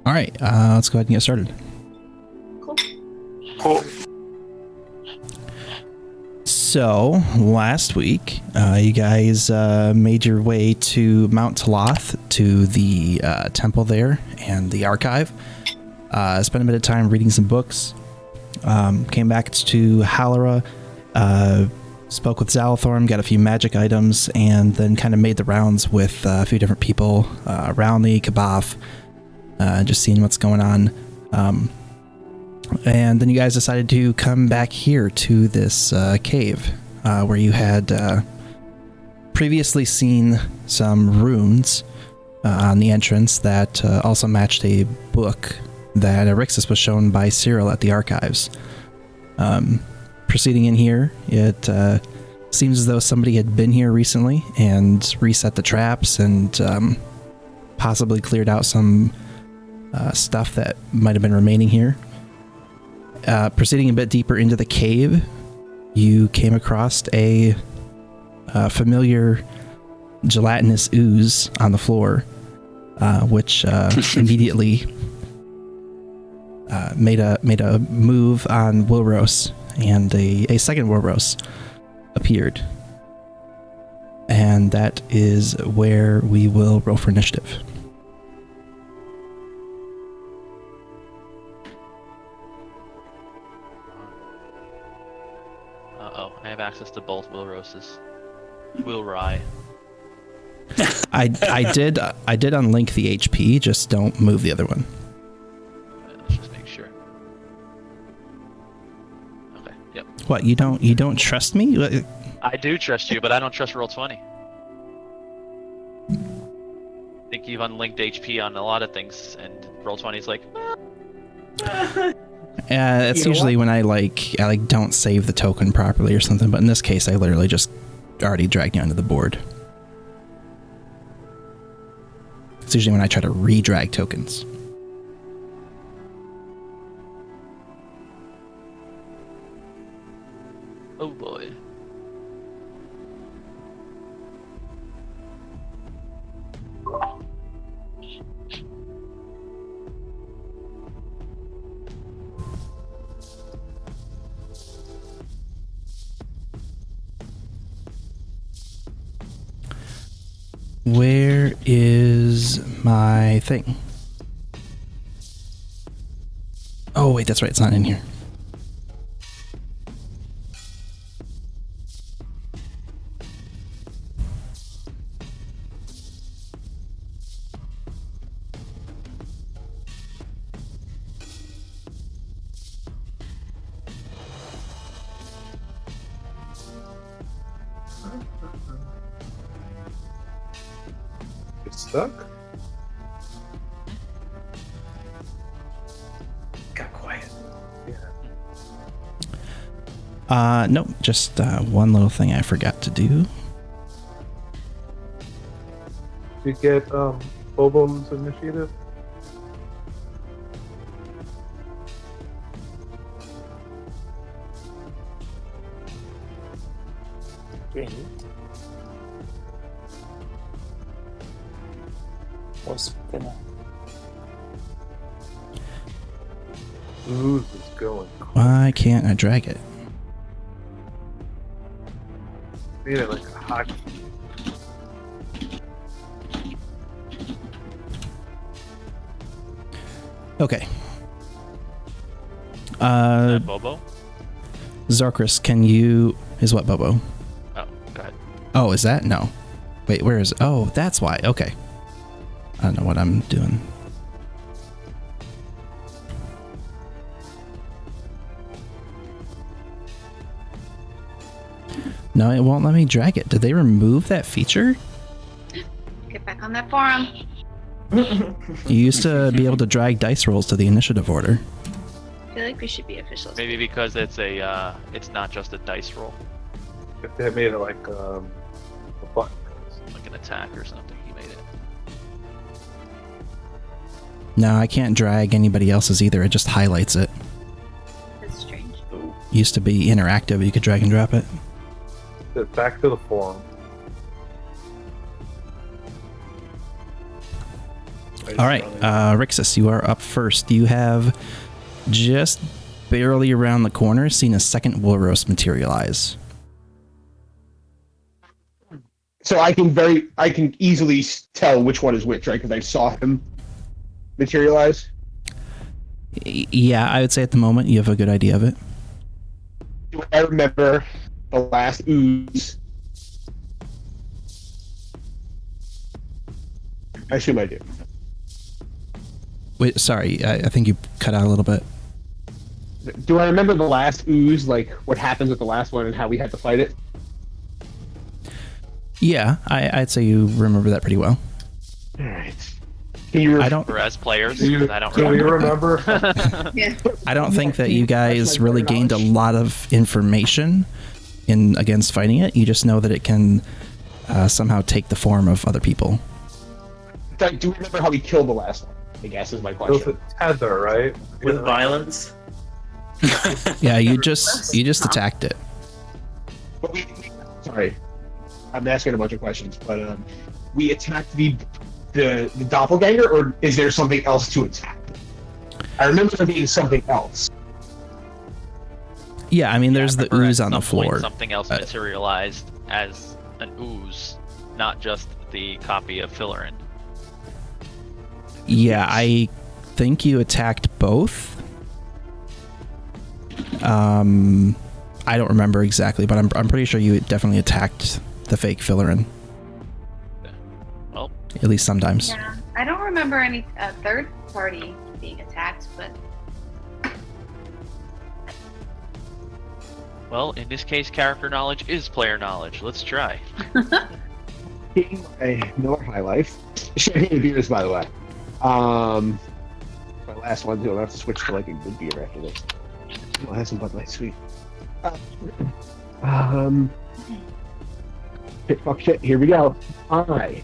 All right, let's go ahead and get started. Cool. So, last week, you guys made your way to Mount Taloth, to the temple there and the archive. Spent a bit of time reading some books. Came back to Hallara, spoke with Zalathorn, got a few magic items, and then kind of made the rounds with a few different people, Rownley, Kabaf, just seeing what's going on. And then you guys decided to come back here to this cave where you had previously seen some runes on the entrance that also matched a book that Erixus was shown by Cyril at the archives. Proceeding in here, it seems as though somebody had been here recently and reset the traps and possibly cleared out some stuff that might have been remaining here. Proceeding a bit deeper into the cave, you came across a familiar gelatinous ooze on the floor, which immediately made a move on Wilros, and a second Wilros appeared. And that is where we will roll for initiative. I have access to both Wilroses. Wilrai. I did unlink the HP, just don't move the other one. Let's just make sure. Okay, yep. What, you don't trust me? I do trust you, but I don't trust Roll20. I think you've unlinked HP on a lot of things, and Roll20's like, It's usually when I don't save the token properly or something, but in this case I literally just already dragged you onto the board. It's usually when I try to re-drag tokens. oh boy. Where is my thing? Oh wait, that's right, it's not in here. Stuck? Got quiet. Yeah. Nope, just one little thing I forgot to do. Did you get Bobo's initiative? Okay. Was gonna. Ooze is going. Why can't I drag it? Need it like a hockey. Okay. Is that Bobo? Zarkris, can you... Is what, Bobo? Oh, go ahead. Oh, is that? No. Wait, where is... Oh, that's why. Okay. I don't know what I'm doing. No, it won't let me drag it. Did they remove that feature? Get back on that forum. You used to be able to drag dice rolls to the initiative order. I feel like we should be officials. Maybe because it's it's not just a dice roll, If they made it like a button. like an attack or something. He made it. No, I can't drag anybody else's either. It just highlights it. That's strange. Used to be interactive. You could drag and drop it. Back to the forum. All right, Rixus, you are up first. You have just barely around the corner seen a second wool roast materialize. So I can easily tell which one is which, right? Because I saw him materialize. Yeah, I would say at the moment you have a good idea of it. Do I remember the last ooze? I assume I do. Wait, sorry, I think you cut out a little bit. Do I remember the last ooze, like what happens with the last one and how we had to fight it? Yeah, I'd say you remember that pretty well. All right. Can you? I don't. Or as players, Do you, I don't do you remember. remember? Yeah. I don't think that you guys really gained a lot of information against fighting it. You just know that it can somehow take the form of other people. Do we remember how we killed the last one? I guess is my It was question. a tether, right? With violence? Yeah, you just attacked it. But sorry, I'm asking a bunch of questions. But we attacked the doppelganger, or is there something else to attack? I remember there being something else. Yeah, I mean, there's the Remember ooze at on the some point floor. Something else materialized as an ooze, not just the copy of Fillerin. Yeah, I think you attacked both. I don't remember exactly, but I'm pretty sure you definitely attacked the fake Fillerin. Well, At least sometimes. Yeah. I don't remember any third party being attacked, but well, in this case, character knowledge is player knowledge. Let's try. Taking my Miller High Life. Champagne beers, by the way. My last one too. I'll have to switch to like a good beer after this. I'll have some Bud Light Sweet. Fuck shit. Here we go. I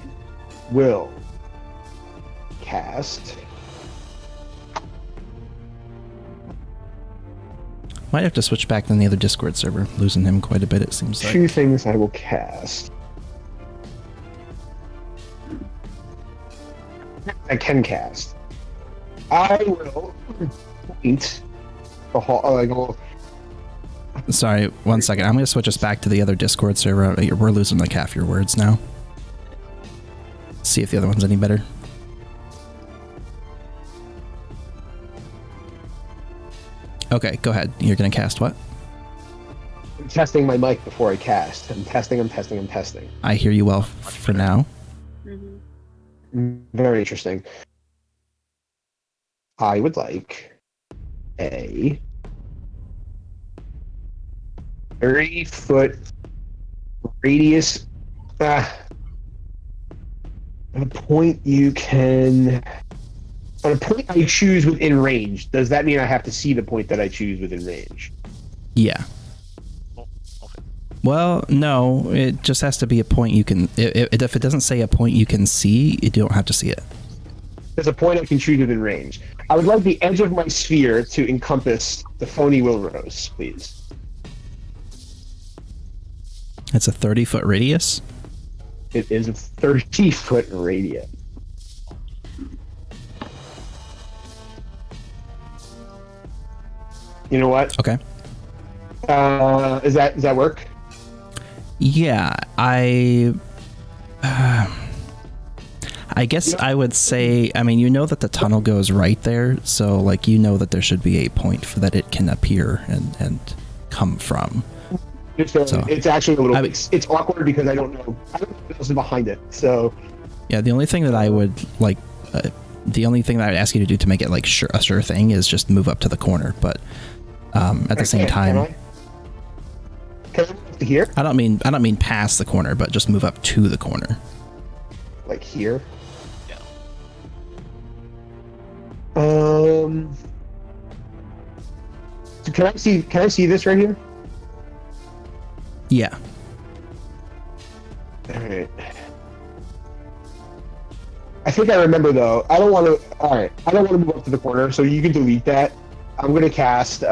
will cast. Might have to switch back to the other Discord server. Losing him quite a bit, it seems like. Two things I will cast. I can cast. I will point the hall. Sorry, 1 second. I'm going to switch us back to the other Discord server. We're losing like half your words now. See if the other one's any better. Okay, go ahead. You're going to cast what? I'm testing my mic before I cast. I'm testing. I hear you well for now. Very interesting. I would like a 30-foot radius. A point you can. On a point I choose within range. Does that mean I have to see the point that I choose within range? Yeah. Well, no, it just has to be a point you can. If it doesn't say a point you can see, you don't have to see it. There's a point I can choose within range. I would like the edge of my sphere to encompass the phony Wilrose, please. It's a 30-foot radius. It is a 30-foot radius. You know what? Okay. Does that work? Yeah, I guess I would say, I mean, you know that the tunnel goes right there, so like you know that there should be a point for that it can appear and come from. It's actually a little. It's awkward because I don't know what else is behind it. So yeah, the only thing that I would like, the only thing that I'd ask you to do to make it like a sure thing is just move up to the corner. But at the same time, can I move to here? I don't mean past the corner, but just move up to the corner. Like here. Yeah. So can I see this right here? Yeah. Alright. I think I remember though. I don't want to move up to the corner, so you can delete that. I'm going to cast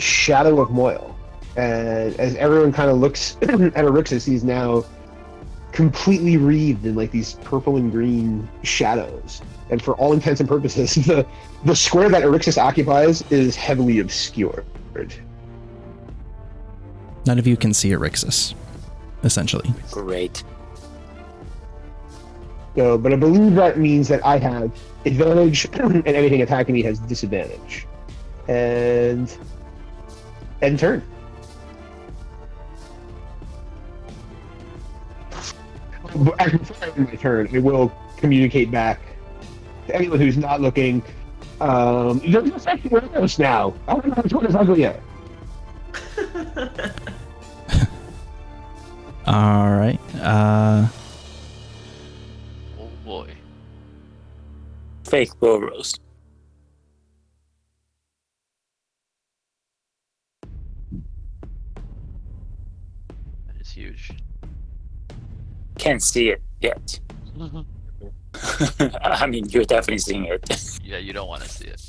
Shadow of Moil. And as everyone kind of looks at Erixus, he's now completely wreathed in like these purple and green shadows. And for all intents and purposes, the square that Erixus occupies is heavily obscured. None of you can see Erixus, essentially. Great. So, but I believe that means that I have advantage, and anything attacking me has disadvantage. And end turn. Actually, before I end my turn, I will communicate back to anyone who's not looking. There's a section where else now. I don't know which one is ugly yet. All right. Oh boy. Fake bull roast. That is huge. Can't see it yet. I mean, you're definitely seeing it. Yeah, you don't want to see it.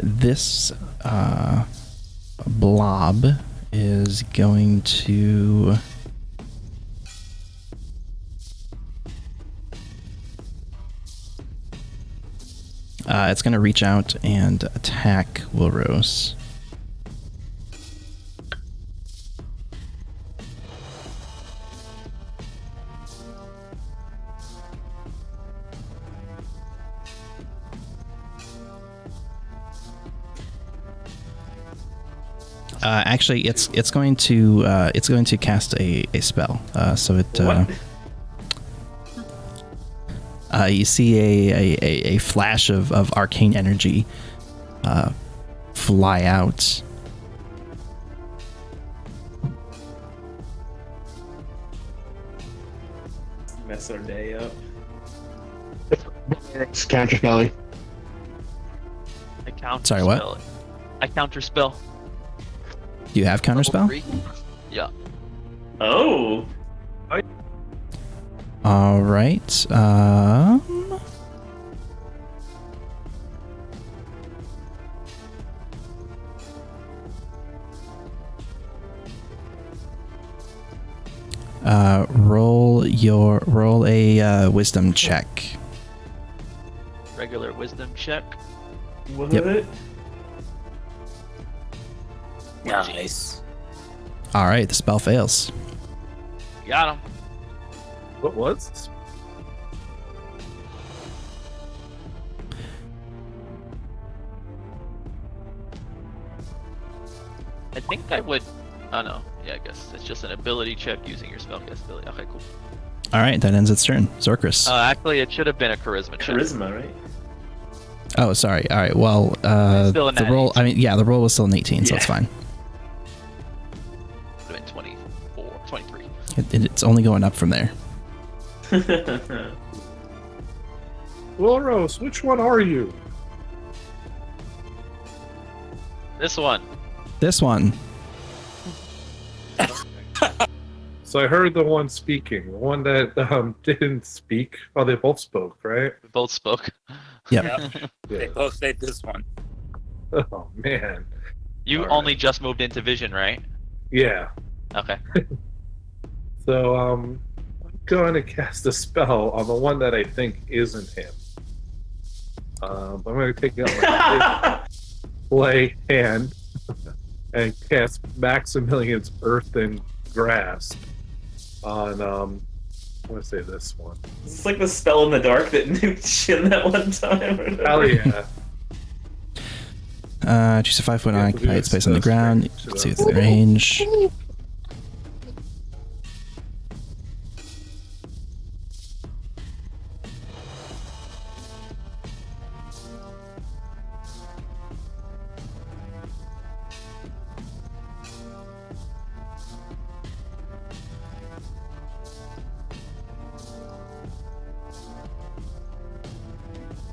This blob is going to it's going to reach out and attack Wilrose. Actually, it's going to cast a spell. So it you see a flash of arcane energy fly out. Mess our day up. It's counterspelling. I counter. Sorry, what? Spell it. I counter spell. Do you have counterspell? Level 3? Yeah. Oh. All right. Roll a wisdom check. Regular wisdom check. What? Yep. Nice. All right, the spell fails. Got him. What was? I think I would. Oh no. Yeah, I guess it's just an ability check using your spellcast ability. Okay, cool. All right, that ends its turn. Zorkris. Actually, it should have been a charisma check. Charisma, right? Oh, sorry. All right. Well, Still a the nat roll. 18. I mean, yeah, the roll was still an 18, so it's Yeah. fine. Would have been 24, 23. It's only going up from there. Loros, which one are you? This one. This one. So I heard the one speaking, the one that didn't speak. Oh, they both spoke, right? We both spoke. Yep. Yeah. They both did this one. Oh man. You All only right. just moved into vision, right? Yeah. Okay. So I'm going to cast a spell on the one that I think isn't him. I'm going to take out my play hand and cast Maximilian's Earthen Grasp on I want to say this one. It's like the spell in the dark that nuked Shin that one time. Or whatever. Hell yeah. Choose a 5-foot Yeah, occupied space on the that's ground. strange. Let's see what's the range.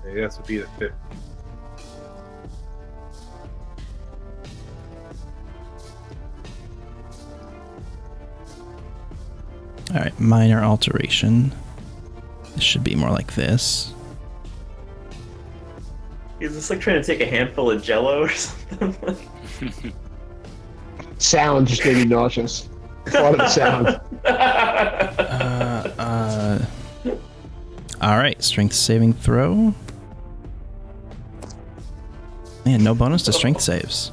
It has to be the 50. All right, minor alteration. This should be more like this. Is this like trying to take a handful of Jello or something? Sound just made me nauseous. I thought of the sound. All right, strength saving throw. Man, no bonus to strength saves.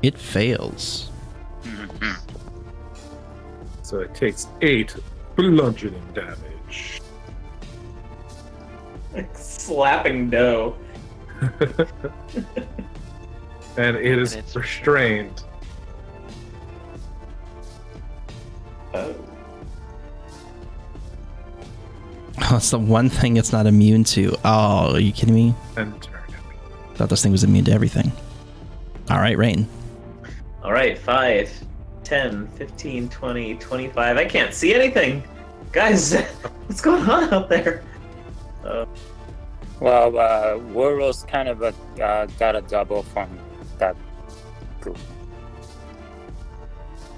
It fails. So it takes 8 bludgeoning damage. Like slapping dough. And it is And it's- restrained. Oh. That's the one thing it's not immune to. Oh, are you kidding me? And turn it. Thought this thing was immune to everything. All right, Rain. Alright, 5, 10, 15, 20, 25. I can't see anything! Guys, what's going on out there? Well, Warrow's kind of got a double from that group.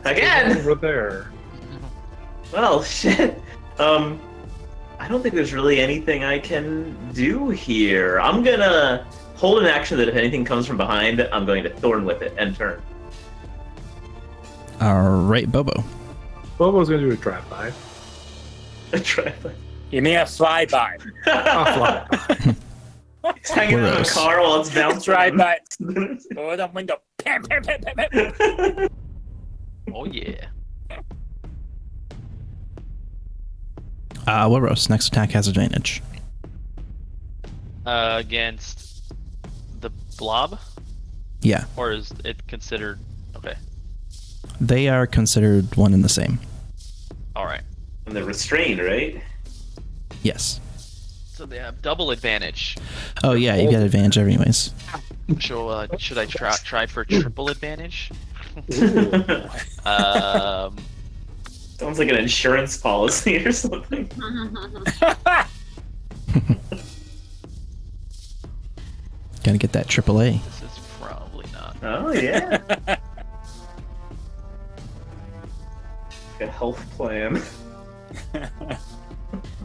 Again! Over there. Well, shit. I don't think there's really anything I can do here. I'm gonna hold an action that if anything comes from behind, I'm going to Thorn Whip it and turn. All right, Bobo. Bobo's gonna do a drive-by. Try. You mean a flyby? I'll fly. He's hanging out in a Gross. car while it's bouncing. Drive by. Over the window. Pam, pam, pam, pam, pam. Oh yeah. Wilros, next attack has advantage. Against the blob, Yeah, or is it considered? Okay. they are considered one and the same. All right. And they're restrained, right? Yes. So they have double advantage. Oh yeah, you get advantage anyways. So should I try for triple advantage? Sounds like an insurance policy or something. Gotta get that AAA. This is probably not. Oh, yeah. A health plan.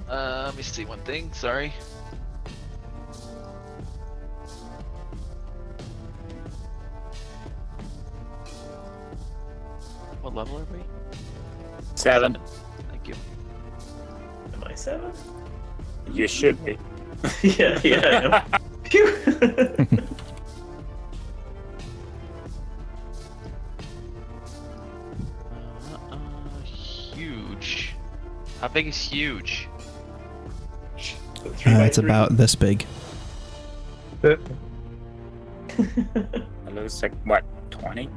Let me see one thing. Sorry. What level are we? 7. Thank you. Am I 7? You should be. yeah, I am. Phew. Huge. How big is huge? It's about this big. It looks like, what, 20?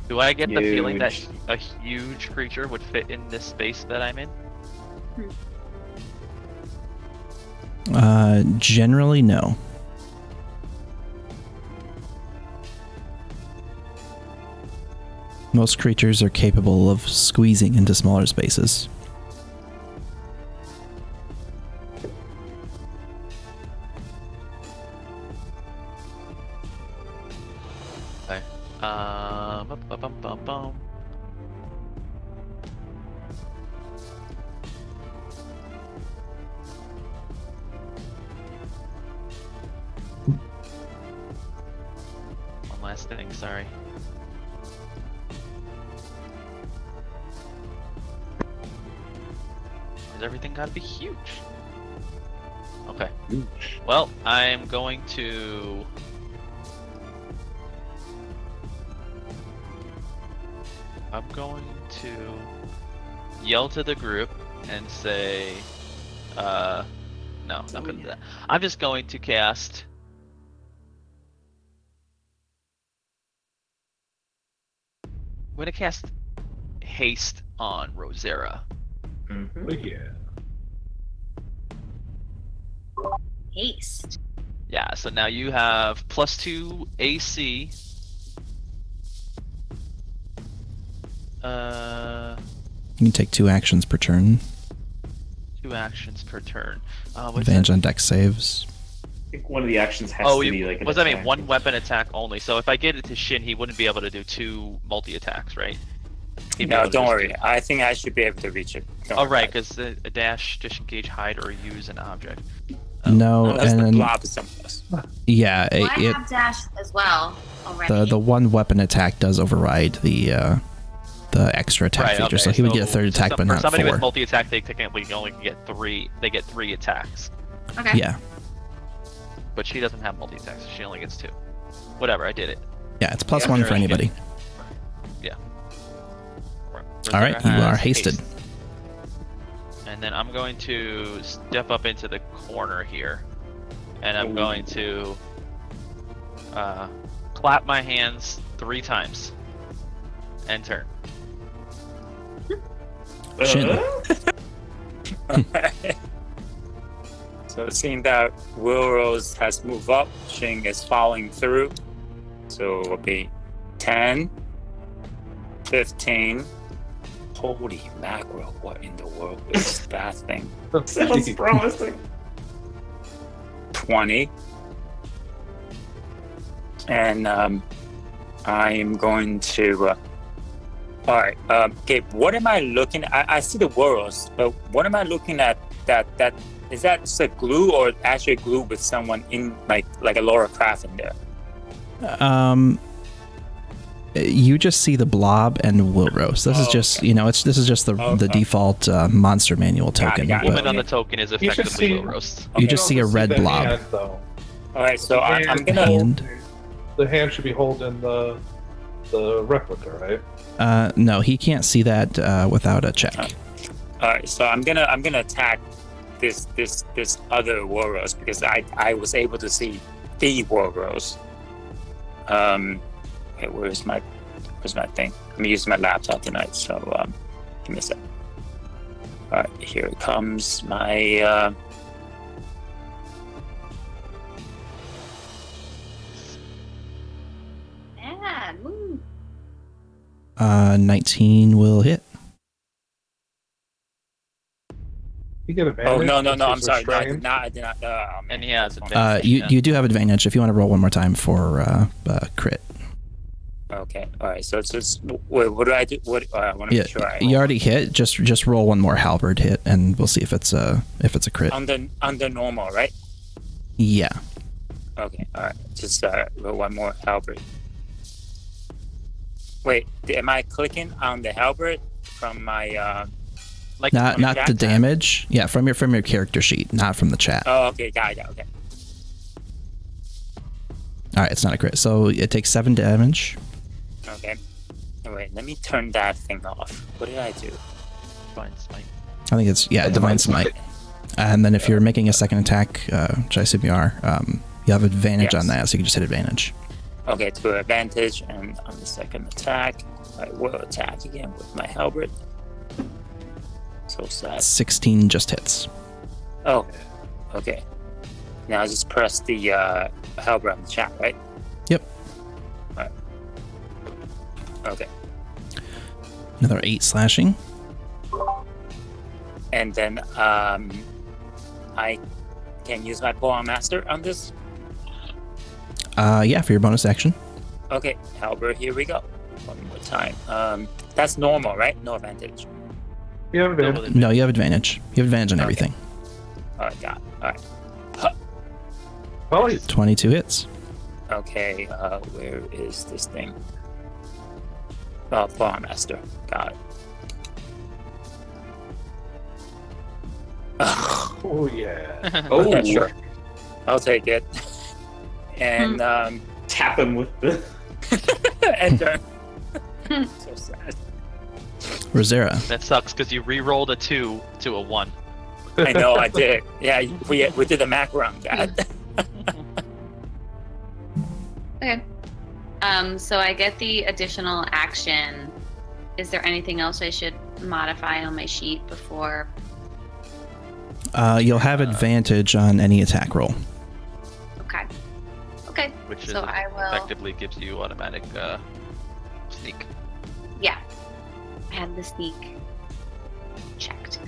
Do I get the feeling that Huge. a huge creature would fit in this space that I'm in? Generally, no. Most creatures are capable of squeezing into smaller spaces. Okay. Bum. One last thing, sorry. Has everything gotta be huge? Okay. Well, I'm going to... I'm going to yell to the group and say, no, not gonna do that. I'm just going to cast. I'm gonna cast haste on Rosera. Mhm. Oh, yeah. Haste. Yeah, so now you have +2 AC. You can take 2 actions per turn. 2 actions per turn. What's Advantage that? on dex saves. I think one of the actions has Oh, to be like an what does that mean? attack. One weapon attack only. So if I get it to Shin, he wouldn't be able to do 2 multi attacks, right? He'd be No, able to don't just worry. do- I think I should be able to reach it. Don't Oh, worry right, about it. because a dash, disengage, hide, or use an object. No, Unless and the then, blob is someplace. yeah, Well, I it have dash as well already. the one weapon attack does override the extra attack feature, so he would get a third attack, but for not somebody 4. with multi-attack, they technically only can get 3. They get 3 attacks, Okay. Yeah, but she doesn't have multi-attacks, so she only gets 2. Whatever, I did it. yeah, it's plus Yeah, 1 sure, for you anybody. Right. All right, you Berserker are has hasted. haste. And then I'm going to step up into the corner here, and I'm going to clap my hands 3 times and turn. Shin. So seeing that Wilrose has moved up, Shing is following through. So it will be 10, 15. Holy mackerel, what in the world is that thing? Sounds promising. 20. And I am going to. Alright, Gabe, what am I looking at? I see the Wilrose, but what am I looking at? That is that just a glue or actually glue with someone in like a Laura Craft in there? You just see the blob and Wilrose. This is just, okay. this is just the Okay. default monster manual token. got it. Woman But on the token is You should effectively see- Will Roast. you just see a also red the blob. hand, though. Alright, so I'm And gonna. Hand. The hand should be holding the replica, right? No, he can't see that without a check. Alright, so I'm gonna attack this other Wilrose because I was able to see the Wilrose. Okay, where's my thing? I'm using my laptop tonight, so give me a sec. Alright, here it comes. My Yeah, woo. 19 will hit. You get advantage. oh no, I'm since sorry. we're No, I trained. did not. Man, And he has that's advantage. You Yeah. you do have advantage if you want to roll one more time for crit. okay. Alright, so it's just wait. What do I do? What I want to Yeah, make sure I you already hit. Just roll one more halberd hit, and we'll see if it's a crit. under normal, right? Yeah. Okay, alright. Just roll one more halberd. Wait, am I clicking on the halberd from my Like Not from not chat the tab? damage. Yeah, from your character sheet, not from the chat. Oh, okay, got it, okay. All right, it's not a crit. So it takes 7 damage. Okay. Wait, let me turn that thing off. What did I do? Fine, smite. I think it's divine smite. And then if you're making a second attack, which I assume you are, you have advantage Yes. on that, so you can just hit advantage. Okay, to advantage, and on the second attack, I will attack again with my halberd. So sad. 16 just hits. Oh, okay. Now just press the halberd on the chat, right? Yep. Alright. Okay. Another 8 slashing. And then I can use my Polearm Master on this. Yeah, for your bonus action. Okay, halberd, here we go. One more time. That's normal, right? No advantage. You have advantage. No, you have advantage. You have advantage on Okay. everything. Alright, got it. Alright. Oh, he's 22 hits. Okay, where is this thing? Oh, Polearm Master. Got it. oh yeah. Oh, Yeah, sure. I'll take it. And Tap him with the. enter. So sad. Rosera. That sucks because you re-rolled a 2 to a 1. I know I did. Yeah, we did a mac run, Dad. Okay. So I get the additional action. Is there anything else I should modify on my sheet before? You'll have advantage on any attack roll. Okay. Okay. Which So I will. effectively gives you automatic sneak. Yeah. I had the sneak checked.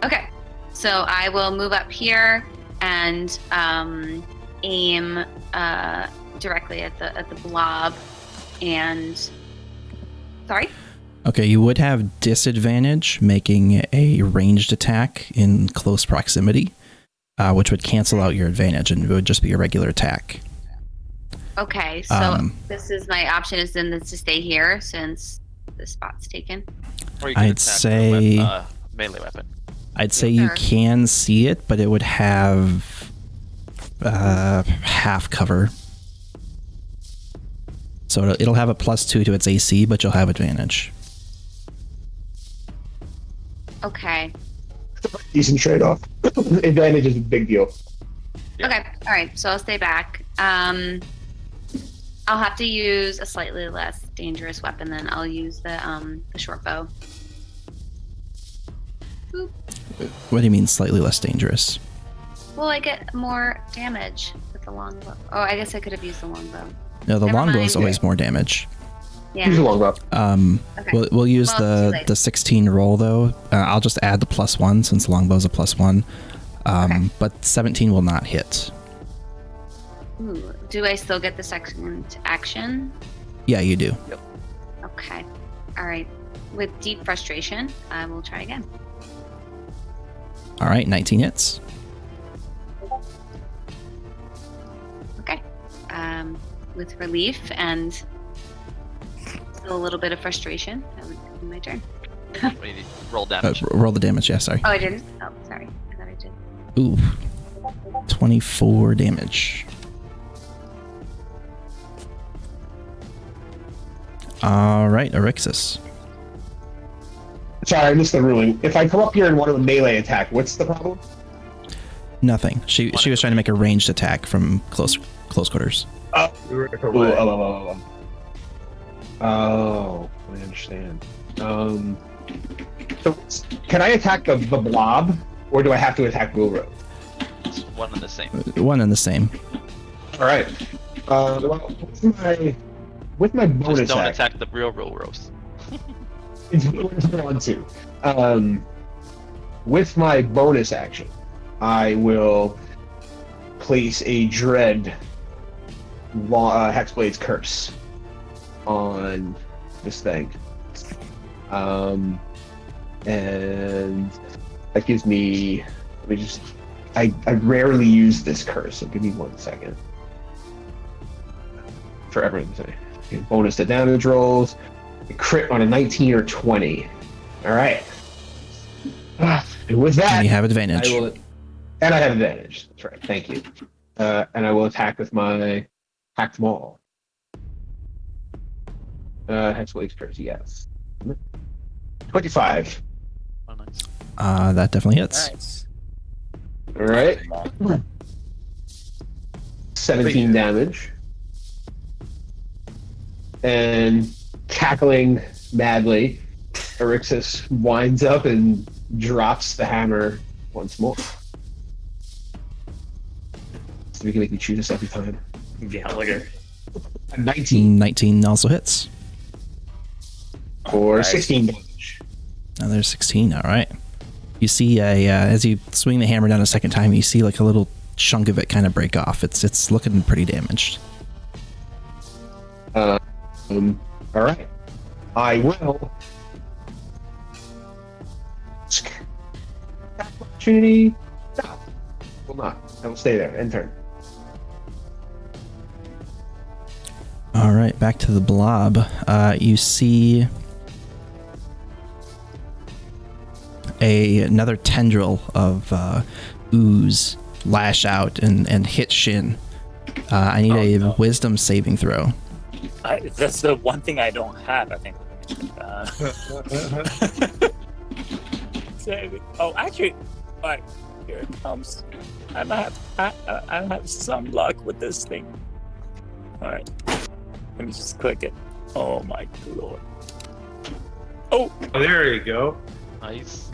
Okay. So I will move up here and aim directly at the blob and Sorry? Okay, you would have disadvantage making a ranged attack in close proximity, which would cancel out your advantage, and it would just be a regular attack. Okay, so this is my option is then to stay here since the spot's taken. Or you can I'd attack say- with melee weapon. I'd say you Sure. can see it, but it would have half cover. So it'll have a +2 to its AC, but you'll have advantage. Okay. Decent trade-off. Advantage is a big deal. Yeah. Okay. All right. So I'll stay back. I'll have to use a slightly less dangerous weapon. Then I'll use the short bow. Boop. What do you mean slightly less dangerous? Well, I get more damage with the longbow. Oh, I guess I could have used the longbow. No, the Never longbow mind. is always more damage. Yeah. Use a longbow. Okay. We'll use Well, it's too late. the 16 roll though. I'll just add the +1 since the longbow's a +1. Okay. But 17 will not hit. Ooh, do I still get the second action? Yeah, you do. Okay. All right. With deep frustration, I will try again. All right, 19 hits. Okay. With relief and still a little bit of frustration, that would be my turn. What do you need? Roll damage. Roll the damage. Yeah, sorry. Oh, I didn't? Oh, sorry. I thought I did. Ooh, 24 damage. All right, Erixus. Sorry, I missed the ruling. If I come up here and want to melee attack, what's the problem? Nothing. She was trying to make a ranged attack from close quarters. Oh, I understand. So can I attack the blob, or do I have to attack Wilrow? It's one and the same. One and the same. All right. Well, with my bonus Just don't action, attack the real roast. it's one two. With my bonus action, I will place a dread Hexblade's curse on this thing, and that gives me. Let me just. I rarely use this curse, so give me 1 second. For everything. Okay, bonus to damage rolls. A crit on a 19 or 20. All right. And with that, And you have advantage. and I have advantage. That's right. Thank you. And I will attack with my hack them all. Hexblade's curse, yes. 25. Oh, nice. That definitely hits. Nice. All right. 17 damage. And cackling madly, Erixus winds up and drops the hammer once more. So we can make me choose this every time. Gallagher. A 19 19 also hits. or Nice. 16 damage. Another 16. All right. You see as you swing the hammer down a second time, you see like a little chunk of it kind of break off. It's looking pretty damaged. All right. I will. Opportunity. No, will not. I will stay there. End turn. All right, back to the blob. You see another tendril of ooze lash out and hit Shin. I need a no. wisdom saving throw. That's the one thing I don't have, I think. Actually, all right, here it comes. I have some luck with this thing. All right, let me just click it. Oh my lord! Oh, There you go. Nice.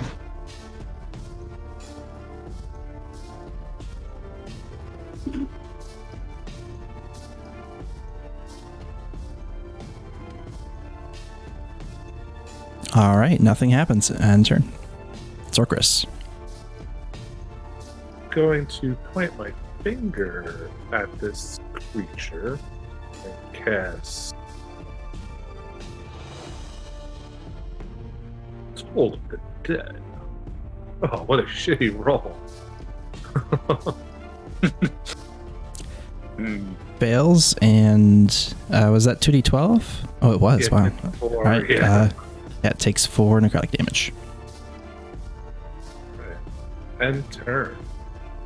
All right, nothing happens. End turn. Zorkris. Going to point my finger at this creature and cast Toll of the Dead. Oh, what a shitty roll. Fails, and was that 2d12? Oh, it was. Yeah, Wow. 4, All right. yeah. It takes 4 necrotic damage. End turn.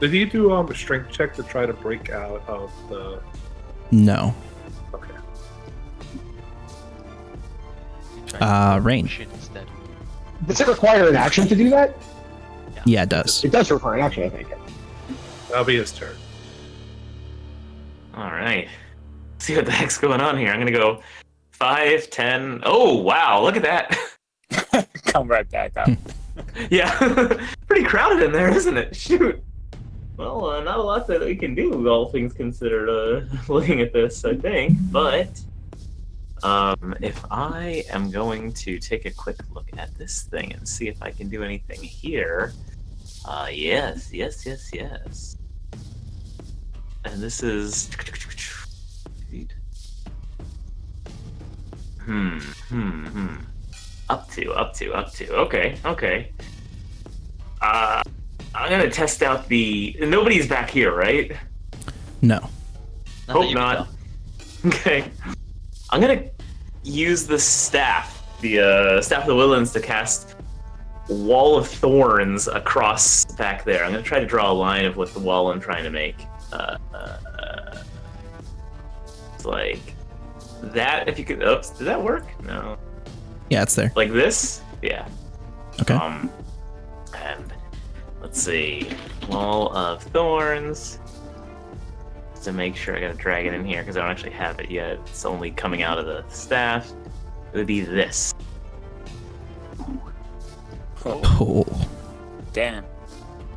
Did you do a strength check to try to break out of the... No. Okay. Rain. Instead. Does it require an action to do that? Yeah, it does. It does require an action, I think. That'll be his turn. All right. See what the heck's going on here. I'm gonna go 5, 10. Oh wow! Look at that. Come right back up. Yeah, pretty crowded in there, isn't it? Shoot. Well, not a lot that we can do, all things considered. Looking at this, I think, but if I am going to take a quick look at this thing and see if I can do anything here, yes. And this is. Up to. Okay. I'm gonna test out the. Nobody's back here, right? No. Not that Hope you can not. tell. Okay. I'm gonna use the staff, the staff of the Woodlands, to cast Wall of Thorns across back there. I'm gonna try to draw a line of what the wall I'm trying to make. It's like that. If you could. Oops. Did that work? No. Yeah, it's there. Like this? Yeah. Okay. And let's see. Wall of Thorns. Just to make sure, I gotta drag it in here because I don't actually have it yet. It's only coming out of the staff. It would be this. Oh. Damn.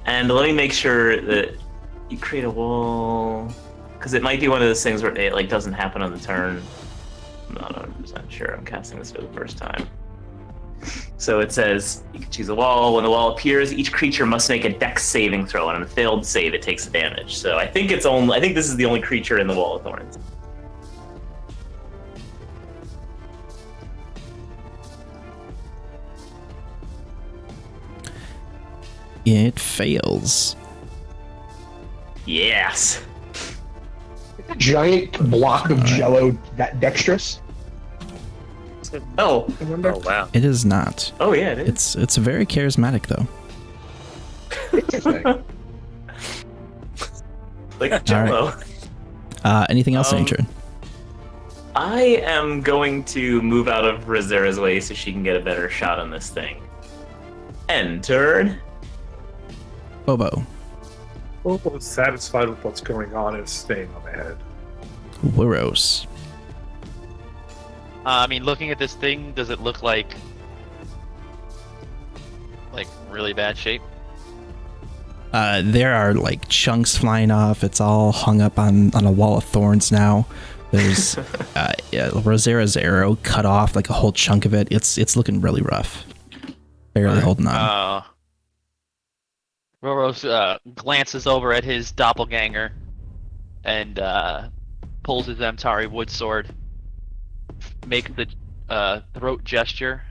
And let me make sure that you create a wall, because it might be one of those things where it like doesn't happen on the turn. I'm not 100% sure. I'm casting this for the first time. So it says you can choose a wall. When the wall appears, each creature must make a Dex saving throw, and on a failed save, it takes damage. So I think this is the only creature in the Wall of Thorns. It fails. Yes. Giant block of jello that dexterous. Oh. I wonder. Oh wow. It is not. Oh yeah, it is. It's very charismatic though. Interesting. Like Jello. Anything else on your turn? I am going to move out of Razera's way so she can get a better shot on this thing. End turn. Bobo. Bobo's satisfied with what's going on and staying on ahead. Wuros. I mean, looking at this thing, does it look like really bad shape? There are like chunks flying off. It's all hung up on a wall of thorns now. There's Rosera's arrow cut off, like a whole chunk of it. It's looking really rough. Barely holding on. Roros glances over at his doppelganger and pulls his Emtari wood sword, makes the throat gesture,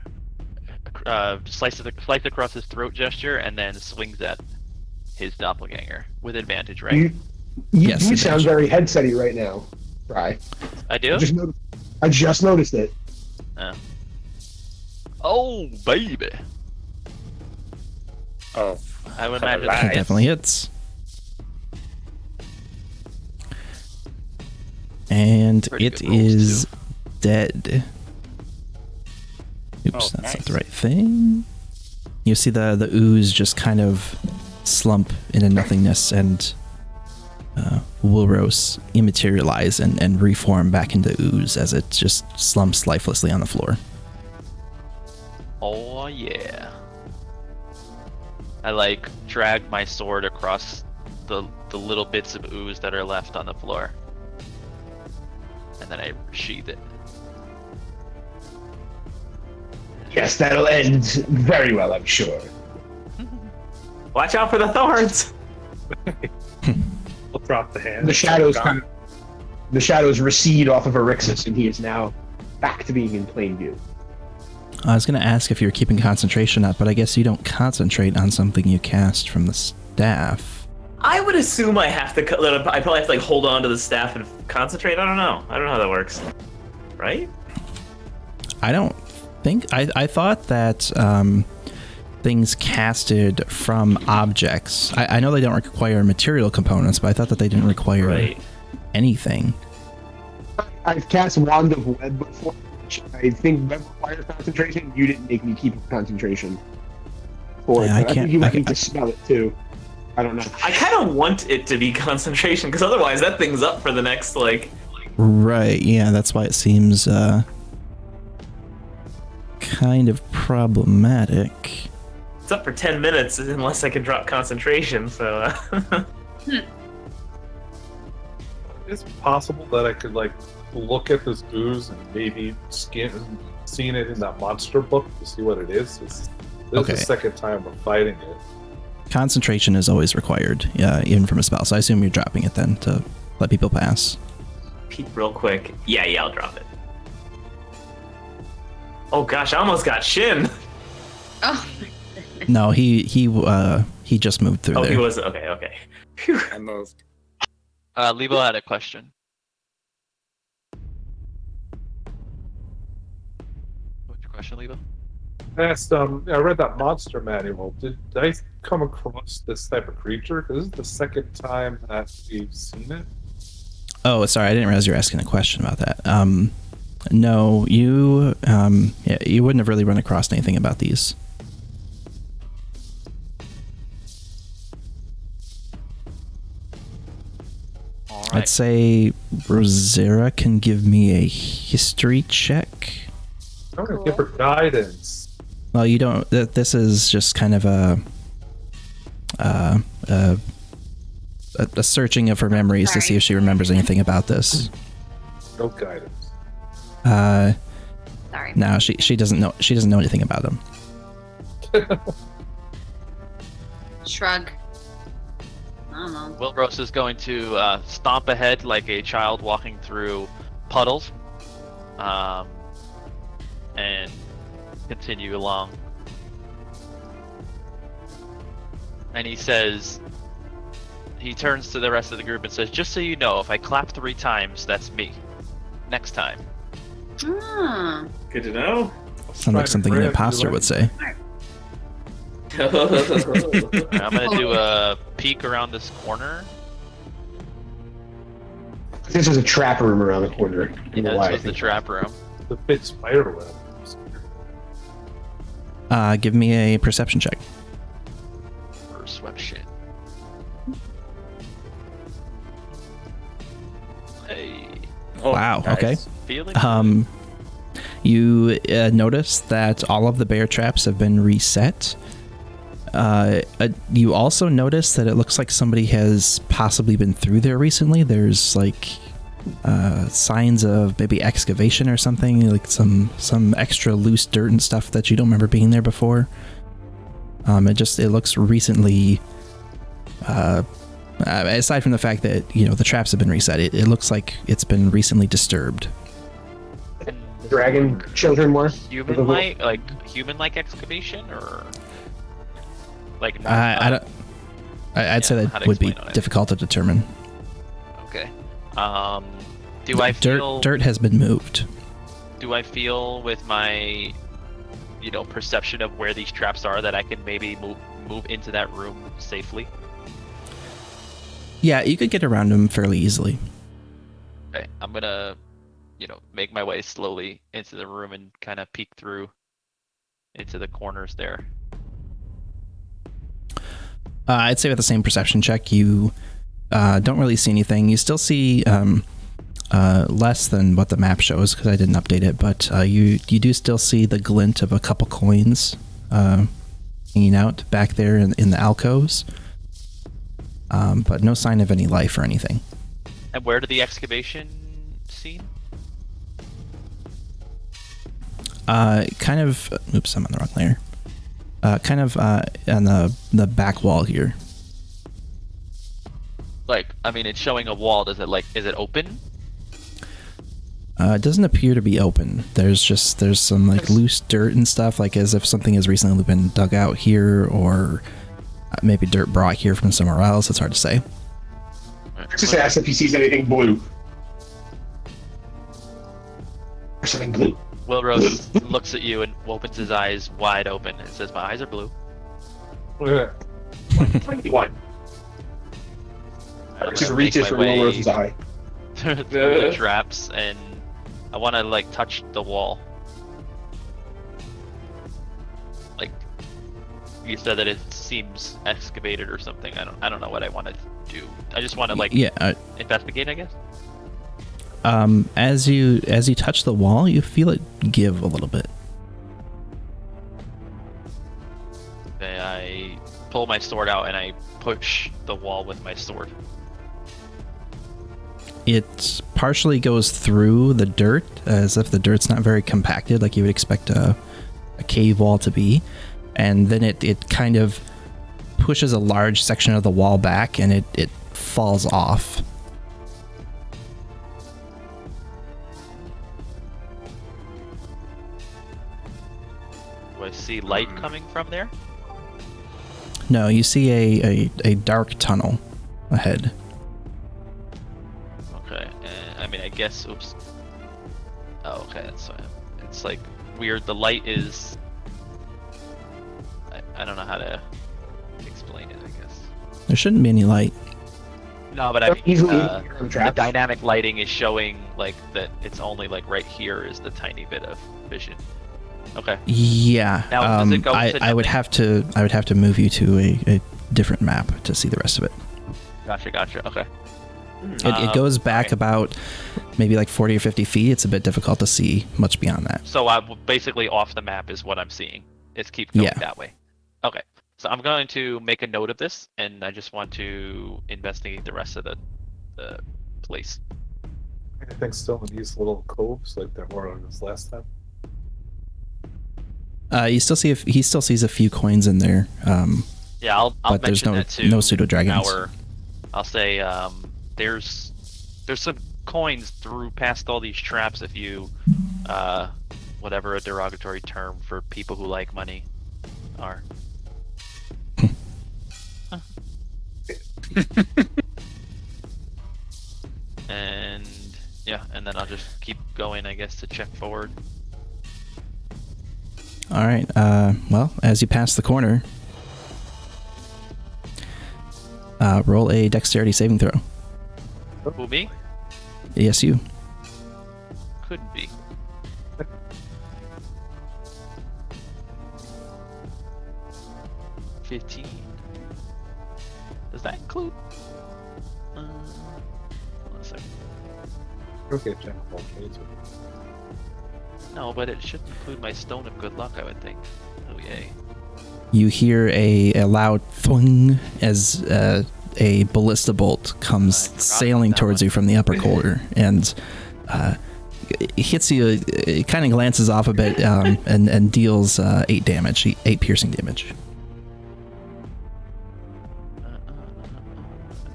slice across his throat gesture, and then swings at his doppelganger with advantage, right? Yes, You it sound is. very headsetty right now, Bri. I do? I just noticed it. Oh, baby. Oh. I would imagine It Right. definitely hits. And Pretty it good rolls, is too. dead. Oops, Oh, that's nice. not the right thing. You see the ooze just kind of slump into nothingness, and Wilros immaterialize and reform back into ooze as it just slumps lifelessly on the floor. Oh, yeah. I drag my sword across the little bits of ooze that are left on the floor. And then I sheath it. Yes, that'll end very well, I'm sure. Watch out for the thorns. We'll drop the hand. The shadows recede off of Erixus, and he is now back to being in plain view. I was going to ask if you were keeping concentration up, but I guess you don't concentrate on something you cast from the staff. I would assume I have to. I probably have to like hold on to the staff and concentrate. I don't know how that works. Right? I don't think. I thought that things casted from objects. I know they don't require material components, but I thought that they didn't require anything. I've cast Wand of Web before, which I think web requires concentration. You didn't make me keep concentration for it. Yeah, I think you might need I- to smell it too. I don't know. I kind of want it to be concentration because otherwise that thing's up for the next like. Right, yeah, that's why it seems kind of problematic. It's up for 10 minutes unless I can drop concentration. So. It's possible that I could like look at this ooze and maybe seen it in that monster book to see what it is. This is Okay. the second time we're fighting it. Concentration is always required, even from a spell, so I assume you're dropping it then to let people pass. Peek real quick. Yeah, I'll drop it. Oh gosh, I almost got Shin. Oh, No, he just moved through Oh, there. he was okay. Phew. I moved. Lebo had a question. What's your question, Lebo? I asked, I read that monster manual. Did I come across this type of creature? Because this is the second time that we've seen it. Oh, sorry, I didn't realize you were asking a question about that. No, you wouldn't have really run across anything about these. All I'd right. say Rosera can give me a history check. I'm going to give her guidance. Well, you don't. This is just kind of a searching of her memories to see if she remembers anything about this. No guidance. sorry. No, she doesn't know. She doesn't know anything about them. Shrug. I don't know. Wilbros is going to stomp ahead like a child walking through puddles, and continue along. And he says, he turns to the rest of the group and says, "Just so you know, if I clap 3 times, that's me. Next time." Hmm. Good to know. Sounds like something an imposter would say. I'm gonna do a peek around this corner. This is a trap room around the corner. You know This why? I was the think. trap room. The big spider web. Give me a perception check. Perception. Hey, Oh, Wow, nice. okay. feeling. You notice that all of the bear traps have been reset. You also notice that it looks like somebody has possibly been through there recently. There's like signs of maybe excavation or something, like some extra loose dirt and stuff that you don't remember being there before. It looks recently. Aside from the fact that the traps have been reset, it looks like it's been recently disturbed. Dragon children were. Human-like excavation, or like I don't. I'd say how that to would be explain on it. difficult to determine. Okay. Do I feel Dirt has been moved. Do I feel with my, perception of where these traps are that I can maybe move into that room safely? Yeah, you could get around them fairly easily. Okay, I'm gonna, make my way slowly into the room and kind of peek through into the corners there. I'd say with the same perception check, you don't really see anything. You still see less than what the map shows because I didn't update it, but you do still see the glint of a couple coins hanging out back there in the alcoves, but no sign of any life or anything. And where did the excavation seem? Kind of. Oops, I'm on the wrong layer. Kind of on the back wall here. It's showing a wall. Is it open? It doesn't appear to be open. There's some like loose dirt and stuff, like as if something has recently been dug out here, or maybe dirt brought here from somewhere else. It's hard to say. Just ask if he sees anything blue. Or something blue. Wilrose looks at you and opens his eyes wide open and says, "My eyes are blue." Tiny one. I'm Just gonna reaches make for my way Wilrose's eye. through the traps, and I want to like touch the wall. Like you said that it seems excavated or something. I don't know what I want to do. I just want to like investigate, I guess. As you touch the wall, you feel it give a little bit. Okay, I pull my sword out and I push the wall with my sword. It partially goes through the dirt, as if the dirt's not very compacted, like you would expect a cave wall to be. And then it kind of pushes a large section of the wall back, and it falls off. Do I see light coming from there? No, you see a dark tunnel ahead. Okay, I mean, I guess. Oops. Oh, okay. That's it's like weird. The light is. I don't know how to explain it. I guess. There shouldn't be any light. No, but I mean, Easily the trapped. dynamic lighting is showing like that. It's only like right here is the tiny bit of vision. Okay. Yeah. Now, does it go to I would nothing? have to move you to a different map to see the rest of it. Gotcha. Okay. It goes back alright. about maybe like 40 or 50 feet. It's a bit difficult to see much beyond that. So basically off the map is what I'm seeing. It's keep going that way. Okay. So I'm going to make a note of this, and I just want to investigate the rest of the place. Anything still in these little coves like there were on this last time? You still see he still sees a few coins in there. Yeah, I'll but there's mention no that to no pseudo dragons. I'll say there's some coins through past all these traps if you whatever a derogatory term for people who like money are. And yeah, and then I'll just keep going, I guess, to check forward. All right. Well, as you pass the corner, roll a dexterity saving throw. Who, me? Yes, you. Couldn't be. $15. Does that include? Hold on a second. Okay, Jack of all trades. No, but it should include my stone of good luck, I would think. Oh yay! You hear a loud thwing as a ballista bolt comes sailing towards you from the upper corner, and it hits you. It kind of glances off a bit and deals 8 damage, 8 piercing damage.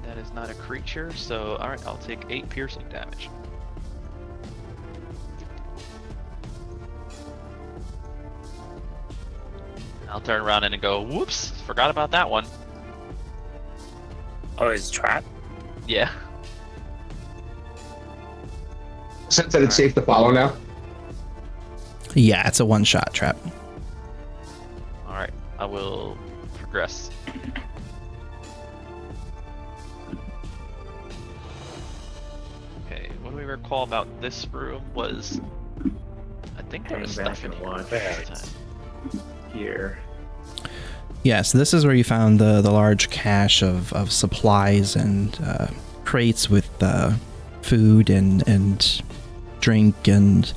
That is not a creature, so alright, I'll take 8 piercing damage. I'll turn around and go, whoops, forgot about that one. Oh, it's a trap? Yeah. Sense that it's safe to follow now. Yeah, it's a one-shot trap. Alright, I will progress. Okay, what do we recall about this room was... I think there was Hang back stuff in and here watch. last time. Here. Yeah, so this is where you found the large cache of supplies and crates with food and drink, and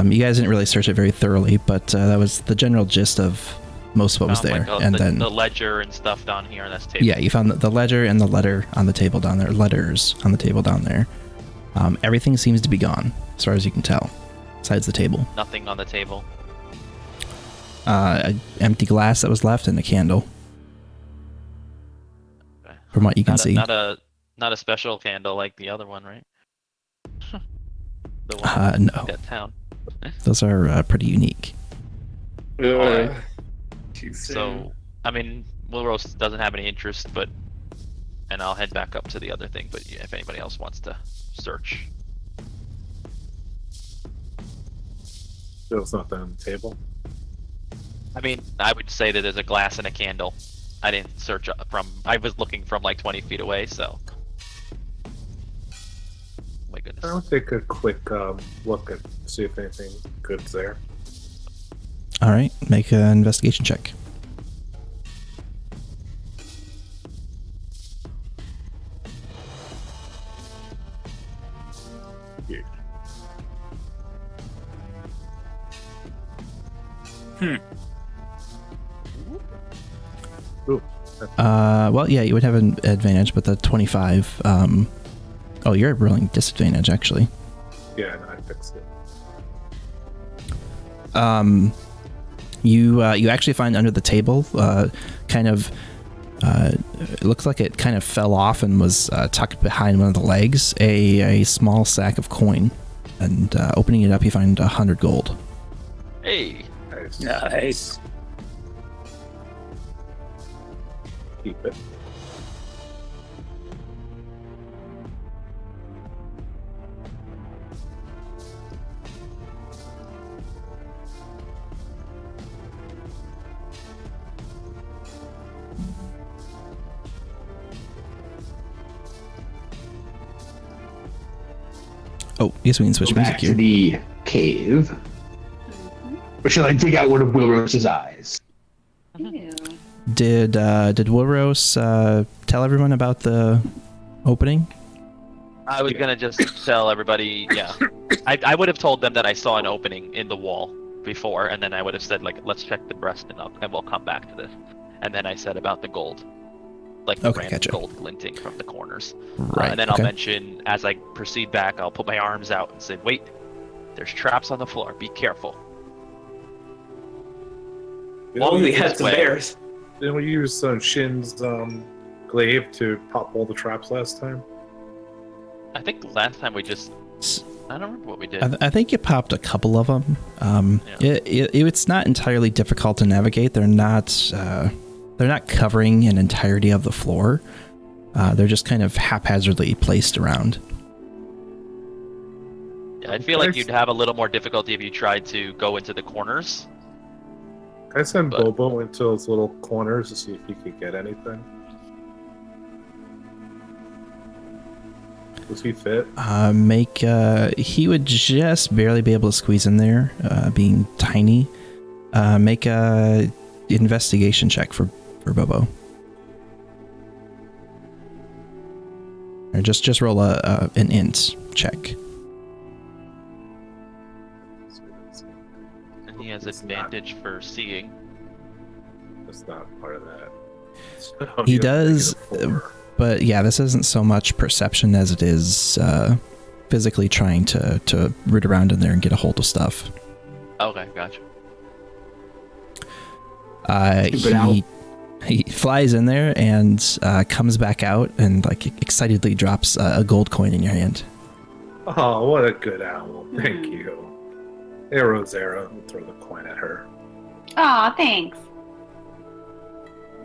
you guys didn't really search it very thoroughly, but that was the general gist of most of what was Found, there. like, And the, then the ledger and stuff down here on this table. yeah, you found the ledger and the letter on the table down there. Letters on the table down there. Everything seems to be gone, as far as you can tell, besides the table. Nothing on the table. An empty glass that was left and a candle, Okay. from what you can Not see. not a special candle like the other one, right? The one No. that town. Those are pretty unique. Alright. Too soon. So, I mean, Wilrose doesn't have any interest, and I'll head back up to the other thing. But yeah, if anybody else wants to search, Bill's not on the table. I mean, I would say that there's a glass and a candle. I didn't search I was looking from like 20 feet away, so. My goodness. I'll take a quick look and see if anything good's there. All right, make an investigation check. Here. Ooh, Well, yeah, you would have an advantage, but the 25. Oh, you're rolling disadvantage, actually. yeah, no, I fixed it. You actually find under the table, kind of, it looks like it kind of fell off and was tucked behind one of the legs, a small sack of coin. And opening it up, you find 100 gold. Hey, Nice. Nice. Keep it. Oh, yes, we can switch Go music back here. to the cave. Or shall I dig out one of Wilrose's eyes? Ew. Did Wilrose tell everyone about the opening? I was gonna just tell everybody, yeah. I would have told them that I saw an opening in the wall before, and then I would have said, like, let's check the breast and we'll come back to this. And then I said about the gold. Like the Okay, random gotcha. gold glinting from the corners. Right. And then okay. I'll mention, as I proceed back, I'll put my arms out and say, wait, there's traps on the floor, be careful. Well, we had this some way. bears. Didn't we use Shin's glaive to pop all the traps last time? I think last time we just... I don't remember what we did. I think you popped a couple of them. Yeah. It's not entirely difficult to navigate. They're not covering an entirety of the floor. They're just kind of haphazardly placed around. Yeah, I feel like you'd have a little more difficulty if you tried to go into the corners. Can I send But- Bobo into those little corners to see if he could get anything? Does he fit? He would just barely be able to squeeze in there, being tiny. Make a investigation check for Bobo. Or just roll an int check. And he has It's advantage for seeing. That's not part of that. He Yeah, does, make it a 4. but yeah, this isn't so much perception as it is physically trying to root around in there and get a hold of stuff. Okay, gotcha. Stupid owl. He flies in there and comes back out and like excitedly drops a gold coin in your hand. Oh, what a good owl. Thank you. Arrow's arrow. I'll throw the coin at her. Aw, thanks.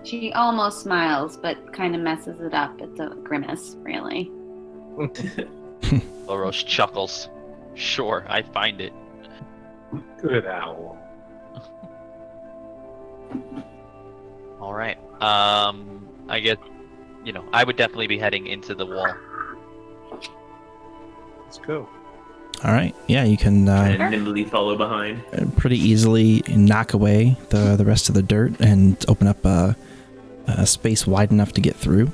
She almost smiles, but kind of messes it up. It's a grimace, really. Laroche chuckles. Sure, I find it. Good owl. All right. I guess, I would definitely be heading into the wall. Let's go. All right, yeah, you can And nimbly follow behind. pretty easily knock away the rest of the dirt and open up a space wide enough to get through.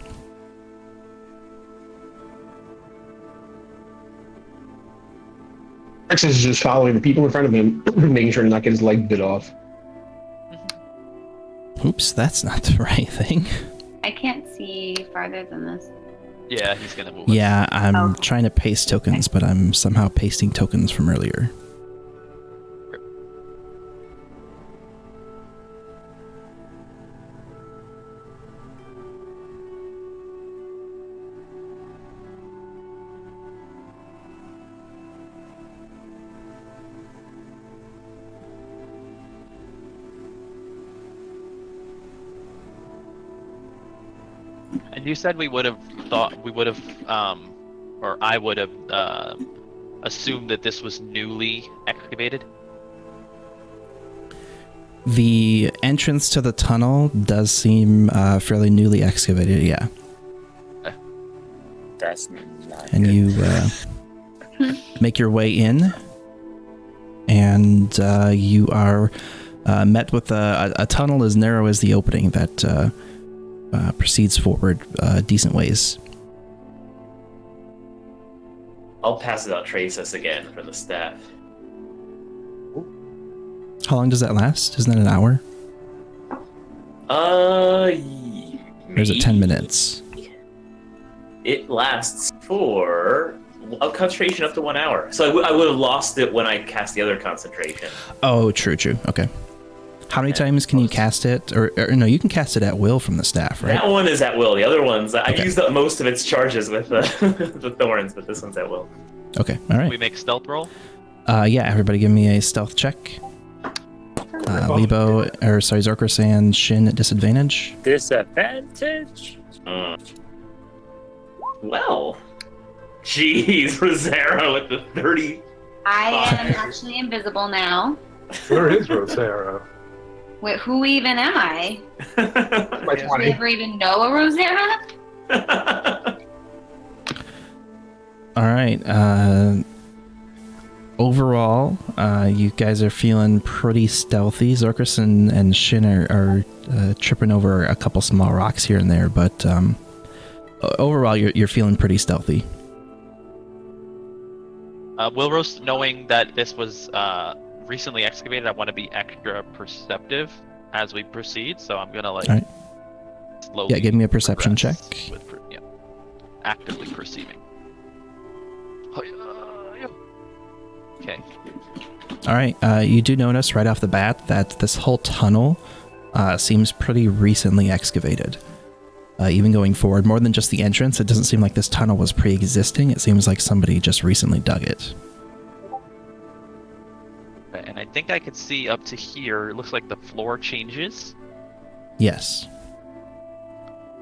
Rex is just following the people in front of him, making sure to not get his leg bit off. Oops, that's not the right thing. I can't see farther than this. Yeah, he's gonna move. us. Yeah, I'm Oh. trying to paste tokens, but I'm somehow pasting tokens from earlier. And you said we would have or I would have assumed that this was newly excavated. The entrance to the tunnel does seem fairly newly excavated, yeah. That's not And good. you make your way in, and you are met with a tunnel as narrow as the opening that proceeds forward decent ways. I'll pass it out Traces again for the staff. How long does that last? Isn't that an hour? Or is it 10 minutes? It lasts for a concentration up to 1 hour. So I would have lost it when I cast the other concentration. Oh, true. Okay. How many times can you cast it? Or no, you can cast it at will from the staff, right? That one is at will. The other ones, I Okay. used up most of its charges with the thorns, but this one's at will. Okay, all right. We make stealth roll. Yeah, everybody give me a stealth check. Zorkris and Shin at disadvantage. Disadvantage? Well, jeez, Rosera with the 30. I am actually invisible now. Where is Rosero? Wait, who even am I? By Do we 20. ever even know a Rosera? All right. Overall, you guys are feeling pretty stealthy. Zorkris and Shin are tripping over a couple small rocks here and there, but overall, you're feeling pretty stealthy. Wilros, knowing that this was recently excavated, I want to be extra perceptive as we proceed, so I'm gonna like Alright. slowly. Yeah, give me a perception check. progress with actively perceiving. Okay. All right. You do notice right off the bat that this whole tunnel seems pretty recently excavated. Even going forward, more than just the entrance, it doesn't seem like this tunnel was pre-existing. It seems like somebody just recently dug it. And I think I could see up to here. It looks like the floor changes. Yes.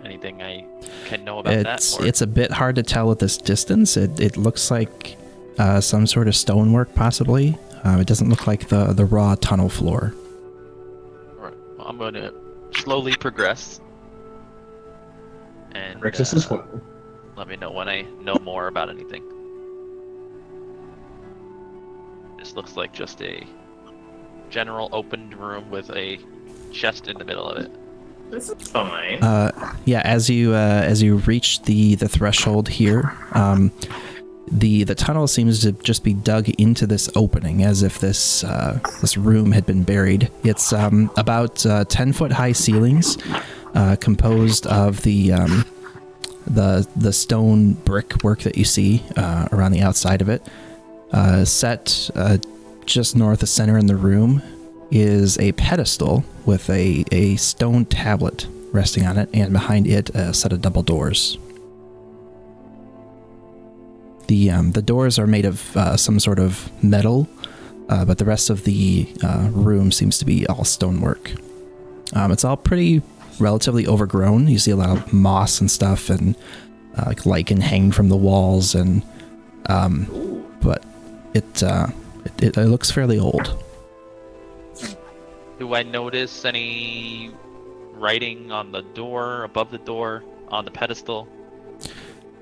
Anything I can know about that? Or- It's a bit hard to tell at this distance. It looks like some sort of stonework, possibly. It doesn't look like the raw tunnel floor. Alright, well, I'm going to slowly progress. And Rexus is one. let me know when I know more about anything. This looks like just a general opened room with a chest in the middle of it. This is fine. Yeah, as you reach the threshold here, the tunnel seems to just be dug into this opening, as if this room had been buried. It's about 10-foot high ceilings, composed of the stone brickwork that you see around the outside of it. Set just north of center in the room is a pedestal with a stone tablet resting on it, and behind it a set of double doors. The doors are made of some sort of metal, but the rest of the room seems to be all stonework. It's all pretty relatively overgrown. You see a lot of moss and stuff, and like lichen hanging from the walls, and but it looks fairly old. Do I notice any writing on the door, above the door, on the pedestal?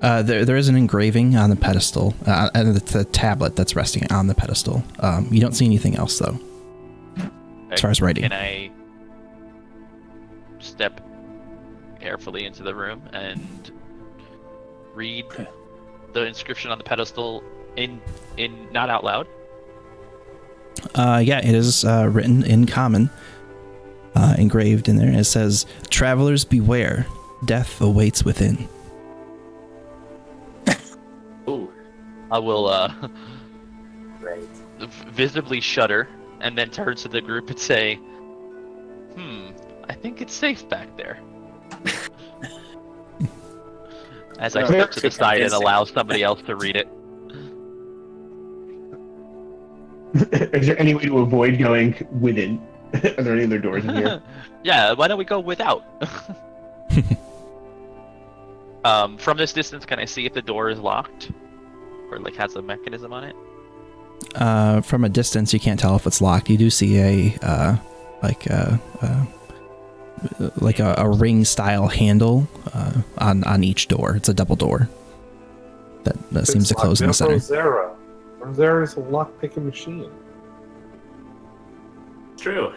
There is an engraving on the pedestal, and the tablet that's resting on the pedestal. You don't see anything else, though, as far as writing. Can I step carefully into the room and read the inscription on the pedestal in not out loud? Yeah, it is written in common, engraved in there. It says, "Travelers beware, death awaits within." Ooh. I will Right. visibly shudder and then turn to the group and say, I think it's safe back there. As I step to the side and allow somebody else to read it. Is there any way to avoid going within? Are there any other doors in here? Yeah, why don't we go without? From this distance, can I see if the door is locked? Or, like, has a mechanism on it? From a distance, you can't tell if it's locked. You do see a ring-style handle on each door. It's a double door that seems to close in the center. Rosera's a lock-picking machine. It's true.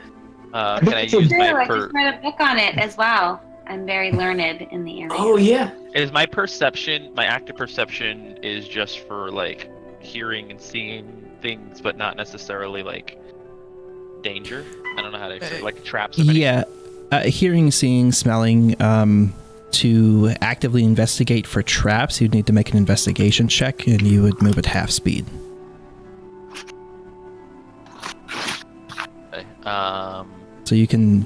Can I use True, my I just read a book on it as well. I'm very learned in the area. Oh yeah. Is my perception, my active perception, is just for like hearing and seeing things, but not necessarily like danger? I don't know how to explain, like traps. Of any Yeah, hearing, seeing, smelling. To actively investigate for traps, you'd need to make an investigation check, and you would move at half speed. Okay. So you can,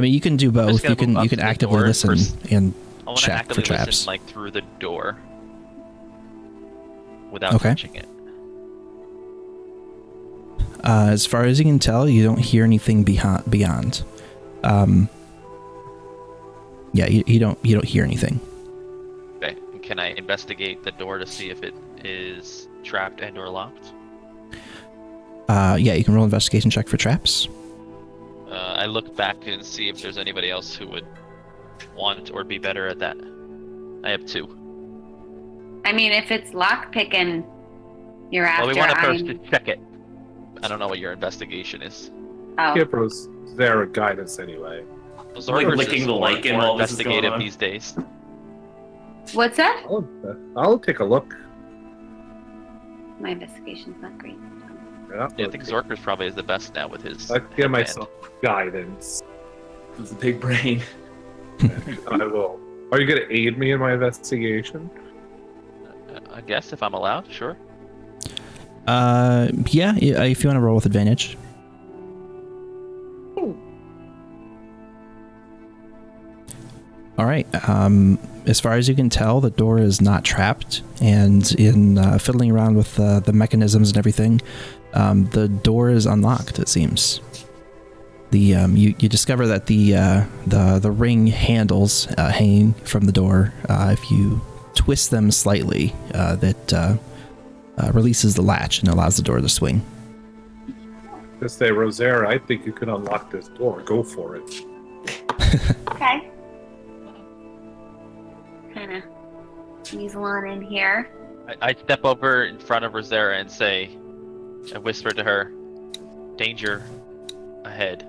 you can do I'm just both. gonna You can move up to the actively door listen and I want to check actively for traps. listen like through the door without Okay. touching it. As far as you can tell, you don't hear anything beyond. Yeah, you don't hear anything. Okay. Can I investigate the door to see if it is trapped and or locked? Yeah, you can roll investigation check for traps. I look back and see if there's anybody else who would want or be better at that. I have 2. I mean, if it's lock picking, you're after. Well, we want to first to check it. I don't know what your investigation is. Oh, Give Rosera guidance anyway. Like Zorkers licking is the more lichen while this is going investigative on. these days. what's that? I'll take a look. My investigation's not great. Yeah, Yeah, I think Zorkers probably is the best now with his. I'll give headband. myself guidance. It's a big brain. I will. Are you going to aid me in my investigation? I guess if I'm allowed, sure. Yeah, if you want to roll with advantage. All right. As far as you can tell, the door is not trapped, and in fiddling around with the mechanisms and everything, the door is unlocked. It seems. You discover that the ring handles hanging from the door, if you twist them slightly, that releases the latch and allows the door to swing. Just say, Rosera, I think you can unlock this door. Go for it. Okay. Kind of weasel on in here. I step over in front of Rosera and say, I whisper to her, "Danger ahead."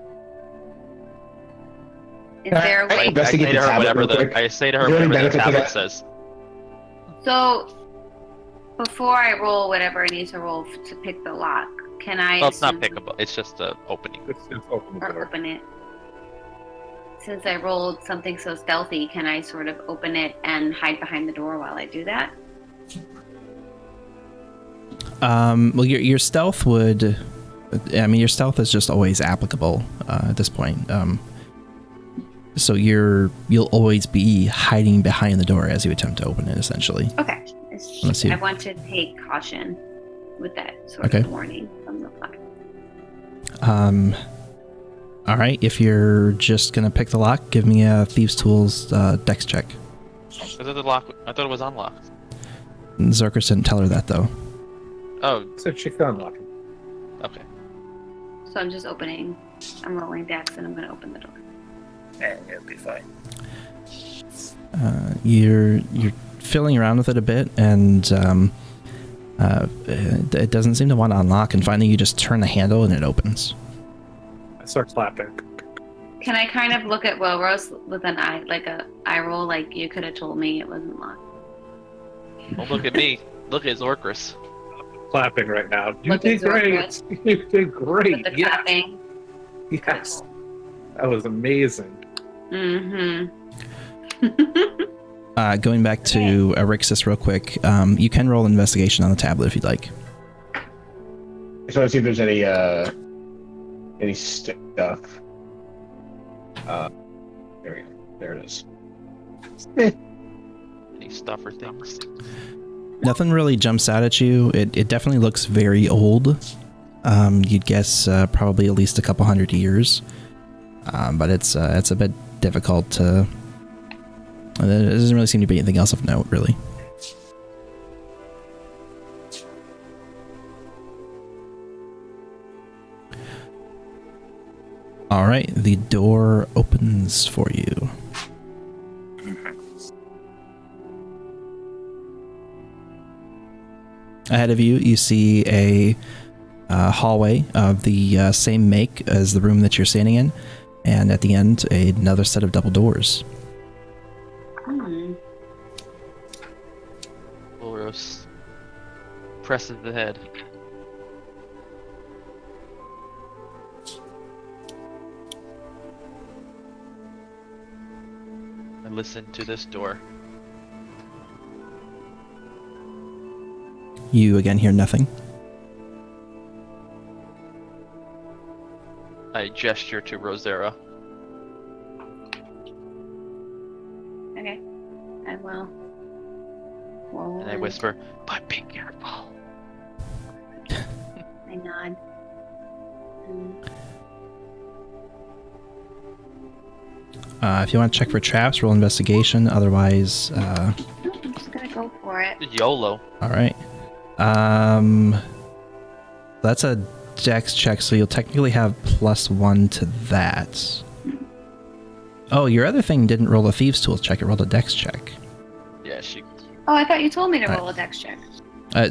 Is there a I way? investigate the tablet real quick. I say to her Is there any whatever the benefit to tablet that? says. So, before I roll whatever I need to roll to pick the lock, can I? Well, it's not assume- pickable. It's just a opening. Just open the Or door. open it. Since I rolled something so stealthy, can I sort of open it and hide behind the door while I do that? Well, your stealth would. Your stealth is just always applicable at this point. So you'll always be hiding behind the door as you attempt to open it, essentially. Okay. Let's see. I want to take caution with that sort Okay. of warning from the clock. All right. If you're just gonna pick the lock, give me a Thieves' Tools Dex check. I thought the lock. I thought it was unlocked. Zerkers didn't tell her that though. Oh, So she can unlock it. okay. So I'm just opening. I'm rolling dex and I'm going to open the door. It'll be fine. You're fiddling around with it a bit, and it doesn't seem to want to unlock. And finally, you just turn the handle, and it opens. I start clapping. Can I kind of look at Rose with an eye, like a eye roll, like you could have told me it wasn't locked? Don't look at me. Look at Zorkers. Clapping right now. You Look did at great. Zorkers. You did With great. the Yes. clapping. Yes. That was amazing. Mm-hmm. Going back to Erixus real quick, you can roll investigation on the tablet if you'd like. So let's see if there's any stuff. There we go. There it is. Any stuff or things. Nothing really jumps out at you. It definitely looks very old. You'd guess probably at least a couple hundred years. But it's a bit difficult to There doesn't really seem to be anything else of note, really. All right, the door opens for you. Ahead of you, you see a hallway of the same make as the room that you're standing in, and at the end, another set of double doors. Ulros presses the head. I listen to this door. You again hear nothing. I gesture to Rosera. Okay. I will. And I whisper, but be careful. I nod. If you want to check for traps, roll investigation. Otherwise, I'm just gonna go for it. YOLO. all right. That's a dex check, so you'll technically have +1 to that. Oh, your other thing didn't roll a thieves' tools check; it rolled a dex check. Yeah, she. Oh, I thought you told me to Alright. roll a dex check.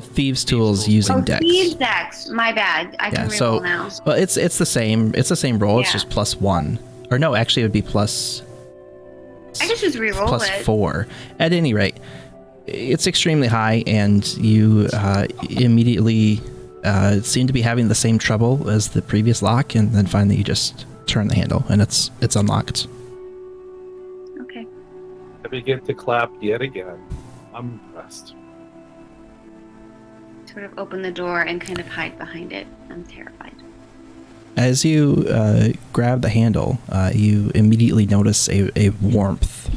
Thieves' tools using Oh, dex. thieves dex. My bad. I can so reroll now. well, it's the same. It's the same roll. It's Yeah. just +1, or no, actually, it would be plus. I could just reroll Plus it. 4. At any rate, it's extremely high, and you immediately seem to be having the same trouble as the previous lock, and then finally you just turn the handle, and it's unlocked. Okay. I begin to clap yet again. I'm impressed. Sort of open the door and kind of hide behind it. I'm terrified. As you grab the handle, you immediately notice a warmth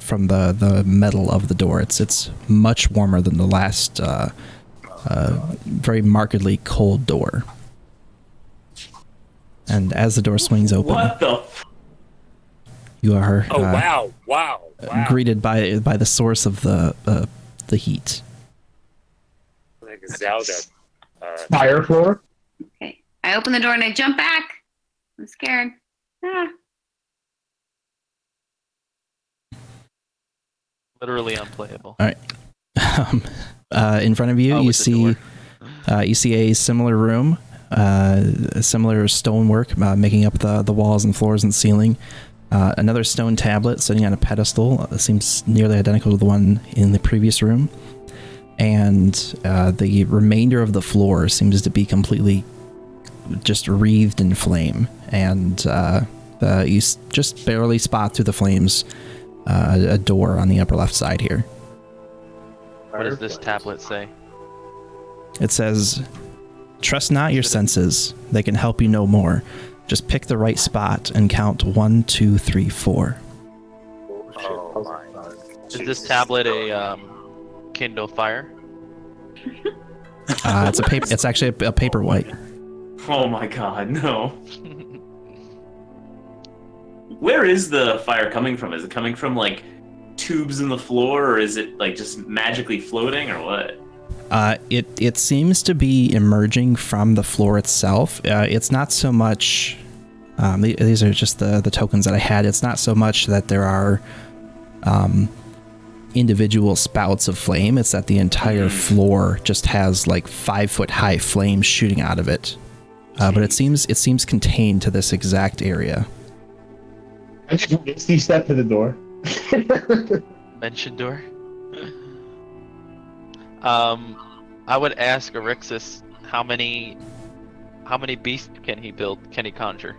from the metal of the door. It's much warmer than the last very markedly cold door. And as the door swings open, What the? you are Wow. greeted by the source of the heat. Like Zelda. Fire floor. Okay. I open the door and I jump back. I'm scared. Ah. Literally unplayable. In front of you, Oh, you with the see door. you see a similar room, a similar stonework making up the walls and floors and ceiling. Another stone tablet sitting on a pedestal seems nearly identical to the one in the previous room, and the remainder of the floor seems to be completely just wreathed in flame, and you just barely spot through the flames a door on the upper left side here. What does this tablet say? It says, "Trust not your senses; they can help you no more. Just pick the right spot and count 1, 2, 3, 4." Oh my. Is this tablet a Kindle Fire? It's a paper. It's actually a paperwhite. Oh my god, no. Where is the fire coming from? Is it coming from like tubes in the floor, or is it like just magically floating, or what? It seems to be emerging from the floor itself. It's not so much. These are just the tokens that I had. It's not so much that there are individual spouts of flame. It's that the entire floor just has like 5-foot high flames shooting out of it. But it seems contained to this exact area. I just misty step to the door. Mention door? I would ask Erixus how many beasts can he build? Can he conjure?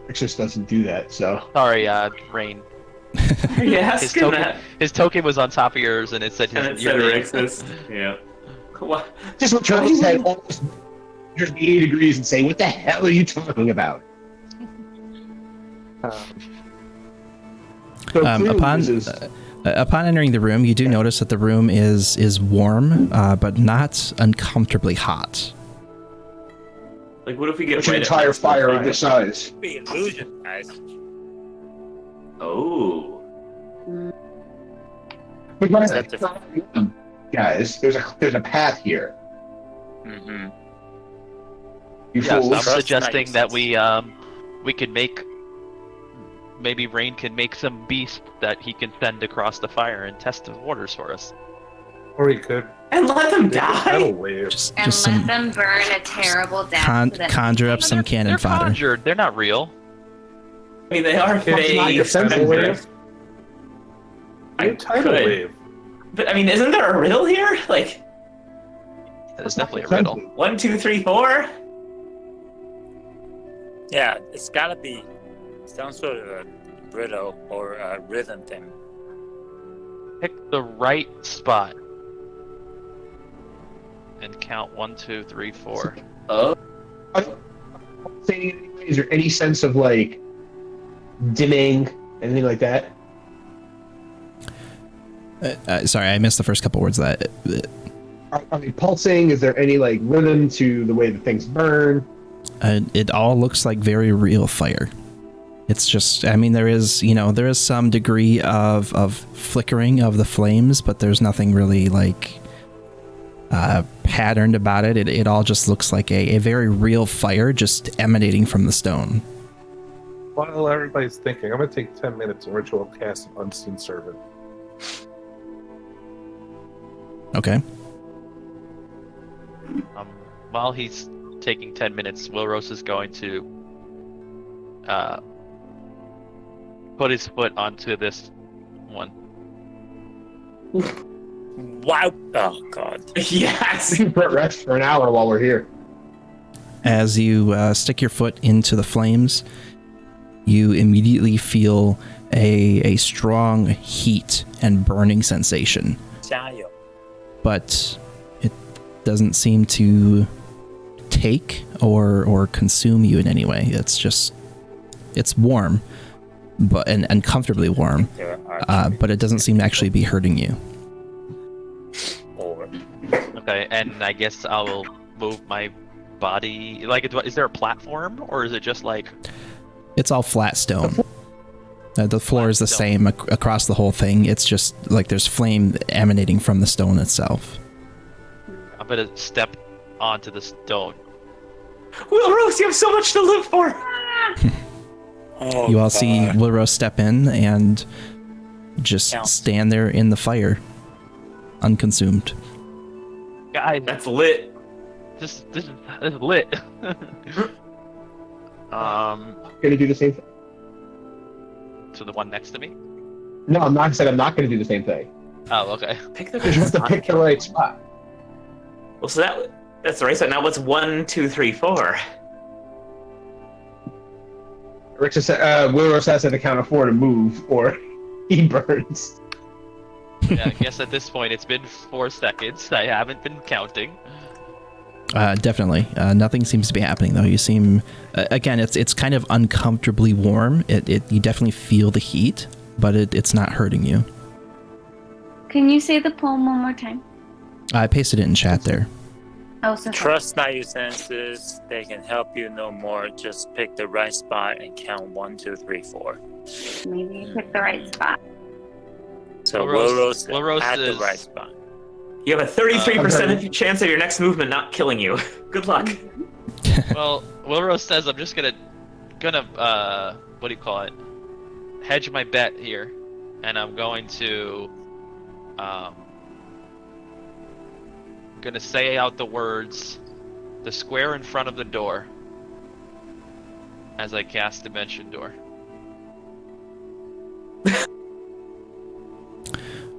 It just doesn't do that, so. Sorry, Rain. Yeah, His token was on top of yours, and it said And it his, said your name. Rixus. Yeah. What? Just look turn his head almost 80 degrees and say, "What the hell are you talking about?" So clearly Upon this is- upon entering the room, you do notice that the room is warm, but not uncomfortably hot. Like, what if we get What's an right entire next to the fire of this size? Be illusion, guys. Oh. But guys, That's guys, there's a path here. Mm-hmm. You Yes, I'm fools. Trust suggesting that nice. we could make, maybe Rain can make some beast that he can send across the fire and test the waters for us. Or he could And let them make a tidal die? wave. Just And let some them burn a terrible death. so that conjure up They're- some cannon they're fodder. conjured. They're not real. I mean, they are Can't you make fake. a tidal wave? I A tidal could. wave. But I mean, isn't there a riddle here? Like, There's definitely a riddle. 1, 2, 3, 4? Yeah, it's gotta be some sort of a riddle or a rhythm thing. Pick the right spot and count 1, 2, 3, 4. Oh. Is there any sense of like dimming, anything like that? Sorry, I missed the first couple words of that. Are they pulsing? Is there any like rhythm to the way that things burn? It all looks like very real fire. It's just, I mean, there is some degree of flickering of the flames, but there's nothing really like patterned about it. It all just looks like a very real fire just emanating from the stone. While everybody's thinking, I'm going to take 10 minutes and ritual cast an Unseen Servant. Okay. While he's taking 10 minutes, Wilros is going to put his foot onto this one. Wow! Oh God! Yes! We can put rest for an hour while we're here. As you stick your foot into the flames, you immediately feel a strong heat and burning sensation, Chayo. but it doesn't seem to take or consume you in any way. It's warm, but and comfortably warm, There are but it doesn't seem to actually be hurting you. or Okay, and I guess I will move my body. Like, is there a platform, or is it just like? It's all flat stone. The floor is the Flat same across the whole thing. It's just like there's flame emanating from the stone itself. I'm gonna step onto the stone. Will Rose, you have so much to live for! oh, You all see God. Wilrose step in and just Counts. stand there in the fire, unconsumed. Guys, That's lit. this is lit. Gonna do the same thing. So the one next to me. No, I'm not saying I'm not gonna do the same thing. Oh, okay. Pick the You have to right pick the right spot. Well, so that's the right side. Now what's 1, 2, 3, 4? Rick just said, Wilrose has at the count of 4 to move, or he burns. Yeah, I guess at this point it's been 4 seconds. I haven't been counting. Definitely. Nothing seems to be happening though. You seem, again, it's kind of uncomfortably warm. You definitely feel the heat, but it's not hurting you. Can you say the poem one more time? I pasted it in chat there. Oh, so sorry. Trust not your senses; they can help you know more. Just pick the right spot and count 1, 2, 3, 4. Maybe you picked the right spot. So Wilrose- Wilrose Wilrose at the is- right spot. You have a 33% chance of your next movement not killing you. Good luck. Well, Wilrose says I'm just gonna what do you call it? Hedge my bet here, and I'm going to gonna say out the words, the square in front of the door, as I cast Dimension Door.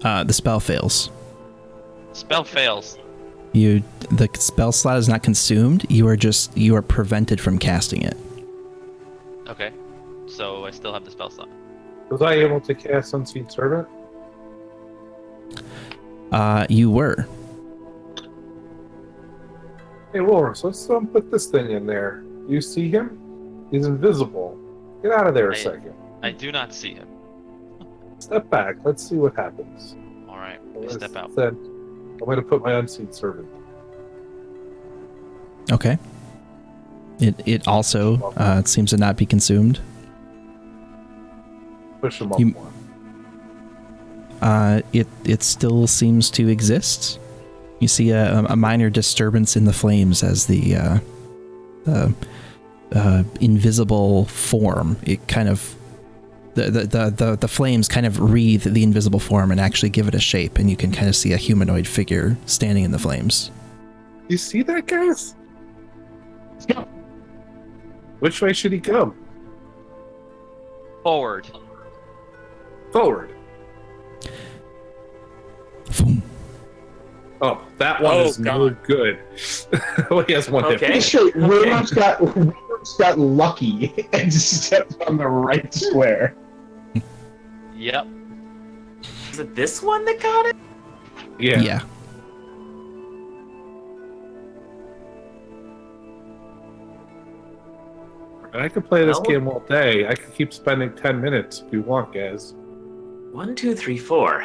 The spell fails. Spell fails. The spell slot is not consumed. You are prevented from casting it. Okay, so I still have the spell slot. Was I able to cast Unseen Servant? You were. Hey, Walrus, let's put this thing in there. You see him? He's invisible. Get out of there a second. I do not see him. Step back. Let's see what happens. All right, I step out. Then I'm going to put my Unseen Servant. Okay. It also seems to not be consumed. Push them up You- one. It still seems to exist. You see a minor disturbance in the flames as the invisible form. It kind of the flames kind of wreathe the invisible form and actually give it a shape, and you can kind of see a humanoid figure standing in the flames. You see that, guys? Let's go. Which way should he go? Forward. Forward. Boom. Oh, that one Oh, is no God. good. Well, he has one hit Okay. point. Sure, Williams got lucky and stepped on the right square. Yep. Is it this one that got it? Yeah. And I could play this Well- game all day. I could keep spending 10 minutes if you want, guys. 1, 2, 3, 4.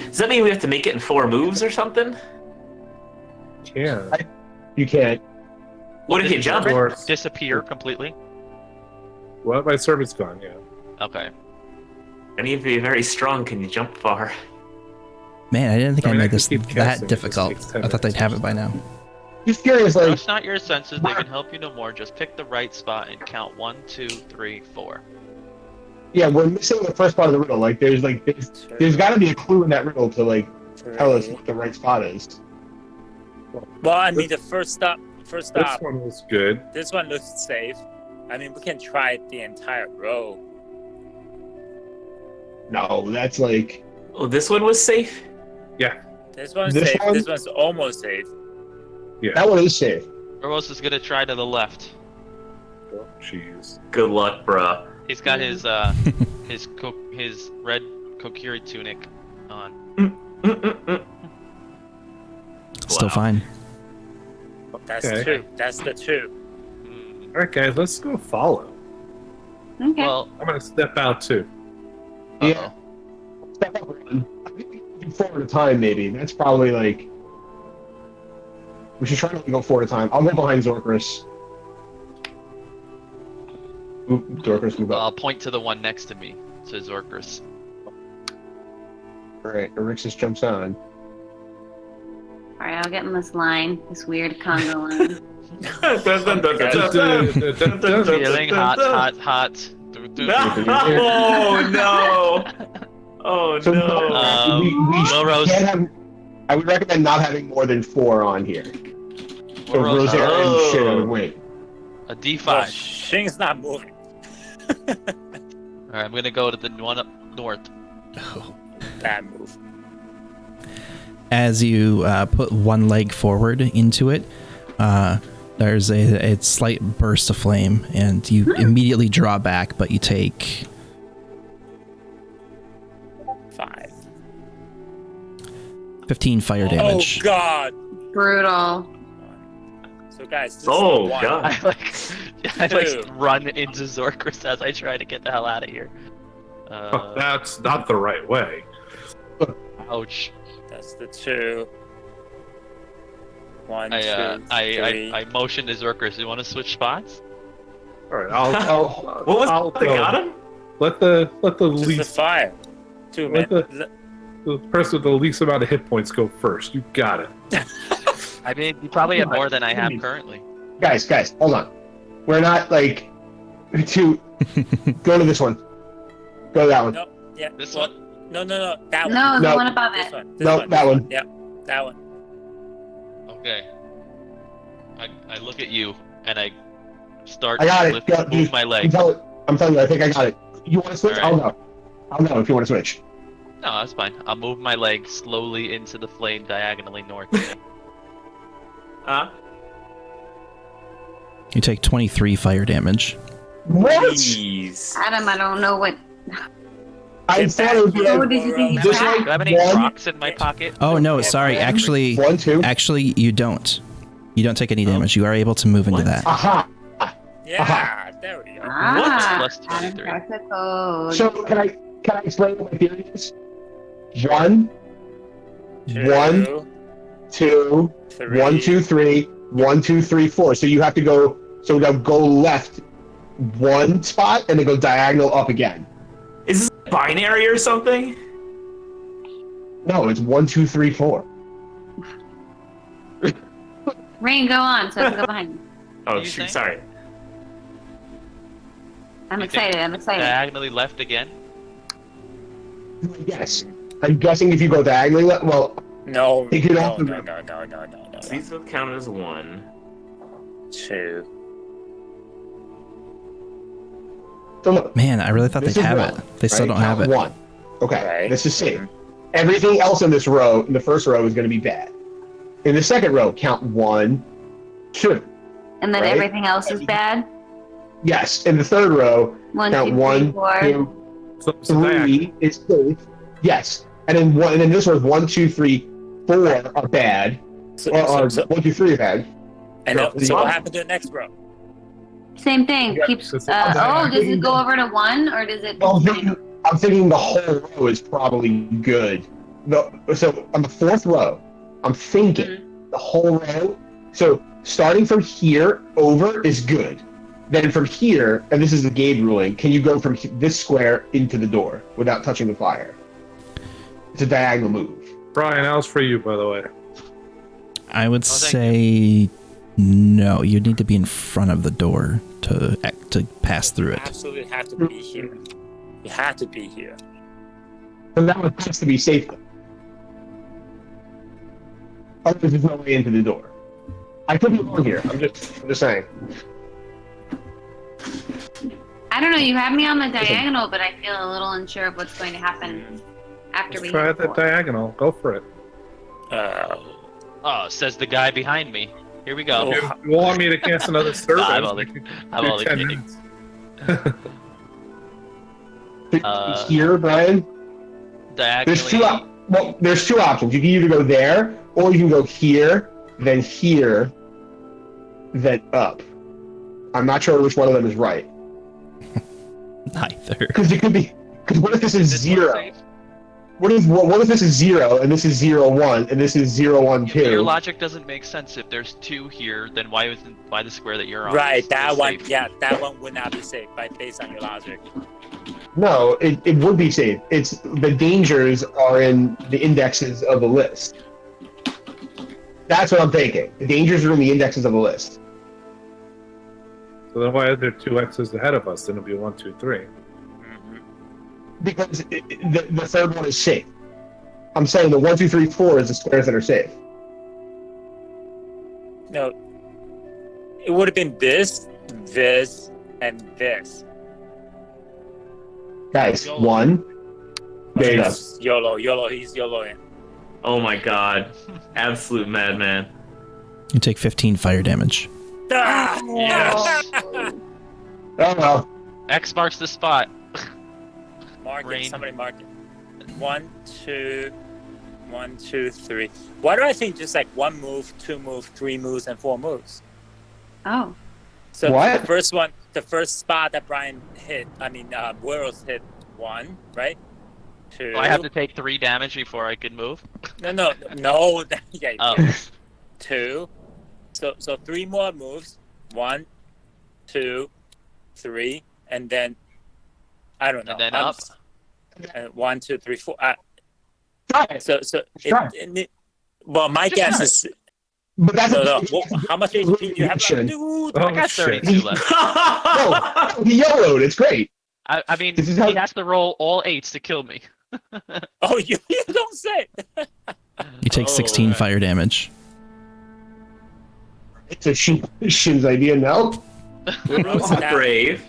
Does that mean we have to make it in 4 moves or something? Yeah. You can't. What if you jump? Or Disappear completely. what? My servant's gone. Yeah. Okay. I need to be very strong. Can you jump far? Man, I didn't think I, mean, I made could this keep that guessing, it just difficult. takes 10 I thought they'd minutes. have it by now. Just curious, like, Trust not your senses, they can help you no more. Just pick the right spot and count 1, 2, 3, 4. yeah, we're missing the first part of the riddle. Like, there's got to be a clue in that riddle to like tell us what the right spot is. Well, I mean, the first stop. This one was good. This one looks safe. I mean, we can try the entire row. No, that's like Oh, this one was safe? This one's This safe. one? This one's almost safe. that one is safe. Ramos is gonna try to the left. Oh, jeez. Good luck, bruh. He's got his his red Kokiri tunic on. Still Wow. fine. That's Okay. 2. That's the 2. Hmm. All right, guys, let's go follow. Okay. Well, I'm gonna step out too. Yeah. Step up and I think we can do 4 at a time, maybe. That's probably like. We should try to go 4 at a time. I'll go behind Zorkrus. Zorkrus, move I'll up. point to the one next to me, says Orcus. Alright, Erixus jumps on. All right, I'll get in this line, this weird Congo line. Feeling hot. Oh no! Oh So, no! we Rose. can't have. I would recommend not having more than 4 on here. So Rose, Rosaire Oh. and shit out of weight. a Well, D5. Shing's not moving. Alright, I'm gonna go to the one up north. Bad move. As you put one leg forward into it, there's a slight burst of flame, and you immediately draw back, but you take 5. 15 fire damage. Oh God! Brutal. So guys, this Oh, is 1. God. I Two. run into Zorkris as I try to get the hell out of here. Oh, that's not the right way. Ouch. That's the 2. 1, 2, I 3. motion to Zorkris. You want to switch spots? All right, I'll What was I'll that that go. got him? let the Just the least fire. 2 What men. the person with the least amount of hit points go first. You got it. I mean, you probably have more than I have currently. Guys, hold on. We're not like to go to this one. Go to that one. No, yeah. This well, one? No. That No, one. the No. one above This it. one. This No, one. that one. Yep. That one. Okay. I look at you and I start I got to it. lift, Yeah, move dude, my I'm leg. telling you, I think I got it. You want to switch? All right. I'll go if you want to switch. No, that's fine. I'll move my leg slowly into the flame diagonally north. Huh? You take 23 fire damage. What? Jeez. Adam, I don't know what. I Get thought it would be back. What like did you think you Just got? Do I have any One- rocks in my pocket? Oh no, sorry. Yeah. Actually, 1, 2. you don't. You don't take any damage. You are able to move into What? that. Aha. Yeah. There we go. Ah, Plus Adam 23. cracked the code. So can I explain what my theory is? 1, 1, 2, 3. 1, 2, 3, 1, 2, 3, 4. So you have to go. So now go left 1 spot and then go diagonal up again. Is binary or something? No, it's 1, 2, 3, 4. Rain, go on so I can go behind you. Oh, You shoot, think? sorry. I'm You excited. I'm excited. Diagonally left again. Yes. I'm guessing if you go diagonally, well, No, Take it no, off the- no. These will count as 1. 2. so look. Man, I really thought This they'd is have one, it. They still right? don't have Count it. 1. Okay, Right. this is safe. Everything else in this row, in the first row, is going to be bad. In the second row, count 1, 2. And then Right? everything else is bad. Yes. In the third row, 1, count 2, 3, 1, 4. 2, So diagonal. 3 is safe. Yes. And then this one's 1, 2, 3, 4 are bad. So, Or 1, 2, 3 are bad. and so- so what happened to the next row? Same thing. Yeah, Keeps. it's- Oh, does it go over to 1 or does it? Well, I'm thinking the whole row is probably good. So on the fourth row, I'm thinking the whole row. So starting from here over is good. Then from here, and this is the Gabe ruling, can you go from this square into the door without touching the fire? It's a diagonal move. Brian, how's for you, by the way? I would thank say no. You need to be in front of the door to pass through it. Absolutely have to be here. You have to be here. And that one has to be safe. Otherwise, there's no way into the door. I could be wrong here. I'm just saying. I don't know. You have me on the diagonal, but I feel a little unsure of what's going to happen after we. Let's try hit the 4. diagonal. Go for it. Oh, says the guy behind me. Here we go. If you want me to cast another service, I'm only- we can I'm do only 10 kidding. minutes. Here, Brian. Diagonally. There's two options. You can either go there, or you can go here, then up. I'm not sure which one of them is right. Neither. Because it could be. Because what if this is Is this one 0? safe? What if this is 0 and this is 0, 1 and this is 0, 1, 2? Your logic doesn't make sense. If there's 2 here, then why the square that you're on? Right, is that one. safe? Yeah, that one would not be safe, based on your logic. No, it would be safe. It's the dangers are in the indexes of the list. That's what I'm thinking. The dangers are in the indexes of the list. So then why are there 2 X's ahead of us? Then it'll be 1, 2, 3. Because the third one is safe. I'm saying the 1, 2, 3, 4 is the squares that are safe. No, it would have been this, this, and this. Guys, YOLO. 1. There you go. YOLO, he's YOLOing. Oh my god. Absolute madman. You take 15 fire damage. Ah, Yes. Oh well. X marks the spot. Mark it, Rain. somebody mark it. 1, 2, 1, 2, 3. Why do I think just like 1 move, 2 moves, 3 moves, and 4 moves? Oh. So What? the first spot that Brian hit, Worrells hit 1, right? 2. Do I have to take 3 damage before I can move? No. Yeah, Oh. yeah. 2. So 3 more moves. 1, 2, 3, and then I don't know. And then up. 1, 2, 3, 4. Try it. So Try well, my Just guess try is But that's no. How much HP do you have left? Shouldn't. Dude, Oh, I got shit. 32 left. No, he YOLO'd. It's great. I mean, This is how- he has to roll all 8s to kill me. oh, you don't say. You take 16 fire damage. It's a Shin's idea now. Rose is brave.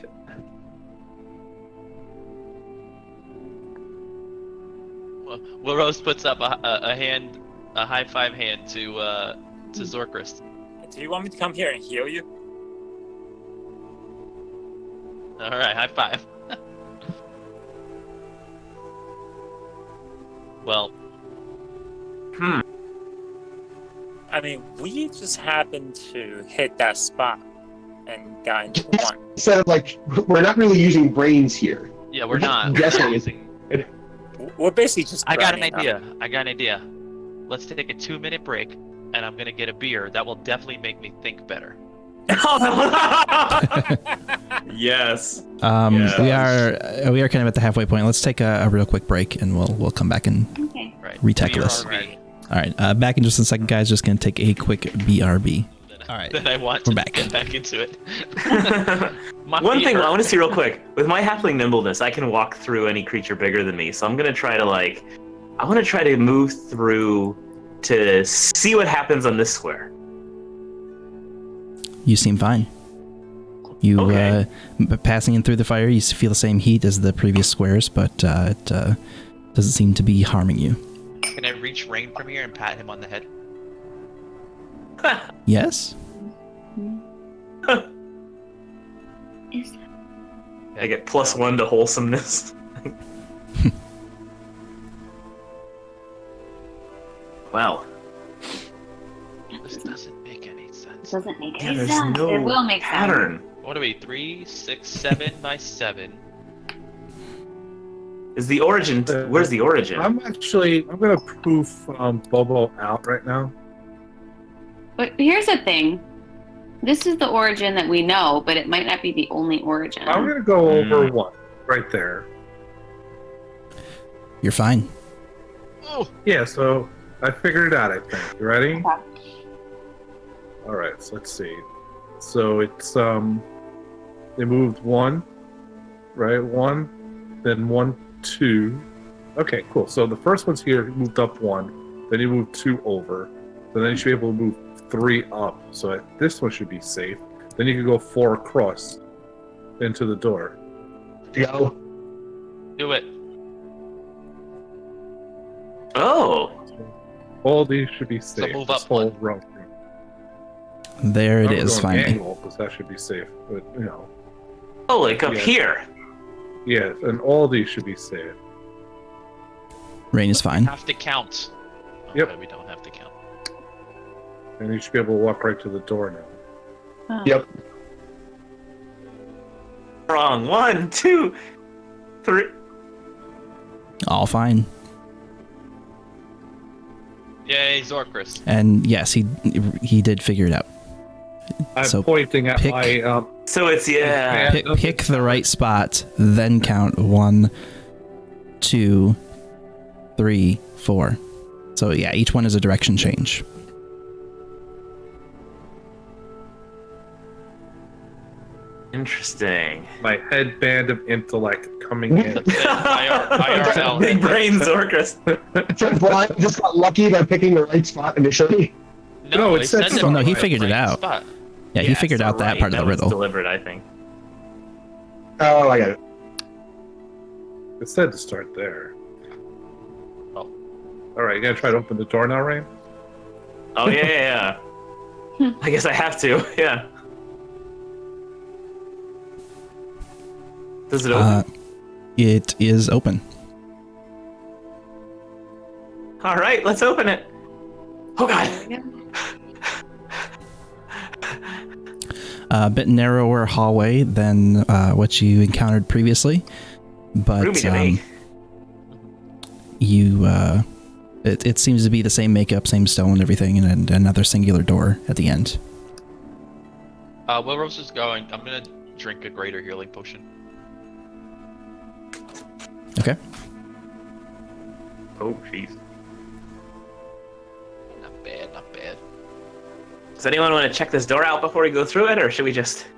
Will Rose puts up a hand, a high 5 hand to Zorkrist. Do you want me to come here and heal you? All right, high 5. Well, I mean, we just happened to hit that spot and got into 1. Instead of like, we're not really using brains here. yeah, we're not. Guessing is We're basically just. I got an grinding, idea. Let's take a 2-minute break, and I'm gonna get a beer. That will definitely make me think better. Yes. We are kind of at the halfway point. Let's take a real quick break, and we'll come back and Okay. Right. Retackle this. BRB. all right. Back in just a second, guys. Just gonna take a quick BRB. All right. Then I want We're to back. get back into it. My One thing feet I want to hurt. see real quick. With my halfling nimbleness, I can walk through any creature bigger than me. So I'm gonna try to move through to see what happens on this square. You seem fine. You Okay. passing in through the fire, you feel the same heat as the previous squares, but it doesn't seem to be harming you. Can I reach Rain from here and pat him on the head? Yes. Is I get +1 to wholesomeness. Well, This doesn't make any sense. doesn't make yeah, any there's sense. no It will make sense. pattern. What are we? 3, 6, 7 by 7. Is the origin? Where's the origin? I'm gonna proof Bobo out right now. But here's the thing. This is the origin that we know, but it might not be the only origin. I'm gonna go over one right there. You're fine. Oh, Yeah, so I figured it out. I think. You ready? Okay. All right. So let's see. So it's they moved one, right? One, then 1, 2. Okay, cool. So the first one's here. He moved up 1. Then he moved 2 over. So then you should be able to move 3 up. So this one should be safe. Then you can go 4 across into the door. Go. do it. Oh, All these should be safe. move This up whole 1. row. There it I'm is, going finally. angle, 'cause that should be safe. But like up Yeah. here. yes, and all these should be safe. Rain is fine. Have to count. Yep. Okay, we don't have to count. And you should be able to walk right to the door now. Oh. Yep. Wrong. 1, 2, 3. All fine. Yay, Zorkris. And yes, he did figure it out. I'm So pointing at pick- my So it's yeah. Pick the right spot, then count 1, 2, 3, 4. So yeah, each one is a direction change. Interesting. my headband of intellect coming in. That's it. IRL. Big brain Zorkris. So Brian just got lucky by picking the right spot initially. No, it said says so. No, he right figured it right out. spot. Yeah, he figured so out that right, part of the was riddle. Deliberate, I think. Oh, I got it. It said to start there. Oh. All right, you gonna try to open the door now, Rain? Oh yeah. I guess I have to. Yeah. Does it open? It is open. All right, let's open it. Oh god. A bit narrower hallway than what you encountered previously, but Roomy to me. it seems to be the same makeup, same stone, everything, and another singular door at the end. While Rose is going, I'm gonna drink a greater healing potion. Okay. Oh jeez. Not bad, not bad. Does anyone want to check this door out before we go through it, or should we just?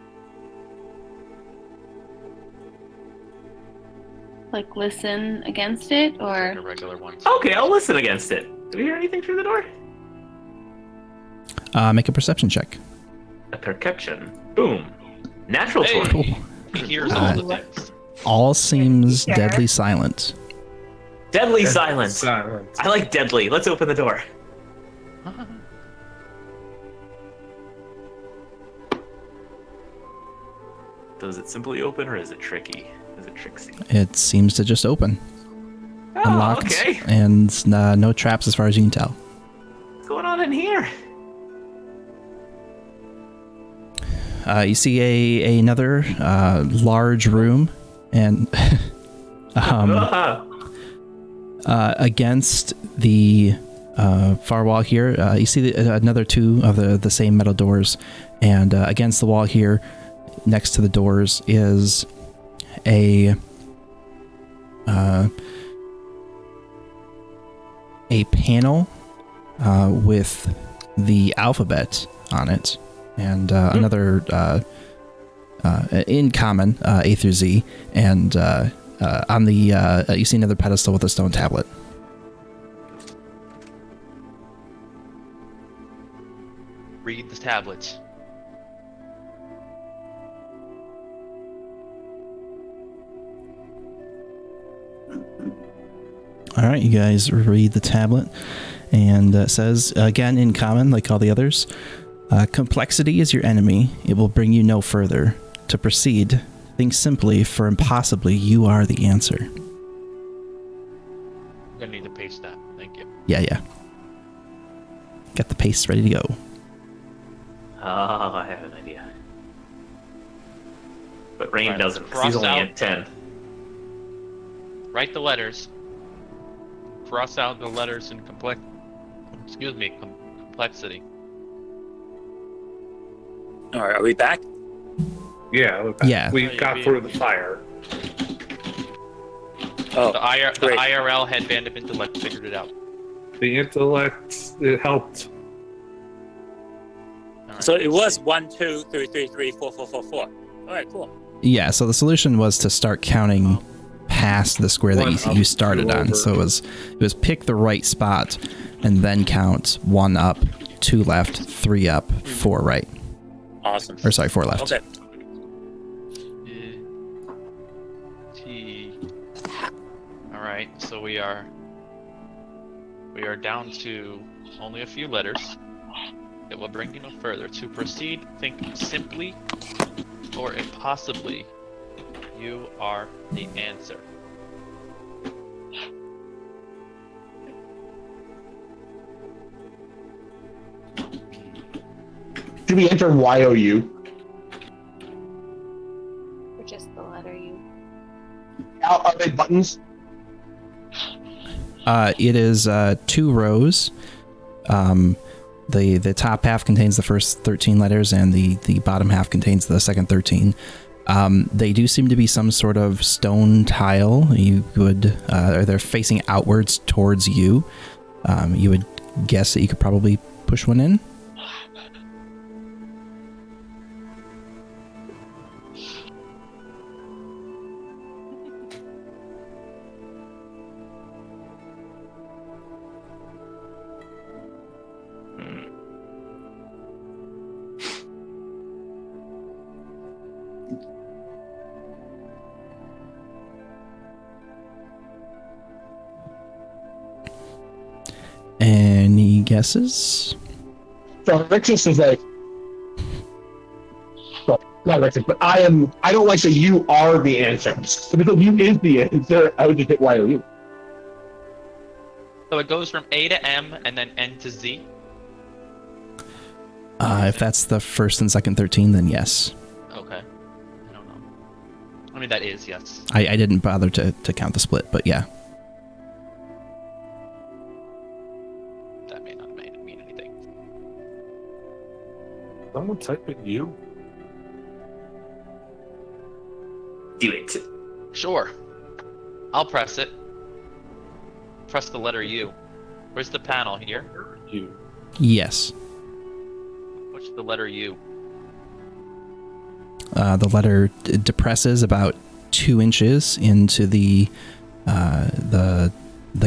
Like listen against it, Like or a regular one. Okay, I'll listen against it. Do we hear anything through the door? Make a perception check. A perception. Boom. Natural Hey. 20. He hears all the things. All seems deadly silent. Deadly silence. Silent. I like deadly. Let's open the door. Does it simply open, or is it tricky? Is it tricksy? It seems to just open, Oh, unlocked, okay. and no traps as far as you can tell. What's going on in here? You see another large room, and Ah, against the far wall here, you see another two of the same metal doors, and against the wall here, next to the doors, is a panel with the alphabet on it, and another in common A through Z, and on the you see another pedestal with a stone tablet. Read the tablets. All right, you guys read the tablet, and it says, again in common, like all the others, complexity is your enemy. It will bring you no further. To proceed, think simply, for impossibly, you are the answer. I'm gonna need to paste that. Thank you. Yeah. Got the paste ready to go. Oh, I have an idea. But Rain Alright, doesn't, 'cause cross he's only out. at 10. Write the letters. Cross out the letters in complexity. All right, are we back? Yeah. Yeah. We got through the fire. Oh, The great. IRL headband of intellect figured it out. The intellect, it helped. Alright, So it let's was see. 1, 2, 3, 3, 3, 4, 4, 4, 4. All right, cool. Yeah, so the solution was to start counting past the square One that up, you started two on. over. So it was pick the right spot and then count 1 up, 2 left, 3 up, 4 right. Awesome. Or sorry, 4 left. Okay. T. All right, so we are down to only a few letters. It will bring you no further. To proceed, think simply or impossibly. You are the answer. Should we enter YOU? Or just the letter U. Are they buttons? It is 2 rows. The top half contains the first 13 letters, and the bottom half contains the second 13. They do seem to be some sort of stone tile. You would, or they're facing outwards towards you. You would guess that you could probably push one in. Any guesses? So Rixus is like, well, not Rixus, but I don't like that you are the answer. So because you is the answer, I would just hit YOU. So it goes from A to M and then N to Z. If that's the first and second 13, then yes. Okay. I don't know. I mean, that is yes. I didn't bother to count the split, but yeah. That may not mean anything. Someone type in you. Do it. Sure. I'll press it. Press the letter U. Where's the panel here? You. Yes. What's the letter U? The letter depresses about 2 inches into the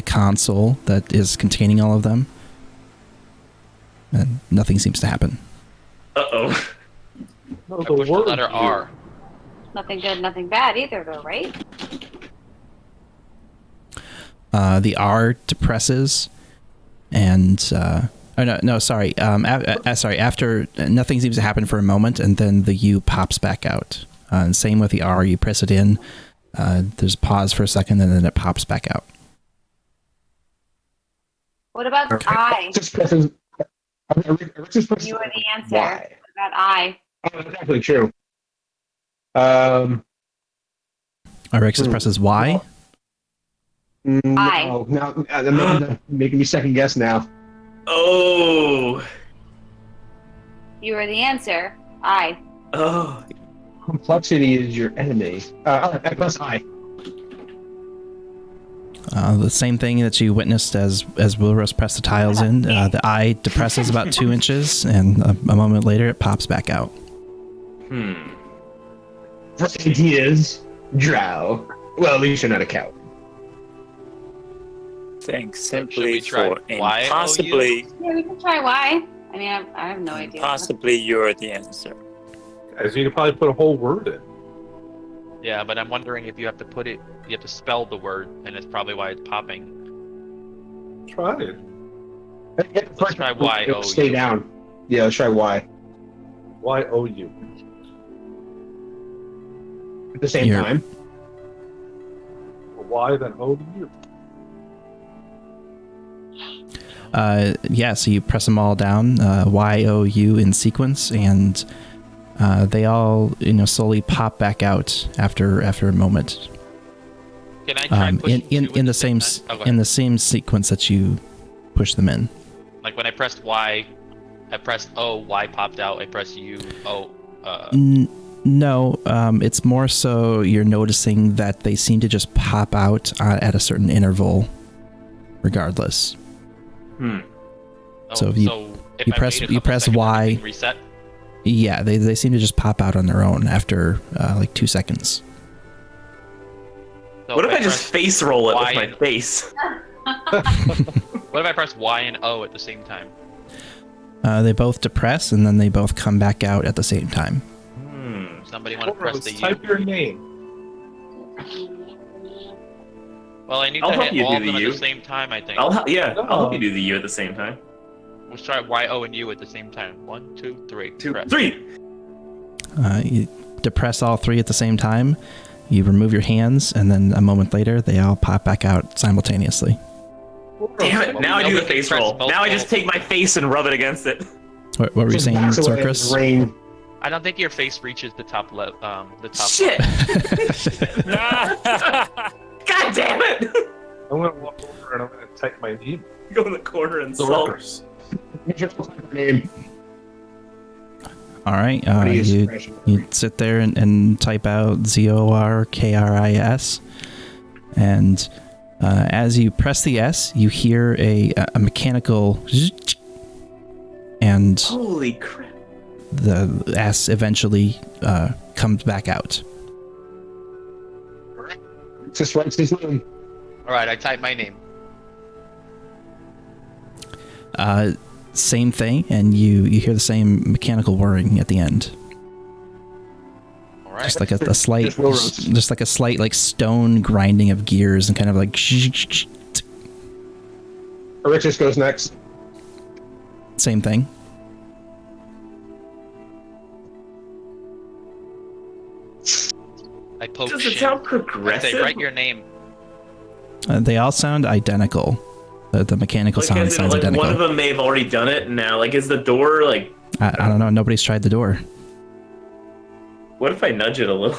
console that is containing all of them, and nothing seems to happen. Uh-oh. No, I push the word letter you. R. Nothing good, nothing bad either, though, right? The R depresses, and sorry. Sorry. After nothing seems to happen for a moment, and then the U pops back out. And same with the R. You press it in. There's a pause for a second, and then it pops back out. What about Okay. I? Rixus presses. Rixus presses. You are the answer. Y. What about I? Oh, that's definitely true. Rixus presses Y. No, now making me second guess now. Oh. You are the answer. I. Oh. Complexity is your enemy. I press I. The same thing that you witnessed as Wilrose pressed the tiles in. The eye depresses about 2 inches, and a moment later it pops back out. First ideas, drow. Well, at least you're not a coward. Thanks Should we simply try for Y-O-U? possibly, Yeah, we can try Y. I mean, I have no idea. possibly you're the answer. Guys, you could probably put a whole word in. Yeah, but I'm wondering if you have to put it, you have to spell the word, and it's probably why it's popping. Try it. Let's try Y-O-U. Stay down. Yeah, let's try Y. Y-O-U. At the same You're- time. Y, then O-U. Yeah, so you press them all down, Y-O-U in sequence, and they all, slowly pop back out after a moment. Can I try pushing two in at the same time? Oh, go in ahead. the same sequence that you push them in. Like when I pressed Y, I pressed O, Y popped out. I pressed U, O. No, it's more so you're noticing that they seem to just pop out at a certain interval, regardless. So if you- if you I press- wait a you couple press seconds, Y. everything reset. Yeah, they seem to just pop out on their own after like 2 seconds. So What if I press just face roll it Y with my and- face? What if I press Y and O at the same time? They both depress and then they both come back out at the same time. Somebody want to press the Let's U? type your name. Well, I need I'll to help hit you all do of the them at U. the same time, I think. I'll help No. you do the U at the same time. Let's try Y, O, and U at the same time. 1, 2, 3. Two, press. 3. You depress all three at the same time. You remove your hands, and then a moment later, they all pop back out simultaneously. Damn it! Well, Now we I do know the we can face press roll. both Now I just roles. take my face and rub it against it. What were you Just saying, backs away in Sorcus? rain. I don't think your face reaches the top the top. Shit! God damn it! I'm going to walk over and I'm going to type my name. Go in the corner and sulk. Sorkers. Name. All right, What is you suppression? sit there and type out ZORKRIS, and as you press the S, you hear a mechanical zzz, and Holy crap. the S eventually comes back out. Just writes his name. All right, I type my name. Same thing, and you hear the same mechanical whirring at the end. All right. Just like a slight, Just railroads. just like a slight like stone grinding of gears and kind of like Arichis goes next. same thing. I poke Does it Shin. sound I progressive? say, write your name. They all sound identical. The mechanical Like, sound as in, sounds like identical. one of them may have already done it. And now, like, is the door like? I don't know. Nobody's tried the door. What if I nudge it a little?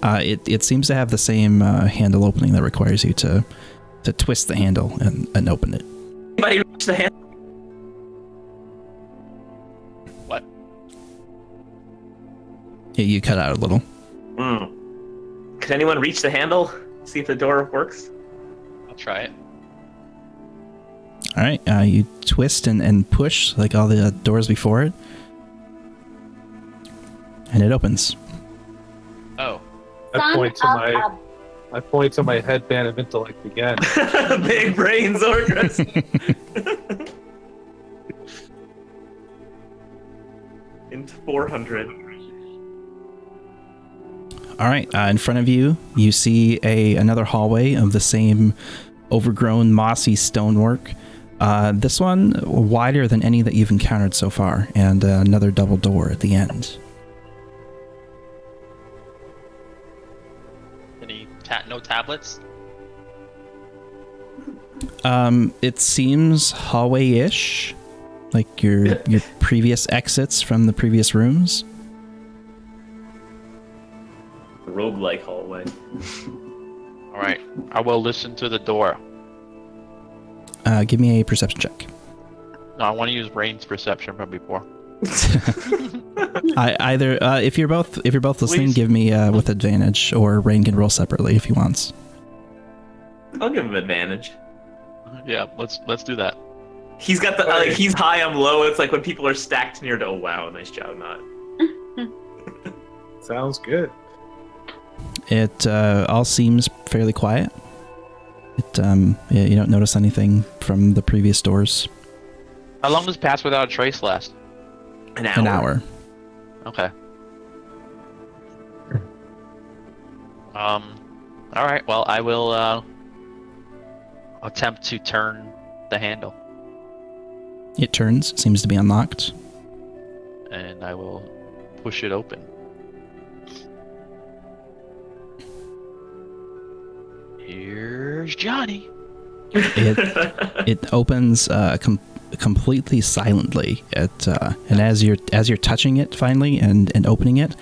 It seems to have the same handle opening that requires you to twist the handle and open it. Anybody reach the hand? What? Yeah, you cut out a little. Can anyone reach the handle? See if the door works. I'll try it. All right, you twist and push like all the doors before it, and it opens. Oh. I point to Son my of I point to my headband of intellect again. Big brains, Orcus. Into 400. All right, in front of you, you see another hallway of the same overgrown, mossy stonework. This one wider than any that you've encountered so far, and another double door at the end. Any no tablets? It seems hallway-ish, like your previous exits from the previous rooms. Roguelike hallway. All right. I will listen to the door. Give me a perception check. No, I want to use Rain's perception from before. If you're both listening, Please. give me with advantage, or Rain can roll separately if he wants. I'll give him advantage. Yeah, let's do that. He's got the he's high, I'm low. It's like when people are stacked near to. Oh wow, nice job, not. Sounds good. It all seems fairly quiet. You don't notice anything from the previous doors. How long does Pass Without a Trace last? An hour. Okay. All right. Well, I will attempt to turn the handle, It turns, seems to be unlocked. and I will push it open. Here's Johnny. It opens completely silently. And as you're touching it finally and opening it,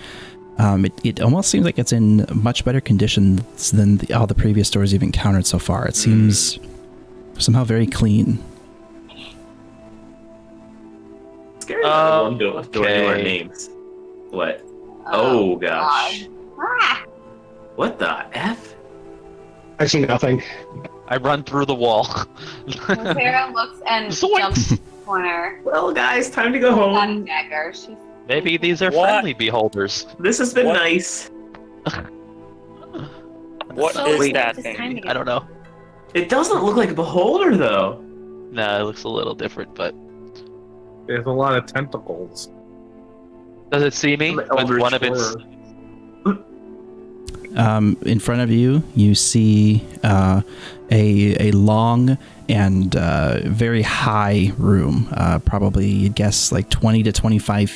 it almost seems like it's in much better conditions than all the previous doors you've encountered so far. It seems somehow very clean. Scary that one door knew our names. What? Oh gosh. Ah! What the F? I see nothing. I run through the wall. Sarah looks and Zoink. jumps in the corner. Well, guys, time to go Got a home. dagger. She's Maybe these are What? friendly beholders. This has been What? nice. What so is weird. that It's time to thing? get- I don't know. It doesn't look like a beholder though. No, it looks a little different, but There's a lot of tentacles. does it see me? The With Eldritch one of its. Horror. In front of you, you see a long and very high room. Probably, you'd guess, like 20 to 25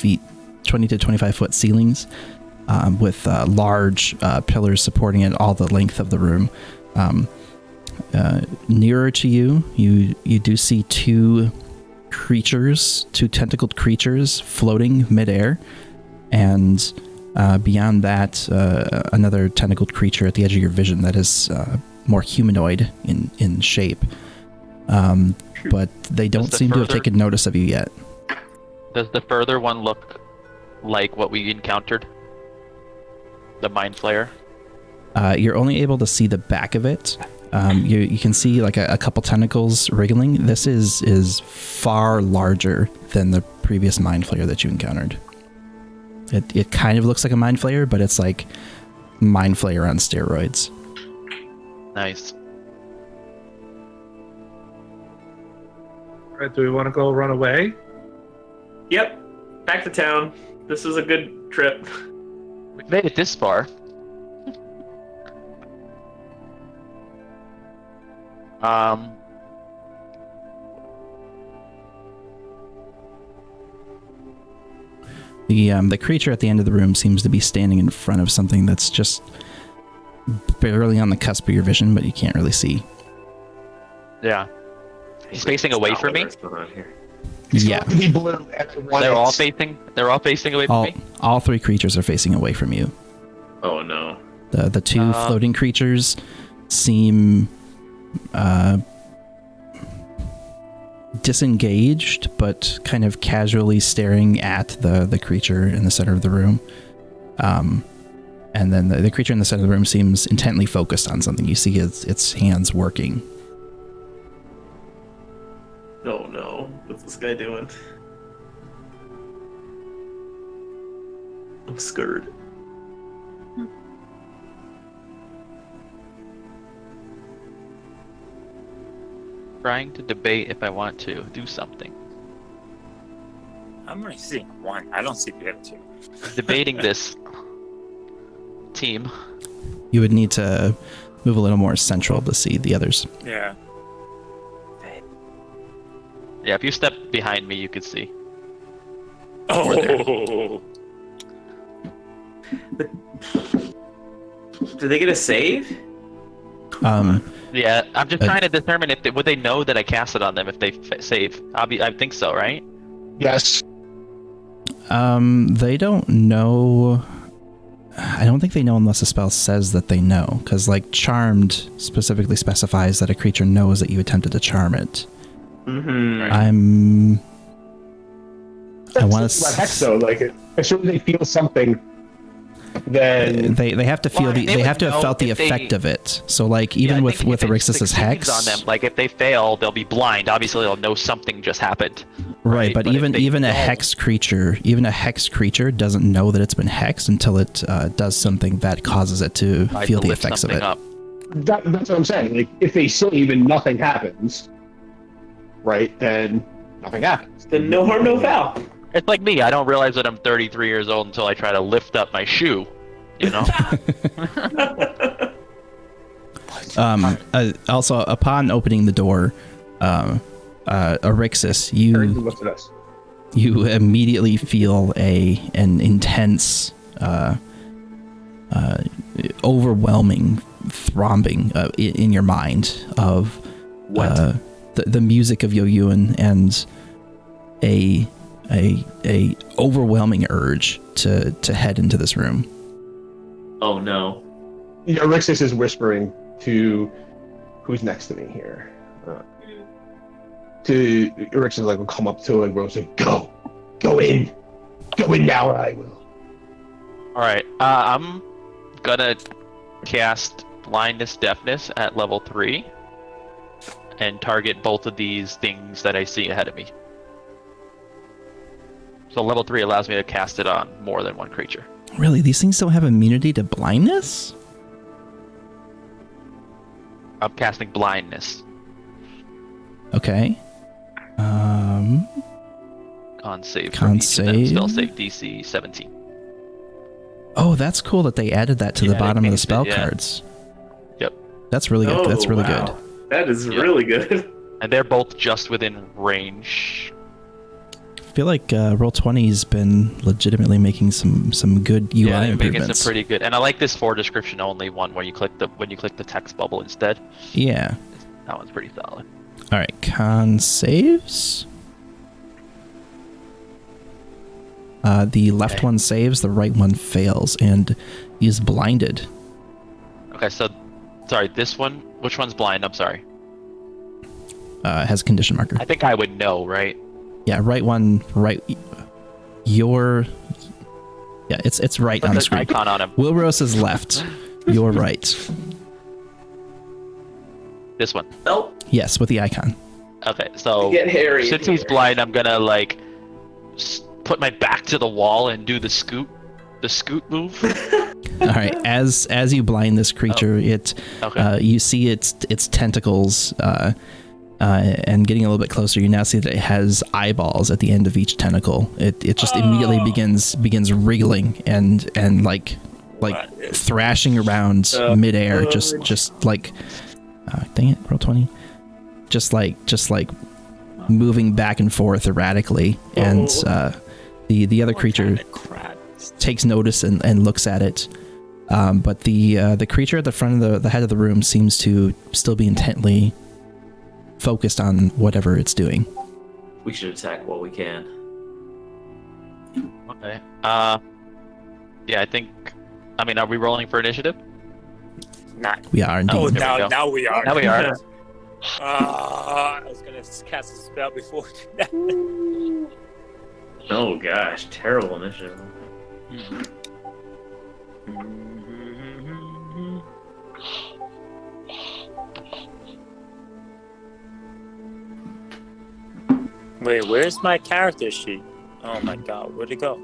foot ceilings, with large pillars supporting it all the length of the room. Nearer to you, you do see two tentacled creatures floating midair, and beyond that, another tentacled creature at the edge of your vision that is more humanoid in shape. But they don't the seem to have further- taken notice of you yet. Does the further one look like what we encountered? The Mind Flayer? You're only able to see the back of it. You can see like a couple tentacles wriggling. This is far larger than the previous Mind Flayer that you encountered. It kind of looks like a Mind Flayer, but it's like Mind Flayer on steroids. Nice. All right, do we want to go run away? Yep. Back to town. This was a good trip. We've made it this far. The creature at the end of the room seems to be standing in front of something that's just barely on the cusp of your vision, but you can't really see. Yeah. He's facing away from me? What's going on here? Yeah, To be blue and the one They're all that's- facing away from me? all three creatures are facing away from you. Oh no. The two floating creatures seem disengaged, but kind of casually staring at the creature in the center of the room. And then the creature in the center of the room seems intently focused on something. You see its hands working. Oh no. What's this guy doing? I'm scared. Trying to debate if I want to do something. I'm only seeing one. I don't see the other two. Debating this team. You would need to move a little more central to see the others. Yeah. Yeah, if you step behind me, you could see. Oh. Do they get a save? Yeah, I'm just trying to determine if would they know that I cast it on them if they save. I think so, right? Yes. They don't know. I don't think they know unless the spell says that they know, because like Charmed specifically specifies that a creature knows that you attempted to charm it. Mm-hmm. I want About hex though, like as soon as they feel something, then They have to feel Well, they would have to have know felt the if they- effect of it. So like even with Arixis' hex, on them, like if they fail, they'll be blind. Obviously, they'll know something just happened. right? But if even they even a don't- hex creature doesn't know that it's been hexed until it does something that causes it to Tries feel to the lift effects of something it. up. that's what I'm saying. Like if they save and nothing happens, right? Then nothing happens. Then no harm, no foul. It's like me. I don't realize that I'm 33 years old until I try to lift up my shoe. You know. Also, upon opening the door, Arixis, Everything looks at us. you immediately feel an intense, overwhelming throbbing in your mind of the music of Yo-Yuan and a overwhelming urge to head into this room. Oh no. Arixis is whispering to who's next to me here. To Arixis like will come up to like Rose and go in now or I will. All right. I'm gonna cast blindness, deafness at level 3, and target both of these things that I see ahead of me. So level 3 allows me to cast it on more than one creature. Really, these things don't have immunity to blindness? I'm casting blindness. Okay. Con save. Con for each of them. save. Spell save DC 17. Oh, that's cool that they added that to the Yeah, they bottom of the changed it, spell yeah. cards. Yep. That's really good. That's really wow. good. That is Yeah. really good. And they're both just within range. I feel like Roll20's been legitimately making some good UI Yeah, they're making improvements. some pretty good. And I like this for description only one where you click the text bubble instead. Yeah. That one's pretty solid. All right. Con saves. The left Okay. one saves, the right one fails, and is blinded. Okay, so sorry, this one. Which one's blind? I'm sorry. Has a condition marker. I think I would know, right? Yeah, right one, right. Your. Yeah, it's right Put on the the screen. icon on him. Wilrose is left. You're right. This one. Nope. Yes, with the icon. Okay, so Get Harry. since in he's here. blind, I'm gonna like put my back to the wall and do the scoot move. All right. As you blind this creature, it Okay. you see its tentacles, and getting a little bit closer, you now see that it has eyeballs at the end of each tentacle. It just immediately begins wriggling and like thrashing around midair, just like dang it, Roll20, just like moving back and forth erratically, and the other creature takes notice and looks at it. But the creature at the front of the head of the room seems to still be intently focused on whatever it's doing. We should attack while we can. Okay. Yeah, I think. I mean, are we rolling for initiative? Not. We are indeed. Oh, There we go. now we are. Now we are. I was gonna cast a spell before. Oh gosh, terrible initiative. Wait, where's my character sheet? Oh my god, where'd it go?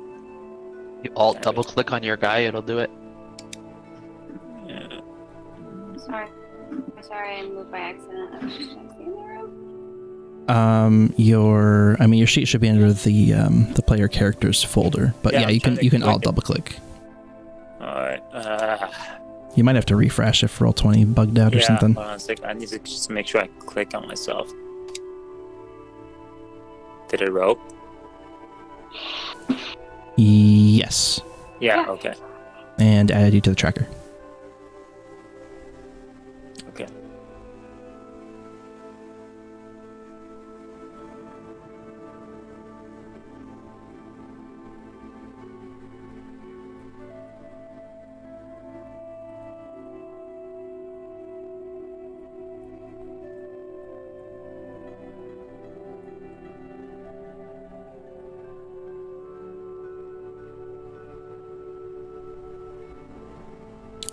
You alt double click on your guy, it'll do it. Yeah. Sorry, I moved by accident. I was just trying to stay in the room. Your sheet should be under the player characters folder, but Yeah, yeah, I'm you trying can to you can click alt it. double click. Alright. You might have to refresh if Roll20 bugged out or Yeah, something. hold on a second. I need to just make sure I click on myself. Did it roll? Yes, Yeah, Yeah. okay. and add you to the tracker. Okay.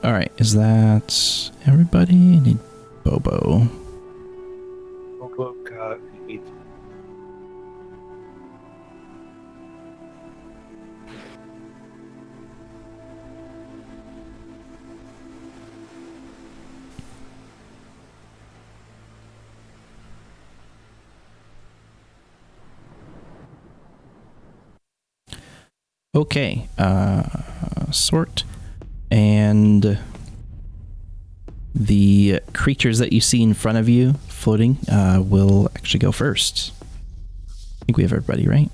All right, is that everybody? I need Bobo. Bobo got 8. Okay, sort. And the creatures that you see in front of you floating will actually go first. I think we have everybody, right?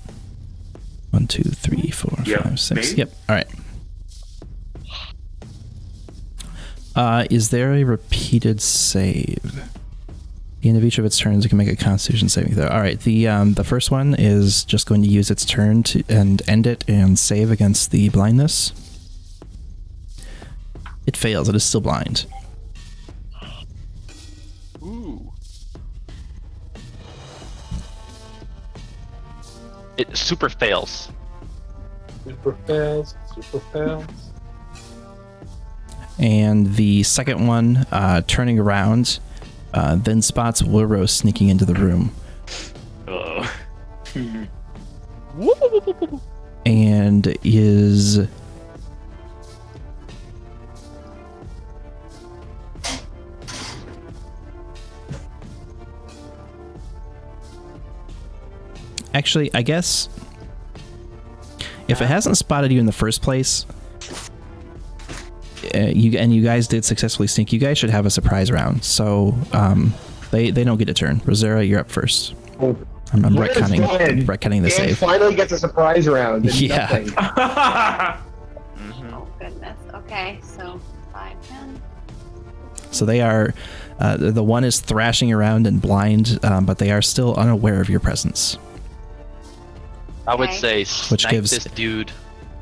1, 2, 3, 4, Yep. 5, 6. Me? Yep. All right. Is there a repeated save? The end of each of its turns, it can make a Constitution saving throw. All right. The first one is just going to use its turn to end it and save against the blindness. It fails. It is still blind. Ooh. It super fails. Super fails. Super fails. And the second one, turning around, then spots Wilro sneaking into the room. Oh. And is... Actually, I guess if it hasn't spotted you in the first place, you guys did successfully sneak, you guys should have a surprise round. So they don't get a turn. Rosera, you're up first. Oh, I'm yes, go ahead. retconning the Dan save. finally gets a surprise round. and Yeah. nothing. Oh goodness. Okay, so 5, 10. So they are, the one is thrashing around and blind, but they are still unaware of your presence. I would Okay. say Which snipe gives- this dude.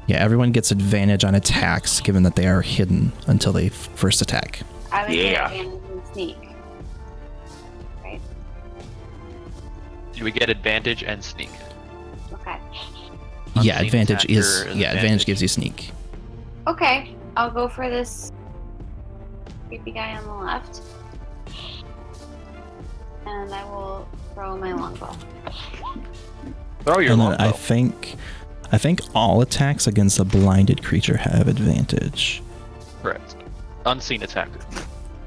Yeah, everyone gets advantage on attacks given that they are hidden until they first attack. I would Yeah. get advantage and sneak. Right? Do we get advantage and sneak? Okay. Yeah, Unseen advantage attacker is is advantage gives you sneak. Okay, I'll go for this creepy guy on the left. And I will throw my longbow. Throw your And then longbow. I think all attacks against a blinded creature have advantage. Correct. Unseen attacker.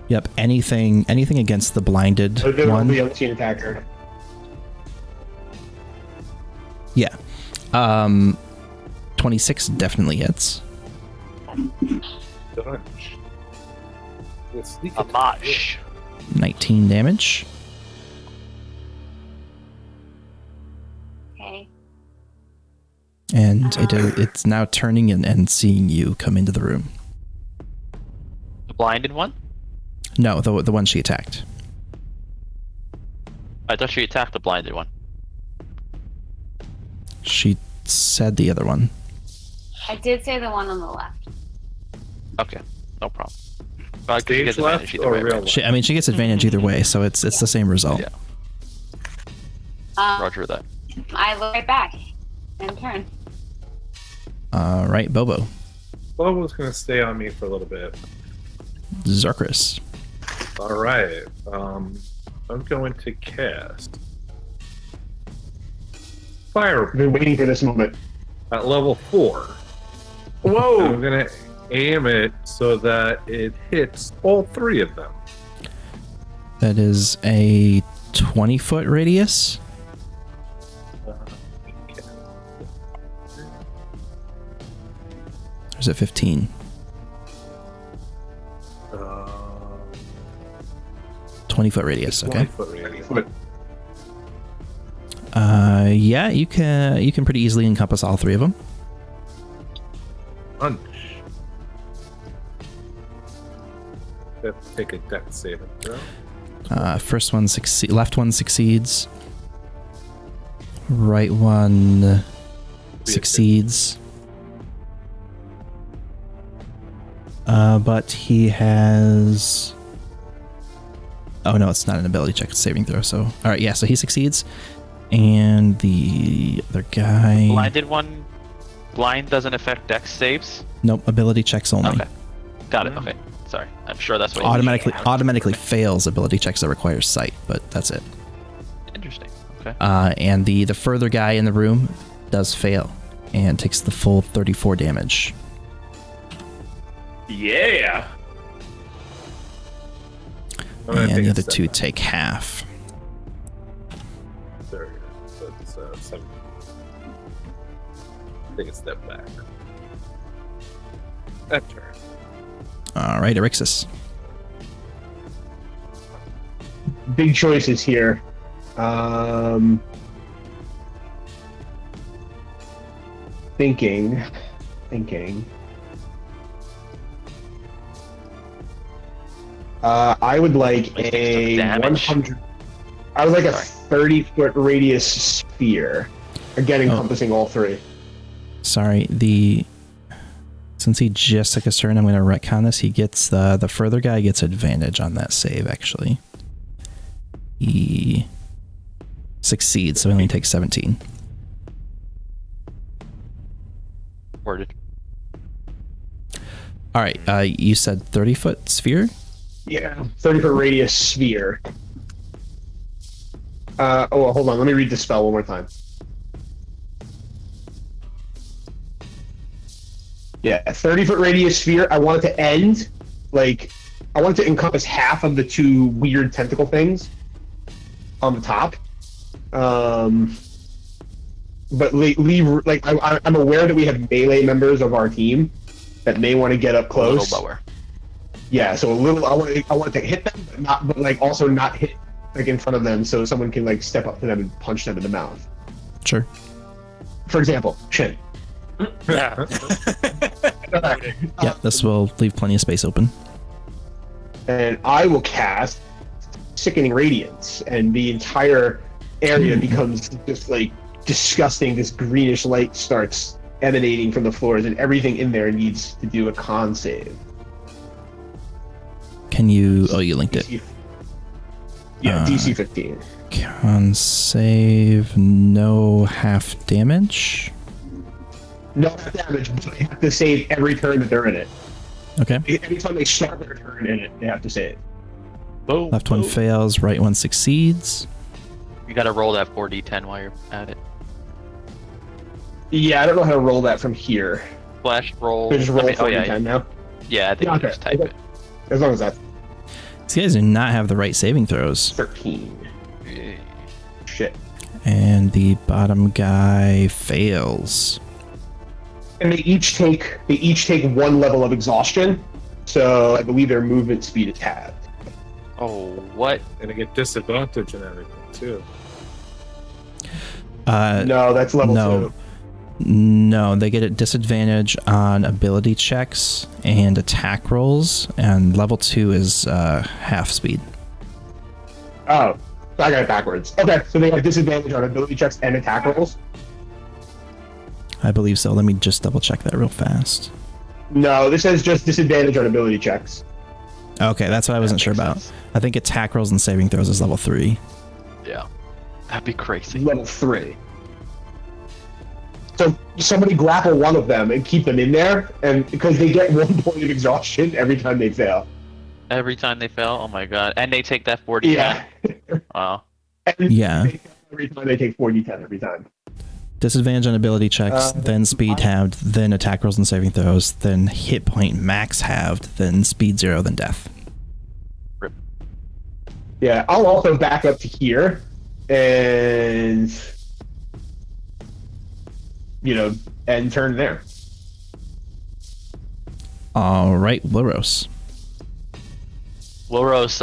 Yep, anything against the blinded So there will one. be unseen attacker. Yeah. 26 definitely hits. Dunch. The sneak A attack. mosh. 19 damage. Okay. And it's now turning and seeing you come into the room. The blinded one? No, the one she attacked. I thought she attacked the blinded one. She said the other one. I did say the one on the left. Okay, no problem. But I could Stage get advantage left either or way. real right? left? She gets advantage either way, so it's the same result. Yeah. Um, Roger that. I look right back and turn. All right, Bobo. Bobo's gonna stay on me for a little bit. Zarkris. All right. I'm going to cast Fire I've been waiting for this moment. at level 4. I'm Whoa! gonna aim it so that it hits all 3 of them. That is a 20-foot radius. Or is it 15? 20-foot radius, okay. 20-foot radius. But Yeah, you can pretty easily encompass all 3 of them. Punch. Have to take a dex saving throw. First one left one succeeds. Right one succeeds. But he has... Oh no, it's not an ability check, it's a saving throw. So, all right, yeah, so he succeeds. And the other guy... Blinded one. Blind doesn't affect dex saves. Nope, ability checks only. Okay. Got it. Okay. Sorry, I'm sure that's what. Automatically fails ability checks that require sight, but that's it. Interesting. Okay. And the further guy in the room does fail and takes the full 34 damage. Yeah. And the other two take half. There we go. So it's 7. Take a step back. That turn. All right, Erixus. Big choices here. Thinking. I would like Like a some damage. 100. I would like a Sorry. 30-foot radius sphere. Again, encompassing all three. Sorry, since he just took a turn, I'm going to retcon this. He gets the further guy gets advantage on that save. Actually, he succeeds, so he only takes 17. Worded. All right, you said 30-foot sphere. Yeah, 30-foot radius sphere. Hold on. Let me read the spell one more time. Yeah, a 30-foot radius sphere. I want it to end, I want it to encompass half of the two weird tentacle things on the top. But leave, I'm aware that we have melee members of our team that may want to get up close. A little lower. Yeah, so a little. I want to hit them, but also not hit in front of them, so someone can step up to them and punch them in the mouth. Sure. For example, Shin. Yeah. Yeah, this will leave plenty of space open. And I will cast Sickening Radiance, and the entire area becomes just disgusting. This greenish light starts emanating from the floors, and everything in there needs to do a con save. Can you? Oh, you linked it. Yeah, DC 15. Con save, no half damage. No damage, but they have to save every turn that they're in it. Okay. Anytime they start their turn in it, they have to save. Boom. Left one fails, right one succeeds. You gotta roll that 4d10 while you're at it. Yeah, I don't know how to roll that from here. Flash roll. They just roll I mean, oh, yeah, 10 now? yeah, I think Yeah, you okay. just type it. As long as that's These guys do not have the right saving throws. 13. Shit. And the bottom guy fails. And they each take one level of exhaustion, so I believe their movement speed is halved. Oh, what? And I get disadvantage and everything too. No, that's level 2. No, they get a disadvantage on ability checks and attack rolls, and level 2 is half speed. Oh, I got it backwards. Okay, so they have disadvantage on ability checks and attack rolls? I believe so. Let me just double check that real fast. No, this says just disadvantage on ability checks. Okay, that's what I wasn't sure about. sense. I think attack rolls and saving throws is level 3. Yeah. That'd be crazy. Level 3. So somebody grapple one of them and keep them in there, and because they get 1 point of exhaustion every time they fail. Every time they fail? Oh my god. And they take that 4d10? Yeah. Wow. And Yeah. they fail every time they take 4d10 every time. Disadvantage on ability checks, then speed halved, then attack rolls and saving throws, then hit point max halved, then speed 0, then death. Yeah, I'll also back up to here and end turn there. All right, Loros. Loros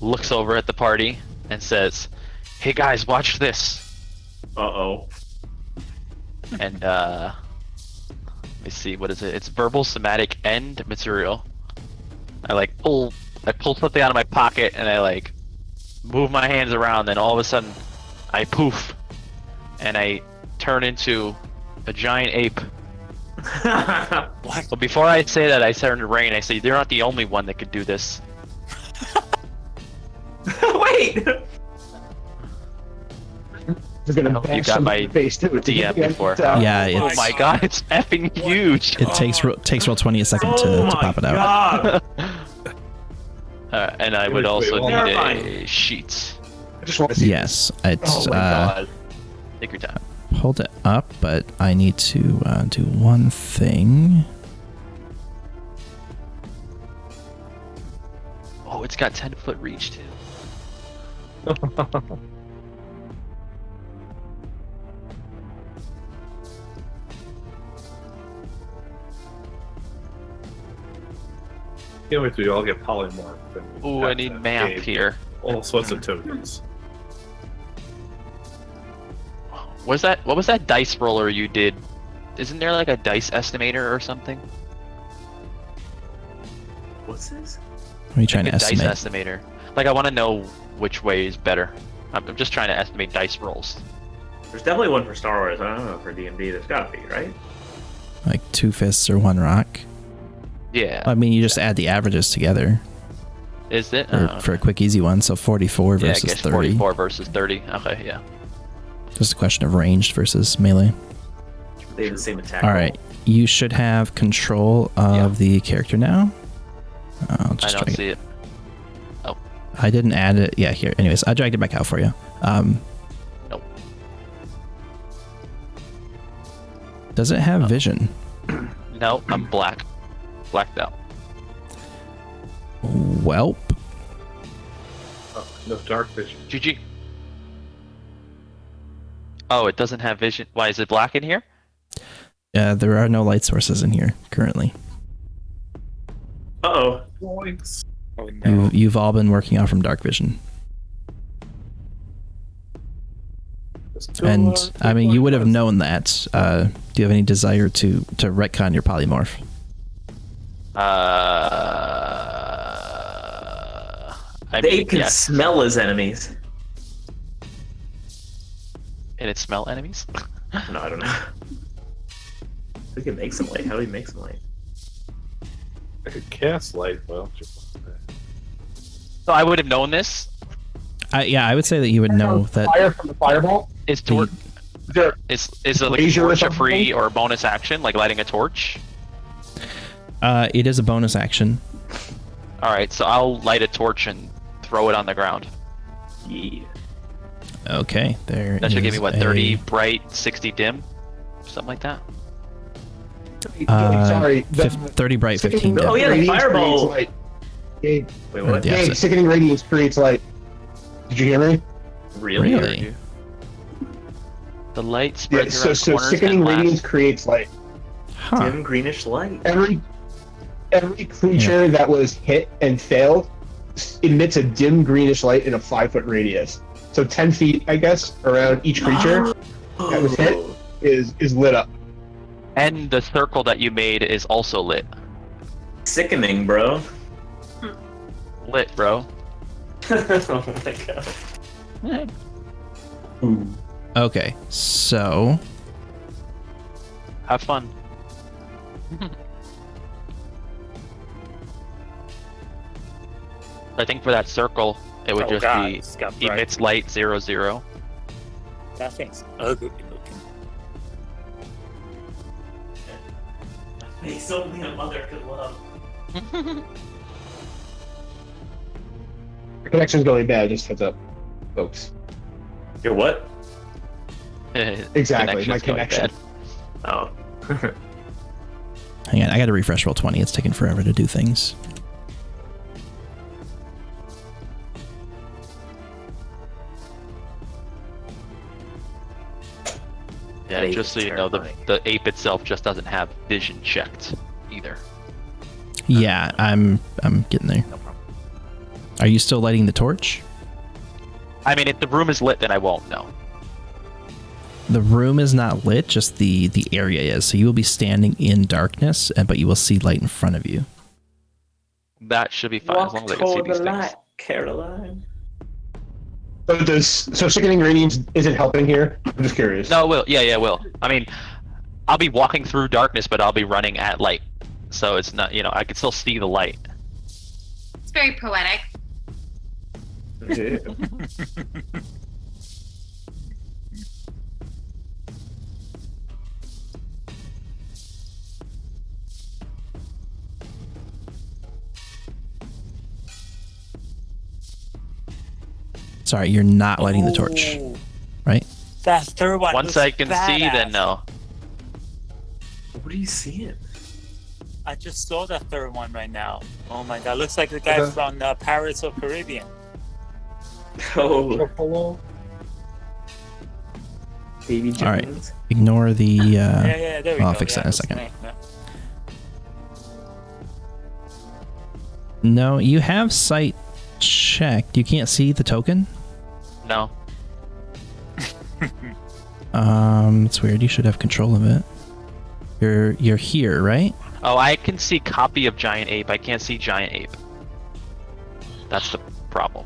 looks over at the party and says, "Hey guys, watch this." Uh-oh. And let me see, what is it? It's verbal, somatic, and material. I pull something out of my pocket and I move my hands around, then all of a sudden I poof and I turn into a giant ape. What? But before I say that, I turn to Rain. I say, "You're not the only one that could do this." Wait! Just gonna I hope you bash got them my in the face too. It's DM before. Yeah, Oh it's, my god, it's effing huge. it takes roll 20 a second Oh to pop it out. God. And I would Wait, also well, need never a mind. sheet. I just want to see. Yes, it's Oh my god. Take your time. pulled it up, but I need to do one thing. Oh, it's got 10-foot reach too. Can't wait till you all get polymorphed. and Ooh, I have need to map gain here. All sorts of tokens. What was that dice roller you did? Isn't there like a dice estimator or something? What's this? What are you trying Like to a dice estimate? estimator. Like I want to know which way is better. I'm just trying to estimate dice rolls. There's definitely one for Star Wars. I don't know for D&D. There's gotta be, right? Like 2 fists or 1 rock? Yeah. I mean, you just add the averages together Is it? for a quick, easy one. So 44 yeah, I versus guess 30. 44 versus 30. Okay, yeah. Just a question of ranged versus melee. They have the same attack. All right, you should have control of the character now. I'll I just don't drag see it. I didn't add it. Yeah, here. Anyways, I dragged it back out for you. Nope. Does it have vision? No, I'm black. Blacked out. Welp. Oh, no dark vision. GG. Oh, it doesn't have vision. Why is it black in here? There are no light sources in here currently. Uh-oh. Points. Oh no. You've all been working out from dark vision, and I mean, you would have known that. Do you have any desire to retcon your polymorph? They can yes. smell his enemies. And it smell enemies? No, I don't know. We can make some light. How do we make some light? I could cast light. Well, So I would have known this. Yeah, I would say that you would know that. Fire from the fireball. Is torch There, is it like a Laser or torch a something? free or a bonus action, like lighting a torch? It is a bonus action. Alright, so I'll light a torch and throw it on the ground. Yeah. Okay, there. That should give is me what, a- 30 bright, 60 dim? Something like that. sorry. 30 bright, 15 dim. Oh, yeah, the Radiance fireball. creates light. Gabe, Wait, Or what? the Gabe, opposite. sickening radiance creates light. Did you hear me? Really? Really? The light Yeah. spreads So around corners sickening and radiance lasts. creates light. Huh. Dim greenish light. Every creature that was hit and failed emits a dim greenish light in a 5-foot radius. So 10 feet, I guess, around each creature that was hit is lit up. And the circle that you made is also lit. Sickening, bro. Lit, bro. Oh my god. Okay, so Have fun. I think for that circle, it would Oh just god, be it's got bright. emits light 0, 0. That thing's ugly looking. Face only a mother could love. The connection's going bad, just heads up, folks. Your what? Exactly, my Connection's going connection. bad. Oh. hang on, I got to refresh roll 20. It's taking forever to do things. Yeah, That ape just so is you know, terrifying. the ape itself just doesn't have vision checked either. Yeah, I'm getting there. No problem. Are you still lighting the torch? I mean, if the room is lit, then I won't know. The room is not lit, just the area is. So you will be standing in darkness, but you will see light in front of you. That should be fine as long as I can see these things. Caroline. So sickening radiance isn't helping here? I'm just curious. No, it will. Yeah, it will. I mean, I'll be walking through darkness, but I'll be running at light. So it's not, I can still see the light. It's very poetic. Yeah. Sorry, you're not lighting the torch, Ooh, right? that third one. Once looks I can see, then badass. no. What are you seeing? I just saw that third one right now. Oh my god, looks like the guy from Pirates of Caribbean. Oh, Buffalo. Baby All right. Jones. Ignore the. Yeah, there we go. I'll fix that in a that's second. nice, yeah. No, you have sight checked. You can't see the token. No. It's weird. You should have control of it. You're here, right? Oh, I can see copy of giant ape. I can't see giant ape. That's the problem.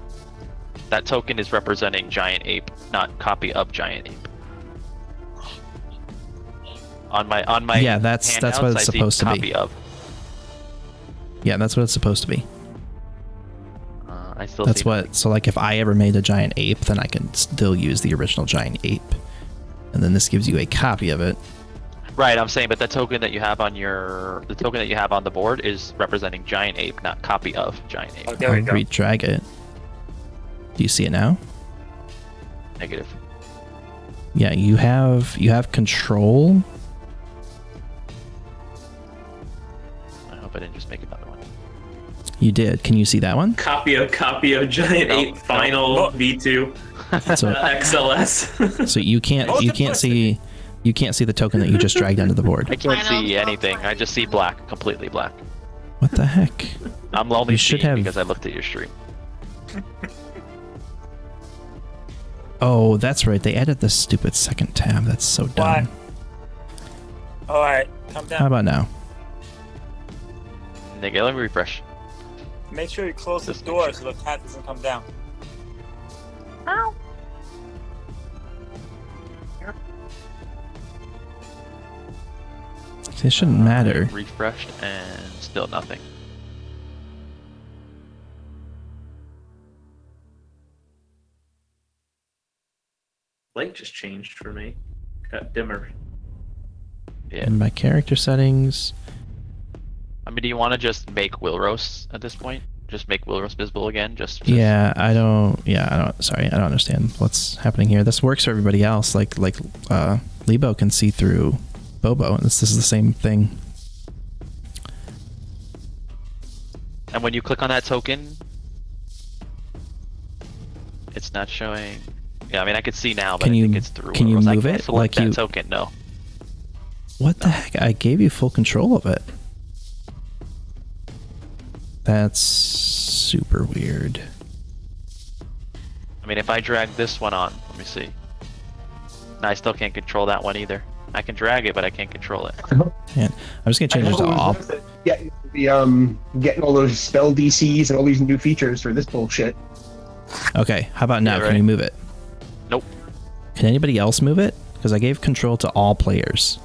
That token is representing giant ape, not copy of giant ape. On my Yeah, that's what handouts, it's I see supposed to be. copy of. Yeah, that's what it's supposed to be. I still That's see what. So like, if I ever made a giant ape, then I can still use the original giant ape, and then this gives you a copy of it. Right, I'm saying, but the token that you have on the board is representing giant ape, not copy of giant ape. Oh, there we I'll go. re-drag it. Do you see it now? Negative. Yeah, you have control. I hope I didn't just make another one. You did. Can you see that one? Copy of Giant No, Ape no. Final Oh. V2 So XLS. so you can't see the token that you just dragged onto the board. I can't Final see anything. I Fantasy. just see black, completely black. What the heck? I'm only You should seeing have- because I looked at your stream. Oh, that's right. They added this stupid second tab. That's so dumb. Why? Alright, come down. How about now? Nigga, let me refresh. Make sure you close the Just door make so the cat doesn't come down. It shouldn't matter. Refreshed and still nothing. Light just changed for me. Got dimmer. Yeah. In my character settings. I mean, do you want to just make Willroast at this point? Just make Willroast visible again? Just Yeah, I don't. Sorry, I don't understand what's happening here. This works for everybody else. Like Lebo can see through Bobo, and this is the same thing. And when you click on that token, it's not showing. Yeah, I mean, I could see now, but Can I you- think it's through can you Willroast. I move can't it? select Like that you- token, no. What the heck? I gave you full control of it. That's super weird. I mean, if I drag this one on, let me see. No, I still can't control that one either. I can drag it, but I can't control it. Man, I'm just gonna change it to all. Yeah, getting all those spell DCs and all these new features for this bullshit. Okay, how about now? Yeah, Can right. you move it? Nope. Can anybody else move it? Because I gave control to all players.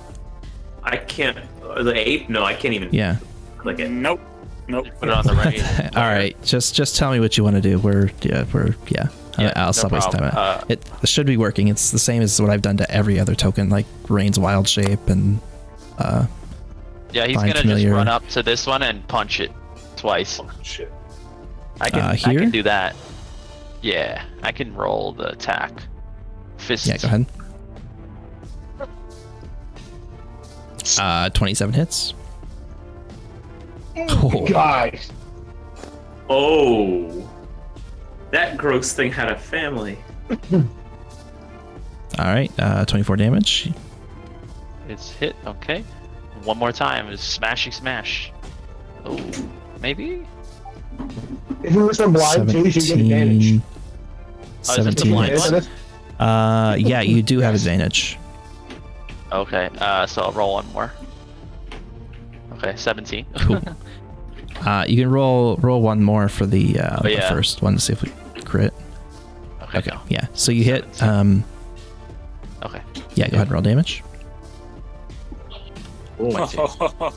I can't. The ape? No, I can't even Yeah. click it. Nope. Nope. Put it on the right. All right, just tell me what you want to do. Yeah, I'll no stop wasting time. problem. It should be working. It's the same as what I've done to every other token, like Rain's Wild Shape and Yeah, he's Find gonna familiar. just run up to this one and punch it twice. Oh, shit. I can here? do that. Yeah, I can roll the attack. Fist. yeah. Go ahead. 27 hits. Oh, Guys, Oh, that gross thing had a family. all right, 24 damage. It's hit. Okay. One more time. It's smashy smash. Oh, maybe. if you listen blind, too, you should get advantage. 17. Oh, is it the 17 blind hits. one? Yeah, you do have advantage. Okay. So I'll roll one more. Okay, 17. Cool. You can roll one more for the yeah. first one to see if we crit. Okay. No. Yeah. So you hit. 17. Okay. Yeah. Go ahead and roll damage. Oh, All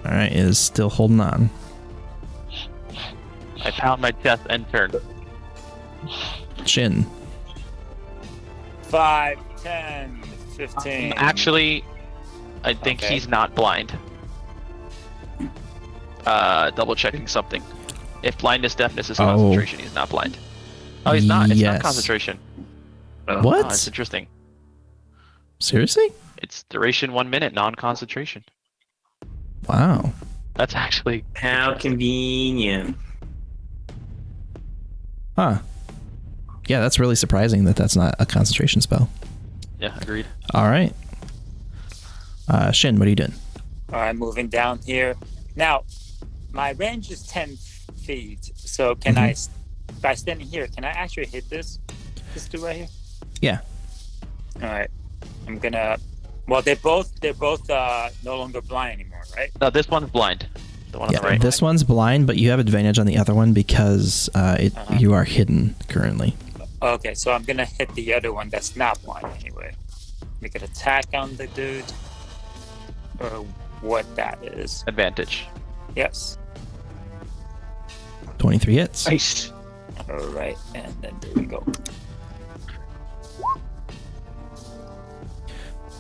right. It is still holding on. I pound my chest and turn. Chin. 5, 10, 15. Actually, I think Okay. he's not blind. Double checking something. If blindness, deafness is Oh. concentration, he's not blind. Oh, he's not. It's Yes. not concentration. What? Oh, it's interesting. Seriously? It's duration 1 minute, non-concentration. Wow. That's actually How convenient. Huh. Yeah, that's really surprising that that's not a concentration spell. yeah, agreed. All right. Shin, what are you doing? All right, moving down here. Now, my range is 10 feet. So can I, by standing here, can I actually hit this dude right here? Yeah. All right. I'm gonna. Well, they're both no longer blind anymore, right? No, this one's blind. The one on the right. This one's blind, but you have advantage on the other one because you are hidden currently. Okay, so I'm gonna hit the other one that's not blind anyway. Make an attack on the dude, or what that is. Advantage. Yes. 23 hits. Nice. All right, and then there we go.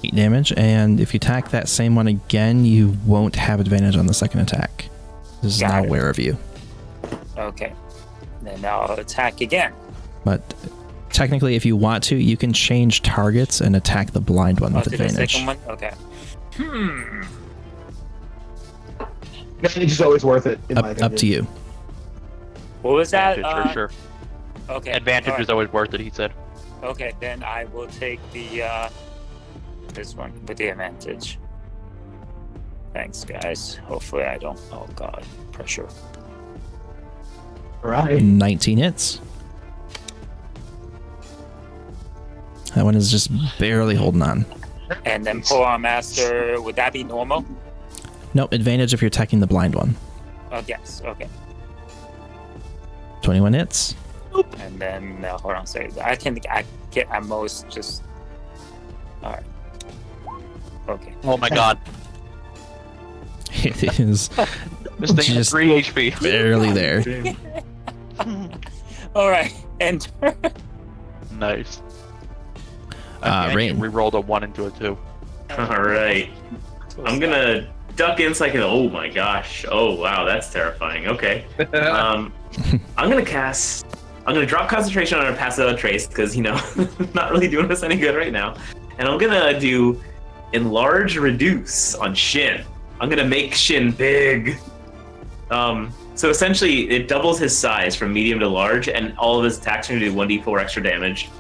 8 damage, and if you attack that same one again, you won't have advantage on the second attack. This is Got not it. aware of you. Okay. Then I'll attack again. But technically, if you want to, you can change targets and attack the blind one with To the advantage. second one. Okay. Advantage is always worth it. In my Up to you. What was that? Advantage for sure. Okay. Advantage all right. is always worth it, he said. Okay, then I will take the this one with the advantage. Thanks, guys. Hopefully I don't. Oh God, pressure. All right. 19 hits. That one is just barely holding on. And then Polearm Master. Would that be normal? Nope, advantage if you're attacking the blind one. Oh yes. Okay. 21 hits. And then hold on, sorry. I get at most just. All right. Okay. Oh my god. It is This thing has Just 3 HP. barely there. All right. And Nice. Rain. We rolled a 1 into a 2. All right. I'm gonna duck in so I can. Oh my gosh. Oh wow, that's terrifying. Okay. I'm gonna cast. I'm gonna drop concentration on our passive trace because not really doing us any good right now. And I'm gonna do enlarge reduce on Shin. I'm gonna make Shin big. So essentially, it doubles his size from medium to large, and all of his attacks are gonna do 1d4 extra damage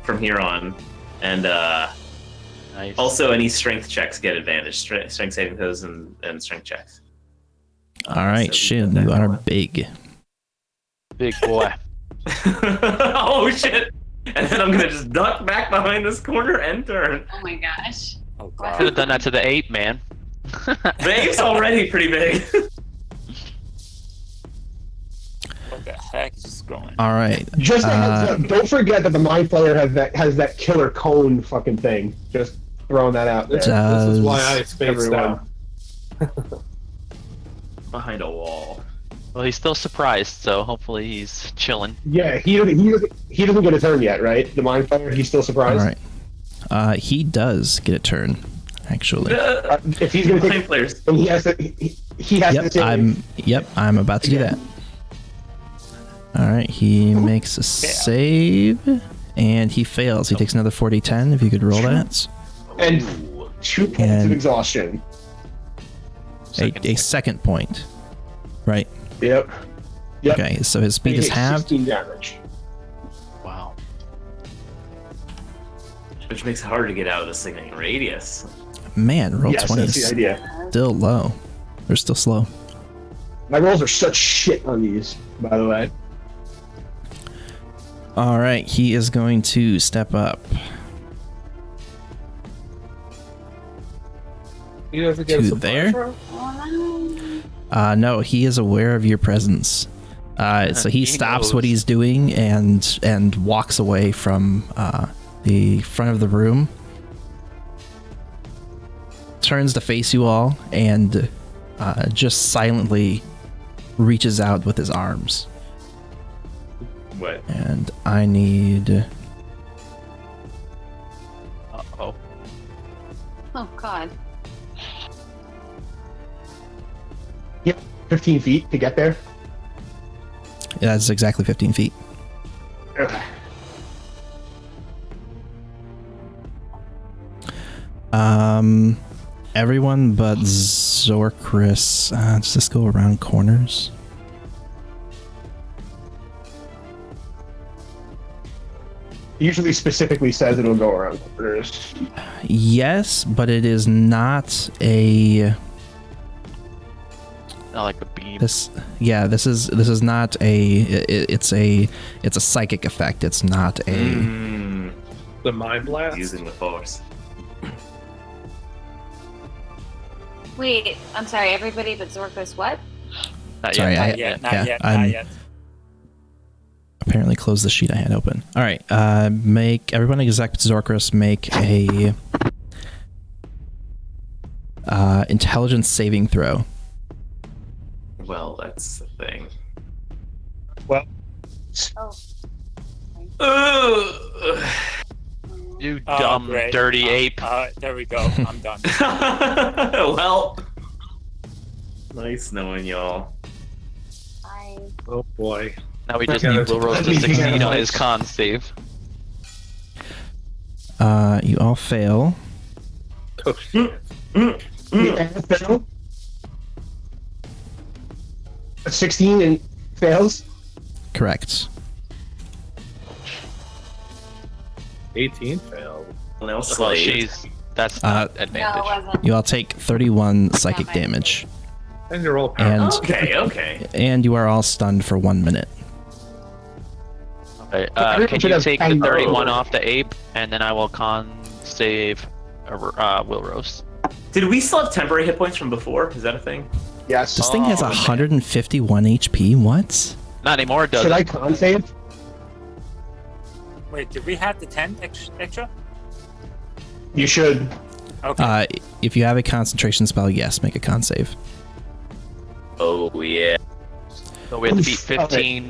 from here on. And Nice. also, any strength checks get advantage. Strength saving throws and strength checks. All right, So Shin, that you are one. big. Big boy. Oh shit! And then I'm gonna just duck back behind this corner and turn. Oh my gosh. oh Should God. have done that to the ape, man. The ape's already pretty big. What the heck is this going? All right. Just a heads up, don't forget that the Mind Flayer has that killer cone fucking thing. Just throwing that out there. This is why I Does spaced everyone. out. Behind a wall. Well, he's still surprised, so hopefully he's chilling. Yeah, he doesn't get a turn yet, right? The Mind Flayer, he's still all surprised. right. He does get a turn, actually. If he's gonna Mind take, players. and he has to, he has to Yep, save. I'm about to do that. All right, he makes a save, and he fails. He takes another 40-10. If you could roll that. And 2 points And- of exhaustion. A second point. Right. Yep. Yep. Okay, so his speed is He takes halved. 16 damage. Wow. Which makes it harder to get out of this thing in radius. Man, roll Yes, 20 that's the is idea. still low. They're still slow. My rolls are such shit on these, by the way. All right, he is going to step up He doesn't get To a surprise there? round? Oh no. No, he is aware of your presence. So he He stops knows. what he's doing and walks away from the front of the room. Turns to face you all and just silently reaches out with his arms. What? And I need... Uh-oh. Oh god. 15 feet to get there. That's exactly 15 feet. Okay. Everyone but Zorkris. Does this go around corners? Usually specifically says it'll go around corners. Yes, but it is not a. Not like a beam. This is not a. It's a psychic effect. It's not a. The mind blast. Using the force. Wait, I'm sorry, everybody but Zorkos, what? Not Sorry, yet. Not yet. Apparently closed the sheet I had open. All right, make everyone except Zorkris make a intelligence saving throw. Well, that's the thing. Well, Oh. You Oh, dumb, great. dirty ape. There we go. I'm done. Well, nice knowing y'all. I... Oh boy. Now we just Yeah, need that's- Will Rose to that's- succeed on his con save. You all fail. Oh shit. fail. A 16 and fails. Correct. 18 failed. No Well, slave. that's Uh, not No, advantage. it wasn't. You all take 31 psychic damage, And you're all and Okay. and you are all stunned for 1 minute. Okay, Everyone can should you have take the 10 31 more. off the ape, and then I will con save Will Rose. Did we still have temporary hit points from before? Is that a thing? Yes. This thing has Oh, man. 151 HP. What? Not anymore, does Should it? I con save? Wait, did we have the 10 extra? You should. Okay. If you have a concentration spell, yes, make a con save. Oh yeah. So we have to beat Oof, okay.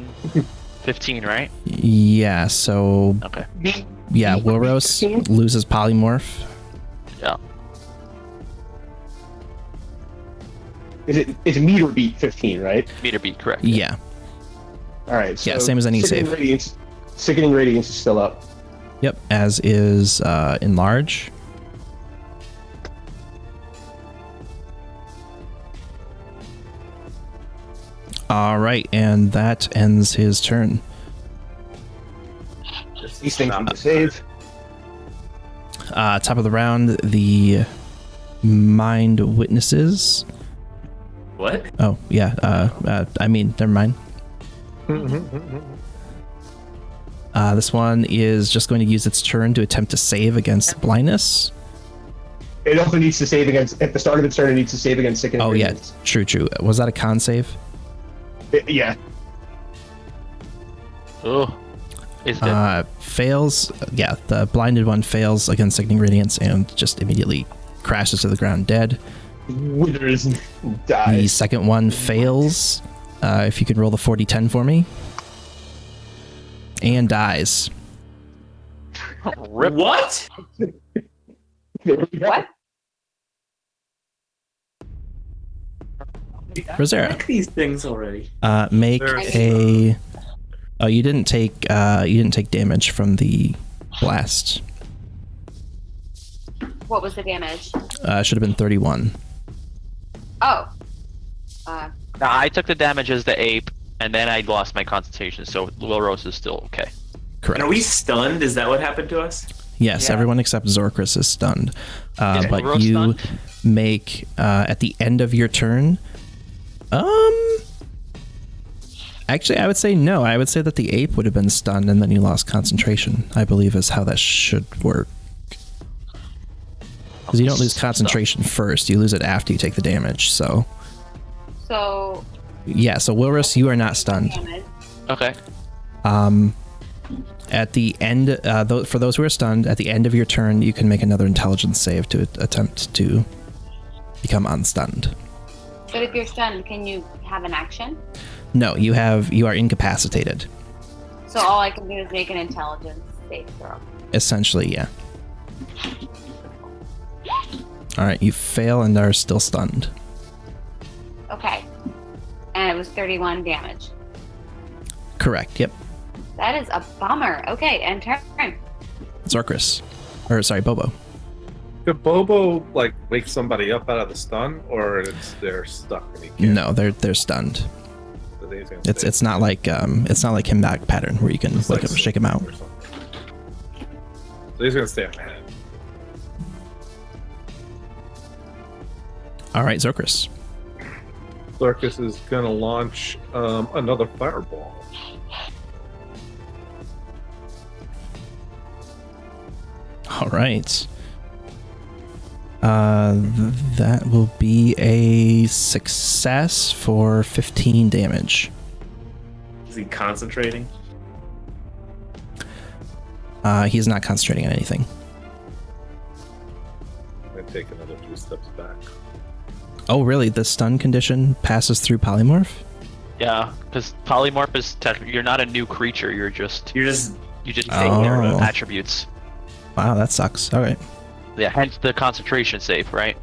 15, right? Yeah. So Okay. yeah, Wilros 15? loses polymorph. Yeah. It's meter beat 15, right? Meter beat, correct. Yeah. All right. So Yeah, same as any Sickening save. Radiance, Sickening Radiance is still up. Yep. As is enlarge. All right, and that ends his turn. These things need to save. Top of the round, the mind witnesses. What? Oh yeah. I mean, never mind. This one is just going to use its turn to attempt to save against blindness. It also needs to save against, at the start of its turn, it needs to save against Sickening Oh yeah, Radiance. true. Was that a con save? Yeah. Oh. Is dead. Fails. Yeah, the blinded one fails against Sickening Radiance and just immediately crashes to the ground dead. Withers The dies. second one fails. If you could roll the 40-10 for me. And dies. Rip. What? There we go. What? Rosera, Check these things already. make There's- a. Oh, you didn't take damage from the blast. What was the damage? Should have been 31. Oh. Nah, I took the damage as the ape, and then I lost my concentration, so Will Rose is still okay. Correct. And are we stunned? Is that what happened to us? Yes, Yeah. everyone except Zorkris is stunned. Is But Rose you stunned? make at the end of your turn. Actually, I would say no. I would say that the ape would have been stunned, and then you lost concentration. I believe is how that should work. Because you don't lose concentration first; you lose it after you take the damage. So So. yeah. So Wilrus, you are not stunned. Damage. Okay. At the end, for those who are stunned, at the end of your turn, you can make another intelligence save to attempt to become unstunned. But if you're stunned, can you have an action? No, you are incapacitated. So all I can do is make an intelligence save throw. Essentially, yeah. All right, you fail and are still stunned. Okay. And it was 31 damage. Correct. Yep. That is a bummer. Okay, and turn. Zorkris. Or, sorry, Bobo. Could Bobo like wake somebody up out of the stun, or they're stuck and he can't? No, they're stunned. So he's gonna It's stay not like him back pattern where you can It's wake like up, shake him out. or something. So he's gonna stay on my head. All right, Zorkris. Circus is gonna launch another fireball. All right. That will be a success for 15 damage. Is he concentrating? He's not concentrating on anything. I take another 2 steps back. Oh, really? The stun condition passes through polymorph? Yeah, because polymorph is you're not a new creature. You just take their Oh. attributes. Wow, that sucks. All right. Yeah, hence the concentration save, right?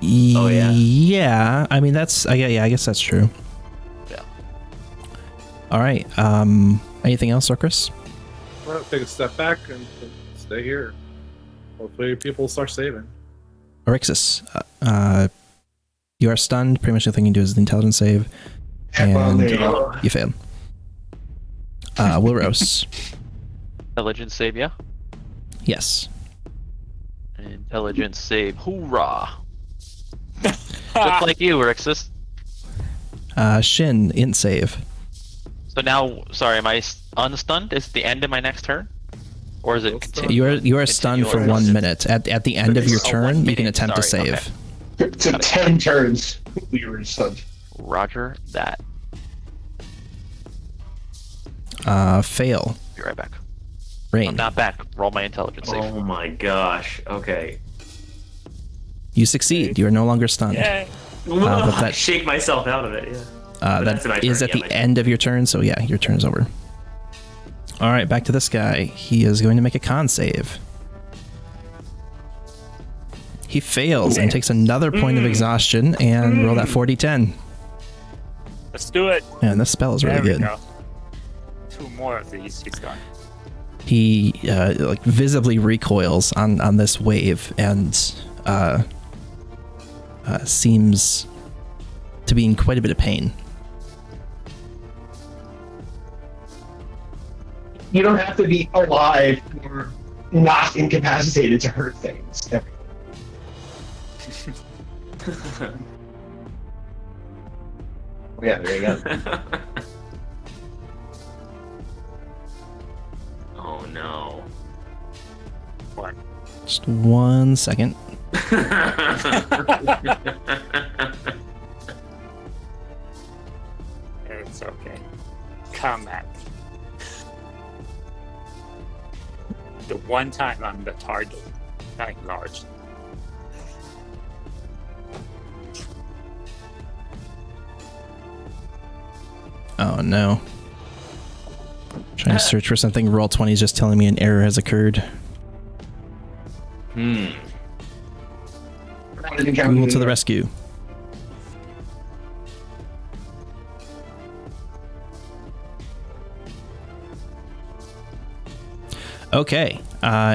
Oh, yeah. Yeah. I mean, that's yeah. I guess that's true. Yeah. All right. Anything else, Zorkris? Well, take a step back and stay here. Hopefully, people start saving. Orixis, you are stunned. Pretty much the thing you do is the intelligence save, and there you go. you failed. Wilros, Intelligence save, yeah. yes. Intelligence save, hoorah! Just like you, Rixus. Shin, int save. So now, sorry, am I unstunned? Is it the end of my next turn, or is it continue? You are stunned for 1 minute. At the end of your Oh, 1 turn, you minute, can attempt to sorry, save. okay. So 10 turns we were stunned. Roger that. Fail. Be right back. Rain. I'm not back. Roll my intelligence save. Oh my gosh. Okay. You succeed. You are no longer stunned. Yay. but that- Shake myself out of it. Yeah. That that's my is turn, at yeah, the my end of your turn, so yeah, your turn's over. All right, back to this guy. He is going to make a con save. He fails and takes another point of exhaustion and roll that 40-10. Let's do it. Man, this spell is really There we good. go. 2 more of these. He's done. He like visibly recoils on this wave and seems to be in quite a bit of pain. You don't have to be alive or not incapacitated to hurt things. Yeah, there you go. Oh no. Just 1 second. It's okay. Combat. The one time I'm the target, not large. Oh no. Trying to search for something. Roll20 is just telling me an error has occurred. Google to the rescue. Okay,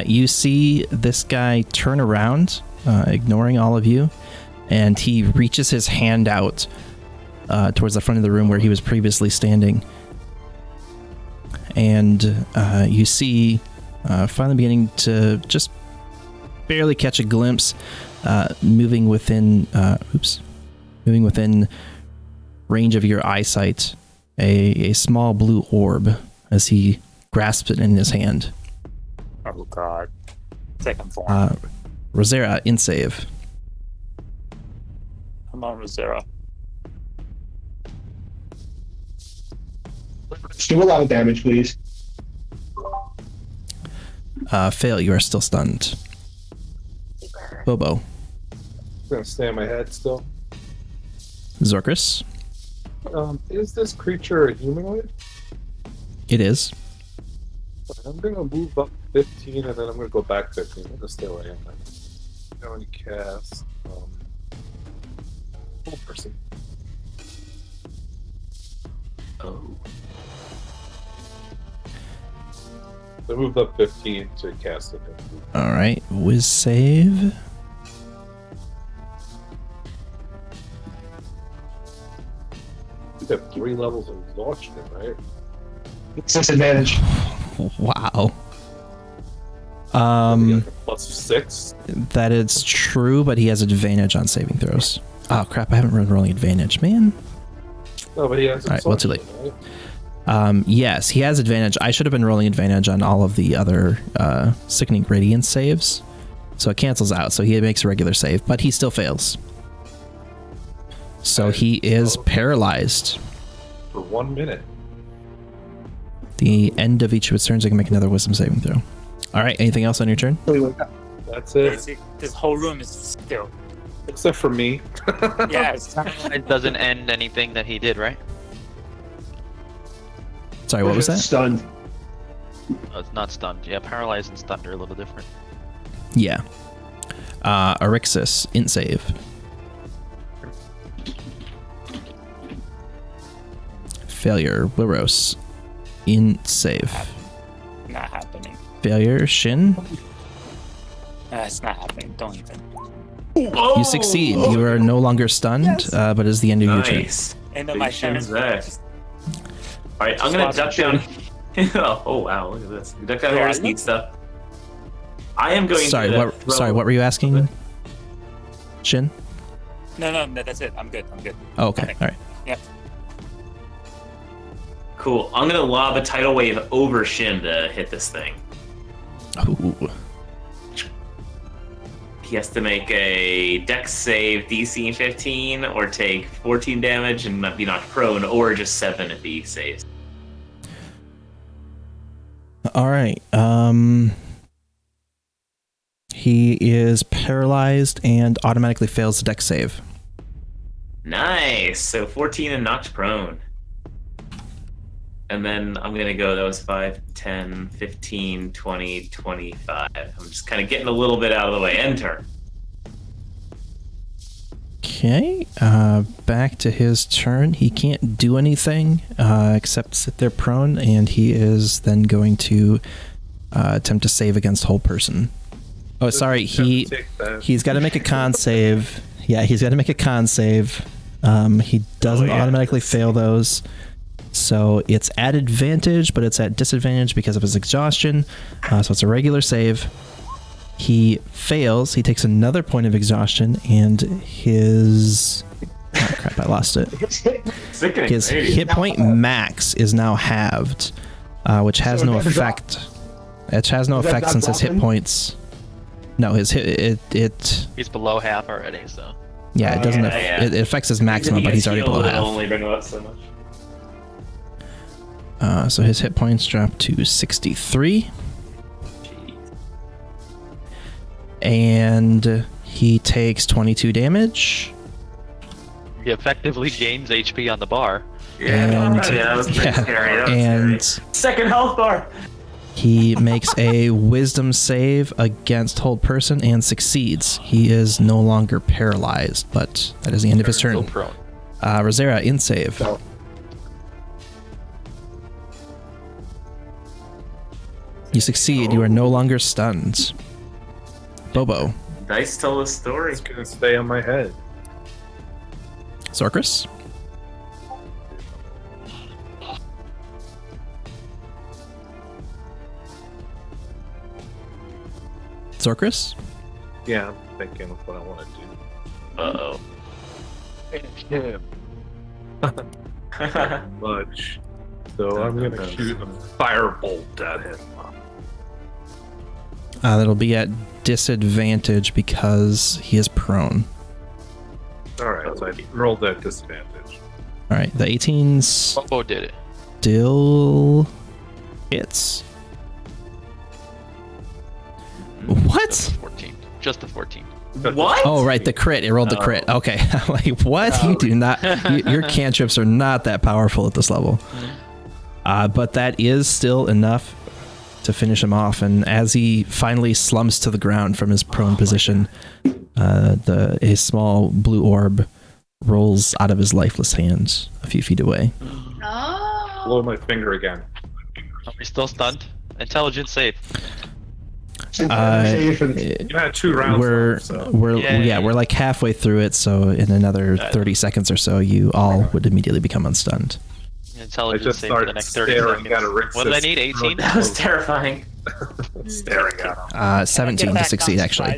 you see this guy turn around, ignoring all of you, and he reaches his hand out towards the front of the room where he was previously standing. And you see, finally beginning to just barely catch a glimpse, moving within range of your eyesight, a small blue orb as he grasps it in his hand. Oh god. Second form. Rosera, in save. Come on, Rosera. Let's do a lot of damage, please. Fail, you are still stunned. Bobo. I'm gonna stay on my head still. Zorkris. Is this creature a humanoid? It is. I'm gonna move up 15 and then I'm gonna go back 15. I'm gonna stay where I am. I'm going to cast full person. Oh. I moved up 15 to cast it. All right, whiz save. You have 3 levels of exhaustion, right? Disadvantage. Wow. Like a +6. That is true, but he has advantage on saving throws. Oh crap! I haven't run rolling advantage, man. No, but he has All right, well, too late. exhaustion, right? Yes, he has advantage. I should have been rolling advantage on all of the other Sickening Radiance saves. So it cancels out, so he makes a regular save, but he still fails. So he is paralyzed. For 1 minute. The end of each of his turns, I can make another wisdom saving throw. All right, anything else on your turn? That's it. Basically, this whole room is still. Except for me. Yeah, it's not, It doesn't end anything that he did, right? Sorry, what was that? Stunned. Oh, it's not stunned. Yeah, paralyzed and stunned are a little different. Yeah. Arixis, int save. Failure, Wiros, int save. not happening. Failure, Shin. It's not happening. Don't even. You succeed. You are no longer stunned, but it is the end of your turn. Nice. End of Big my shins turn. there. Alright, I'm gonna duck down. Oh wow, look at this. Duck down here to sneak stuff. I am going Sorry, to what were you asking? Shin? No, that's it. I'm good. Oh, okay. All right. Yep. Cool. I'm gonna lob a tidal wave over Shin to hit this thing. Ooh. He has to make a Dex save DC 15 or take 14 damage and not be knocked prone, or just 7 if he saves. All right. He is paralyzed and automatically fails the dex save. Nice. So 14 and knocked prone. And then I'm going to go, that was 5, 10, 15, 20, 25. I'm just kind of getting a little bit out of the way. Enter. Okay. Back to his turn. He can't do anything except sit there prone, and he is then going to attempt to save against whole person. Oh, sorry. He's got to make a con save. Yeah, he's got to make a con save. He doesn't automatically fail those. So it's at advantage, but it's at disadvantage because of his exhaustion. So it's a regular save. He fails. He takes another point of exhaustion, and his... Oh, crap, I lost it. Sickening. His hit point max is now halved, which has So no it doesn't effect. It has no Does that effect not since his drop hit him? points... No, his hit... It He's below half already, so. yeah, it doesn't... yeah. It affects his maximum, but he's already below half. Only bring him up so much. So his hit points drop to 63. Jeez. And he takes 22 damage. He effectively gains HP on the bar. And- that was pretty yeah, scary. That was and scary. Second health bar. he makes a wisdom save against hold person and succeeds. He is no longer paralyzed, but that is the end of his Still turn. prone. Rosera, in save. No. You succeed. You are no longer stunned. Bobo. Dice tell a story. It's gonna stay on my head. Sorcris. Sorcris. Yeah, I'm thinking of what I want to do. Uh-oh. Much. So I'm gonna shoot a firebolt at him. That'll be at disadvantage because he is prone. Alright, so I rolled that disadvantage. All right, the 18's Bobo did it. still hits. What? Just the 14. Just the 14. What? Oh, right, the crit. It rolled the crit. Okay, I'm like, what? You do not. Your cantrips are not that powerful at this level. But that is still enough to finish him off. And as he finally slumps to the ground from his prone position, a small blue orb rolls out of his lifeless hands a few feet away. Oh. blow my finger again. Are we still stunned? Intelligence save. You had 2 rounds left, so. We're like halfway through it, so in another 30 seconds or so, you all would immediately become unstunned. Intelligence save for the next 30 staring seconds. at a What did I need? 18? That was terrifying. Staring at him. 17 to succeed, actually.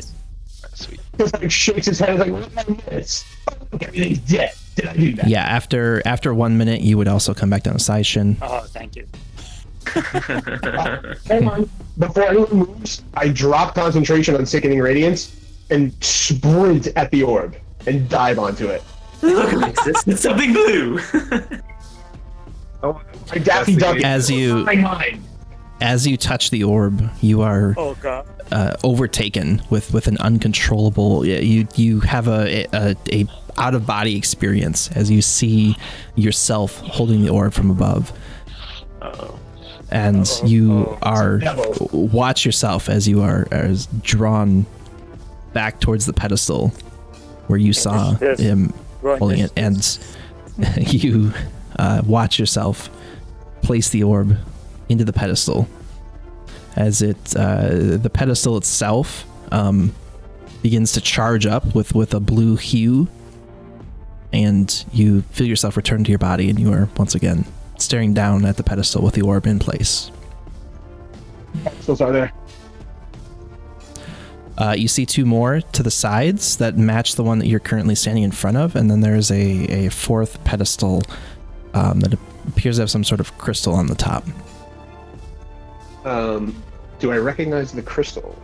Sweet. Just like shakes his head like, what am I this? Everything's dead. Did I do that? Yeah, after 1 minute, you would also come back down to side Shin. Oh, thank you. Hold on. Before anyone moves, I drop concentration on Sickening Radiance and sprint at the orb and dive onto it. Look, Alexis, it's something blue. Oh, I Daffy Duck it. As you My mind. as you touch the orb, you are Oh god. overtaken with an uncontrollable. You have a out of body experience as you see yourself holding the orb from above. Uh-oh. And you are watch yourself as you are drawn back towards the pedestal where you saw Yes. him Right, holding yes, it, and you watch yourself place the orb into the pedestal as the pedestal itself begins to charge up with a blue hue, and you feel yourself return to your body, and you are once again staring down at the pedestal with the orb in place. Pedestals are there. You see 2 more to the sides that match the one that you're currently standing in front of, and then there's a 4th pedestal that appears to have some sort of crystal on the top. Do I recognize the crystal?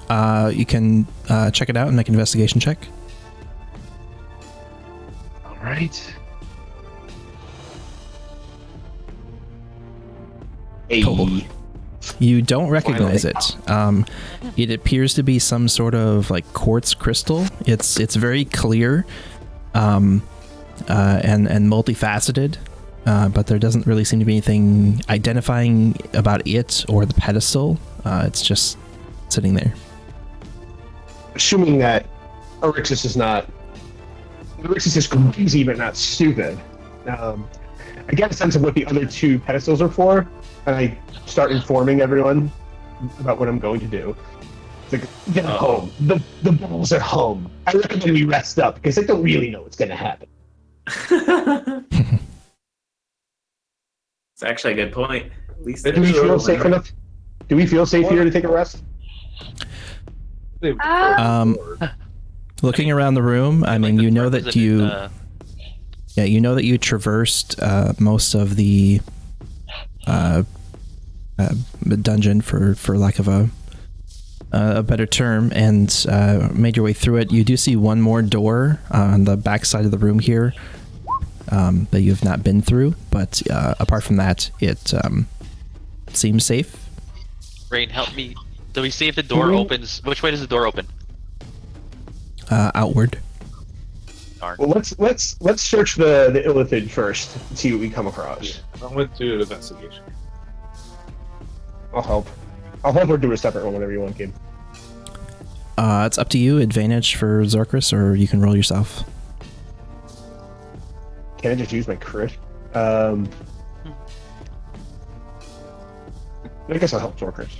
You can check it out and make an investigation check. All right. Cool. You don't recognize it. It appears to be some sort of like quartz crystal. It's very clear, and multifaceted, but there doesn't really seem to be anything identifying about it or the pedestal. It's just sitting there. Assuming that Orixis is crazy but not stupid. I get a sense of what the other 2 pedestals are for, and I start informing everyone about what I'm going to do. It's like, get home. The balls are home. I recommend we rest up because I don't really know what's going to happen. It's actually a good point. At least Do we feel safe enough? Do we feel safe here to take a rest? Looking around the room, I mean, you know that you traversed most of the dungeon, for lack of a better term, and made your way through it. You do see one more door on the back side of the room here that you have not been through, but apart from that, it seems safe. Rain, help me. Do we see if the door opens? Which way does the door open? Outward. Darn. Well, let's search the illithid first and see what we come across. I went to an investigation. I'll help. Or do a separate one whenever you want, kid. It's up to you. Advantage for Zorkris, or you can roll yourself. Can I just use my crit? I guess I'll help Zorkris.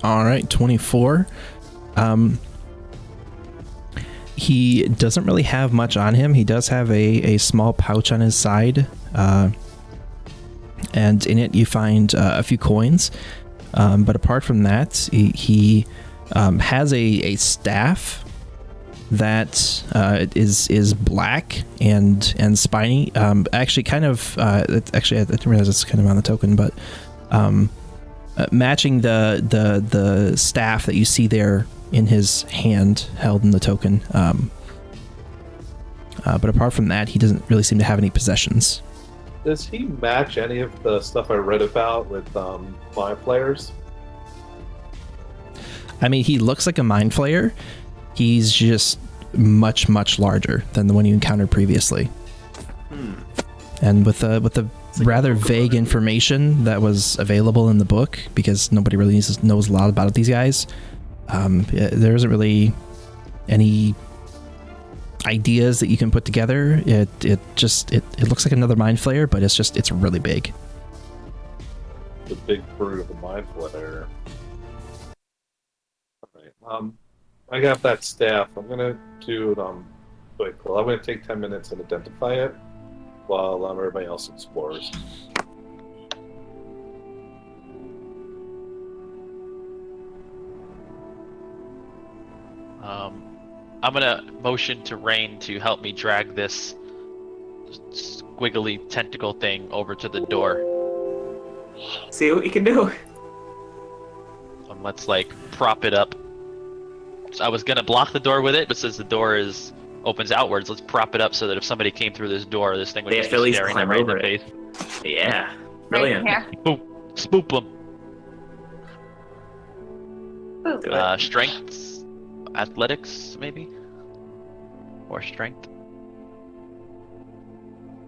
All right, 24. He doesn't really have much on him. He does have a small pouch on his side, and in it you find a few coins. But apart from that, he has a staff that is black and spiny. Actually, kind of. Actually, I didn't realize it's kind of on the token, but matching the staff that you see there in his hand, held in the token. But apart from that, he doesn't really seem to have any possessions. Does he match any of the stuff I read about with my players? I mean, he looks like a mind flayer. He's just much, much larger than the one you encountered previously. And with the rather vague information that was available in the book, because nobody really knows a lot about these guys, there isn't really any ideas that you can put together. It looks like another mind flayer, but it's really big. The big brute of the mind flayer. Alright, I got that staff. I'm gonna do it quick. Well, I'm gonna take 10 minutes and identify it while everybody else explores. I'm gonna motion to Rain to help me drag this squiggly tentacle thing over to the door. See what we can do. And let's like prop it up. So I was gonna block the door with it, but since the door opens outwards, let's prop it up so that if somebody came through this door, this thing would They just have to at be least staring them climb right in the over face. it. Yeah, brilliant. Right here. Spoop them. Ooh. Do it. Strength, athletics, maybe, or strength.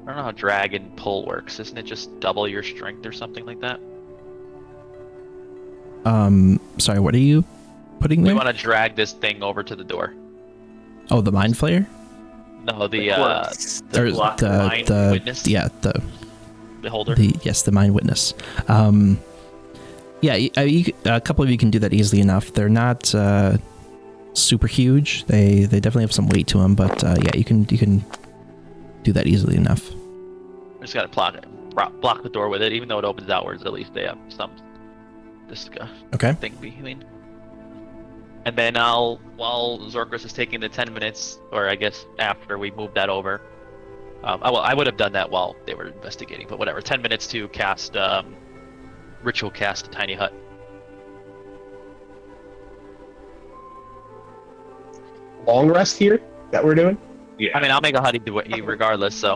I don't know how drag and pull works. Isn't it just double your strength or something like that? Sorry, what are you putting We there? want to drag this thing over to the door. Oh, the mind flayer? No, the Or block mind witness? Yeah, the beholder. the mind witness. Yeah, a couple of you can do that easily enough. They're not super huge. They definitely have some weight to them, but yeah, you can do that easily enough. We just gotta block the door with it, even though it opens outwards. At least they have some Okay. thing between. And then while Zorkris is taking the 10 minutes, or I guess after we move that over, I would have done that while they were investigating, but whatever. 10 minutes to cast ritual cast Tiny Hut. Long rest here that we're doing. Yeah, I mean, I'll make a Huddy do it regardless. So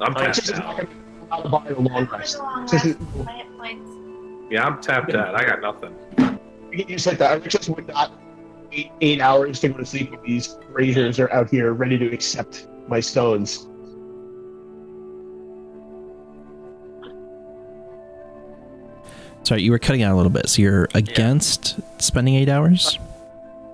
I'm It's tapped just out. not gonna buy a long rest. This is- Yeah, I'm tapped out. I got nothing. You said that Riches would not wait 8 hours to go to sleep when these razors are out here ready to accept my stones. Sorry, you were cutting out a little bit. So you're against spending 8 hours?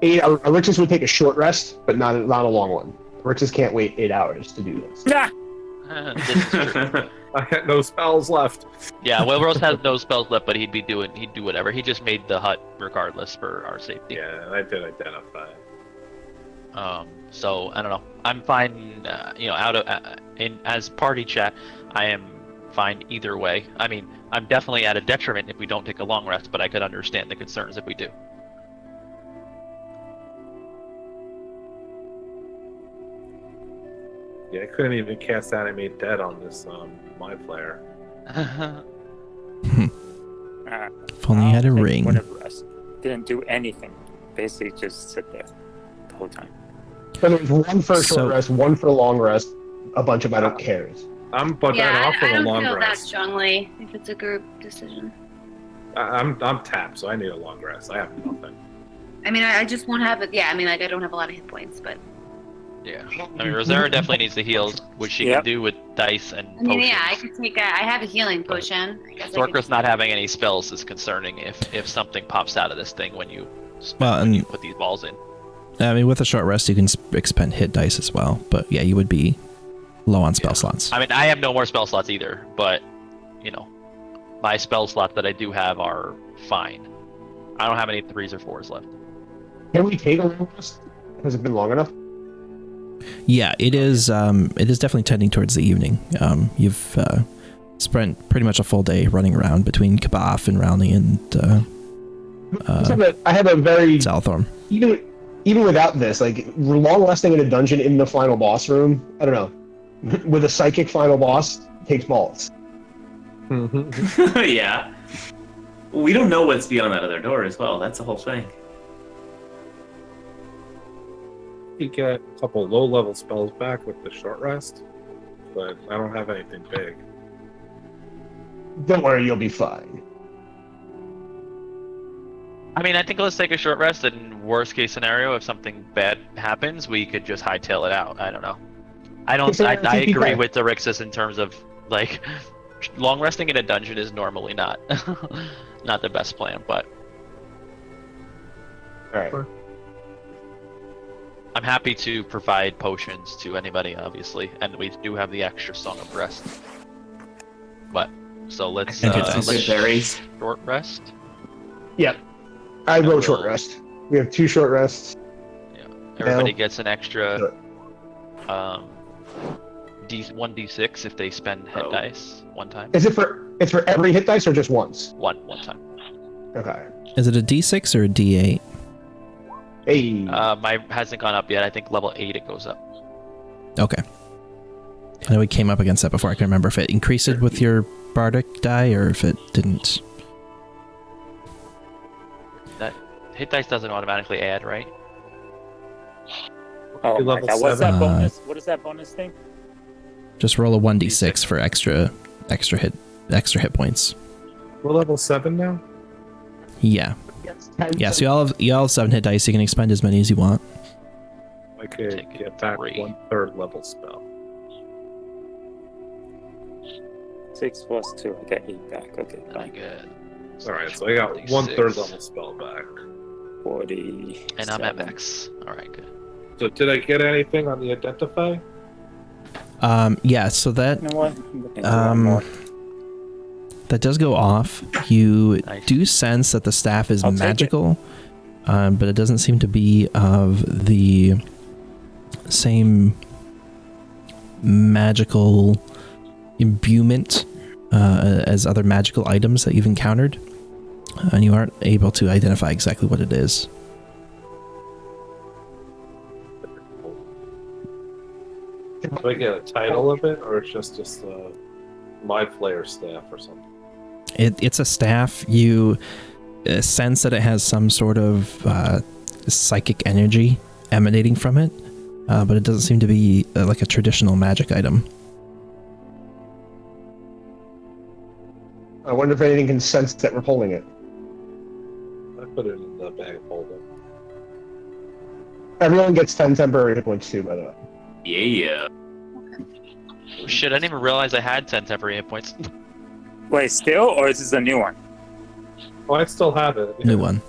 8 hours. Riches would take a short rest, but not a long one. Riches can't wait 8 hours to do this. this is true. I got no spells left. Yeah, Wilrose has no spells left, but he'd do whatever. He just made the hut regardless for our safety. Yeah, I did identify. So I don't know. I'm fine. As party chat, I am fine either way. I mean, I'm definitely at a detriment if we don't take a long rest, but I could understand the concerns if we do. Yeah, I couldn't even cast Animate Dead on this mind flayer. If only you had a I'll take ring. one of rest. Didn't do anything. Basically, just sit there the whole time. So there's one for a short So- rest, one for a long rest, a bunch of I don't cares. I'm bugging off I on a don't long feel that rest. strongly if it's a group decision. I'm tapped, so I need a long rest. I have nothing. I mean, I just won't have it. Yeah, I mean, like I don't have a lot of hit points, but Yeah. I mean, Rosera definitely needs the heals, which she Yep. can do with dice and I potions. mean, yeah, I could take. I have a healing potion. I guess I could Zorkris not having any spells is concerning if something pops out of this thing when you Well, when you and put these balls in. I mean, with a short rest, you can expend hit dice as well. But yeah, you would be low on spell slots. I mean, I have no more spell slots either, but my spell slots that I do have are fine. I don't have any 3s or 4s left. Can we take a long rest? Has it been long enough? Yeah, it is. It is definitely tending towards the evening. You've spent pretty much a full day running around between Kabaf and Rowney and I have a very Salthorn. even without this, like long resting in a dungeon in the final boss room. I don't know. With a psychic final boss takes balls. Yeah. We don't know what's beyond that other door as well. That's the whole thing. You get a couple low-level spells back with the short rest, but I don't have anything big. Don't worry, you'll be fine. I mean, I think let's take a short rest, and worst case scenario, if something bad happens, we could just hightail it out. I don't know. I agree with Derixis in terms of, like, long resting in a dungeon is normally not the best plan, but All right. I'm happy to provide potions to anybody, obviously, and we do have the extra Song of Rest. But so let's And hit dice. Good berries. short rest. Yep. I And wrote short we'll- rest. We have 2 short rests. Everybody No. gets an extra Sure. 1d6 if they spend hit Oh. dice one time. Is it for? It's for every hit dice or just once? One time. Okay. Is it a D6 or a D8? Hey. My hasn't gone up yet. I think level 8 it goes up. Okay. I know we came up against that before. I can remember if it increased with your bardic die or if it didn't. That hit dice doesn't automatically add, right? Oh You're my level god, what's that 7. bonus? What is that bonus thing? Just roll a 1d6 for extra hit points. We're level 7 now? Yeah. Yeah, so you all have 7 hit dice. You can expend as many as you want. I could Take get back 3. 1/3 level spell. 6 plus 2. I get 8 back. Okay, And I fine. get. Alright, so I got 1/3 level spell back. 40. And I'm at max. Alright, good. So did I get anything on the identify? Yeah, so that You know what? I'm looking into that more. that does go off. You Nice. do sense that the staff is I'll take it. magical, but it doesn't seem to be of the same magical imbuement as other magical items that you've encountered, and you aren't able to identify exactly what it is. Do I get a title of it, or it's just my flare staff or something? It's a staff. You sense that it has some sort of psychic energy emanating from it, but it doesn't seem to be like a traditional magic item. I wonder if anything can sense that we're holding it. I put it in the bag of holding. Everyone gets 10 temporary hit points too, by the way. Yeah. Oh, shit, I didn't even realize I had 10 temporary hit points. Wait, still? Or is this a new one? Oh, I still have it. New one.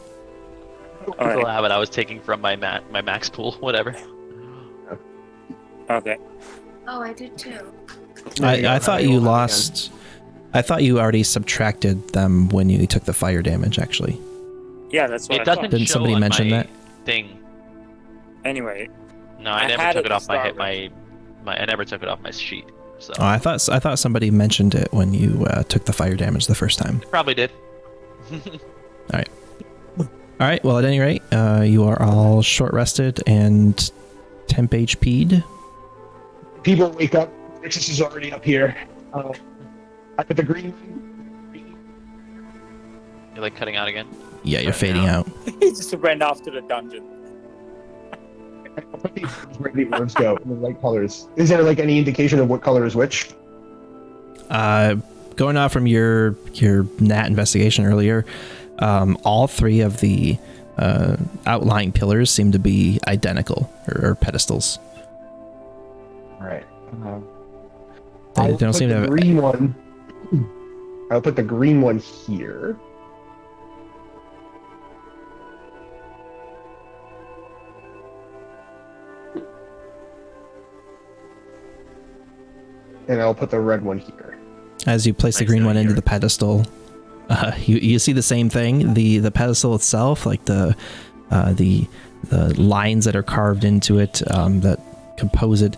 Alright. Still have it. I was taking from my max pool, whatever. Okay. Oh, I did too. I thought you lost. I thought you already subtracted them when you took the fire damage. Actually, Yeah, that's what It I doesn't thought. Didn't show somebody on mention my that? thing. Anyway, No, I I never had took it it to off my start hit I never took it off my sheet. So oh, I thought somebody mentioned it when you took the fire damage the first time. probably did. All right. Well, at any rate, you are all short rested and temp HP'd. People wake up. Rixus is already up here. I put the green. You're like cutting out again. Yeah, you're Right fading now. out. he just ran off to the dungeon. I put these where the words go in the right colors. Is there like any indication of what color is which? Going off from your NAT investigation earlier, all 3 of the outlying pillars seem to be identical or pedestals. All right. They don't seem to have. green one. I'll put the green one here. And I'll put the red one here. As you place the Nice green down one into here. the pedestal, you see the same thing. The pedestal itself, like the lines that are carved into it that compose it,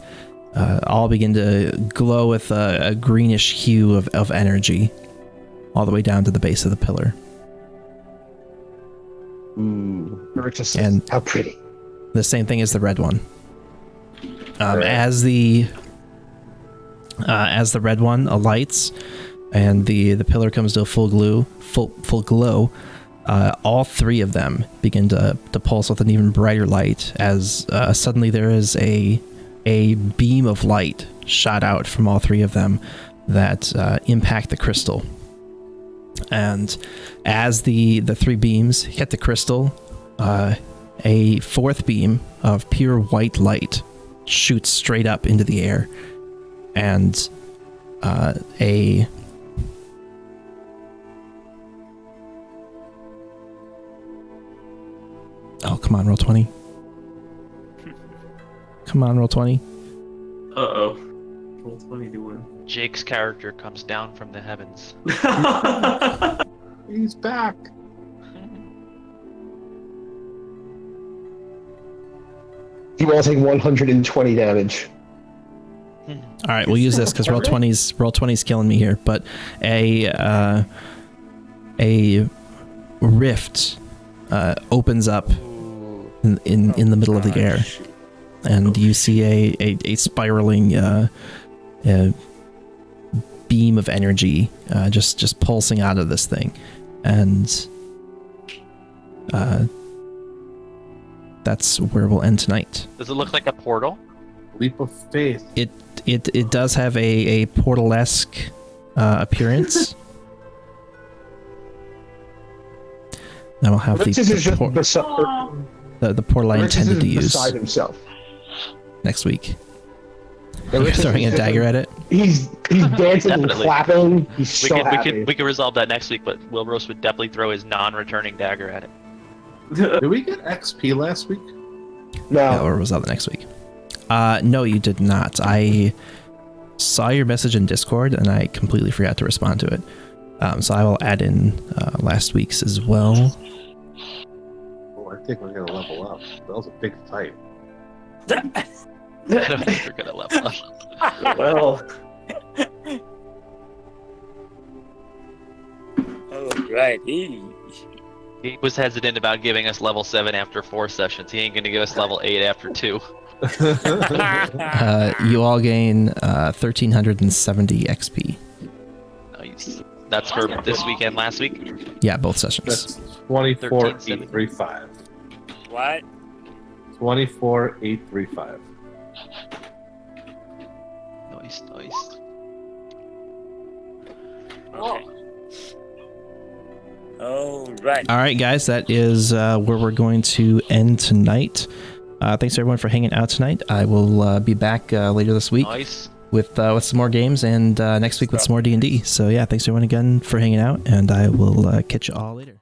all begin to glow with a greenish hue of energy, all the way down to the base of the pillar. Ooh. Rixus, And- how pretty. The same thing as the red one. Right. As the red one alights and the pillar comes to a full glow, all 3 of them begin to pulse with an even brighter light as suddenly there is a beam of light shot out from all 3 of them that impact the crystal. And as the 3 beams hit the crystal, a 4th beam of pure white light shoots straight up into the air, and oh, come on, roll 20. Come on, roll 20. Uh-oh. Roll 20 to win. Jake's character comes down from the heavens. He's back. You all take 120 damage. All right, we'll use this because roll 20's killing me here. But a rift opens up in the middle of the air, and you see a spiraling beam of energy just pulsing out of this thing, and that's where we'll end tonight. Does it look like a portal? Leap of faith. It does have a portal-esque appearance. I will have Alexis is just the portal I Alexis intended to is use beside himself. next week. You're Alexis throwing is a dagger at it? He's dancing and Definitely. clapping. He's so happy. We can resolve that next week, but Will Roast would definitely throw his non-returning dagger at it. Did we get XP last week? Yeah, No. or was that the next week? No, you did not. I saw your message in Discord, and I completely forgot to respond to it. So I will add in last week's as well. Oh, I think we're gonna level up. That was a big fight. I don't think we're gonna level up. Well, Alrighty. He was hesitant about giving us level 7 after 4 sessions. He ain't gonna give us level 8 after 2. You all gain 1,370 XP. Nice. That's for this weekend, last week. Yeah, both sessions. That's 24,835. What? 24,835. Nice. Okay. Alright. All right, guys, that is where we're going to end tonight. Thanks everyone for hanging out tonight. I will be back later this week Nice. with some more games, and next week with some more D&D. So yeah, thanks everyone again for hanging out, and I will catch you all later.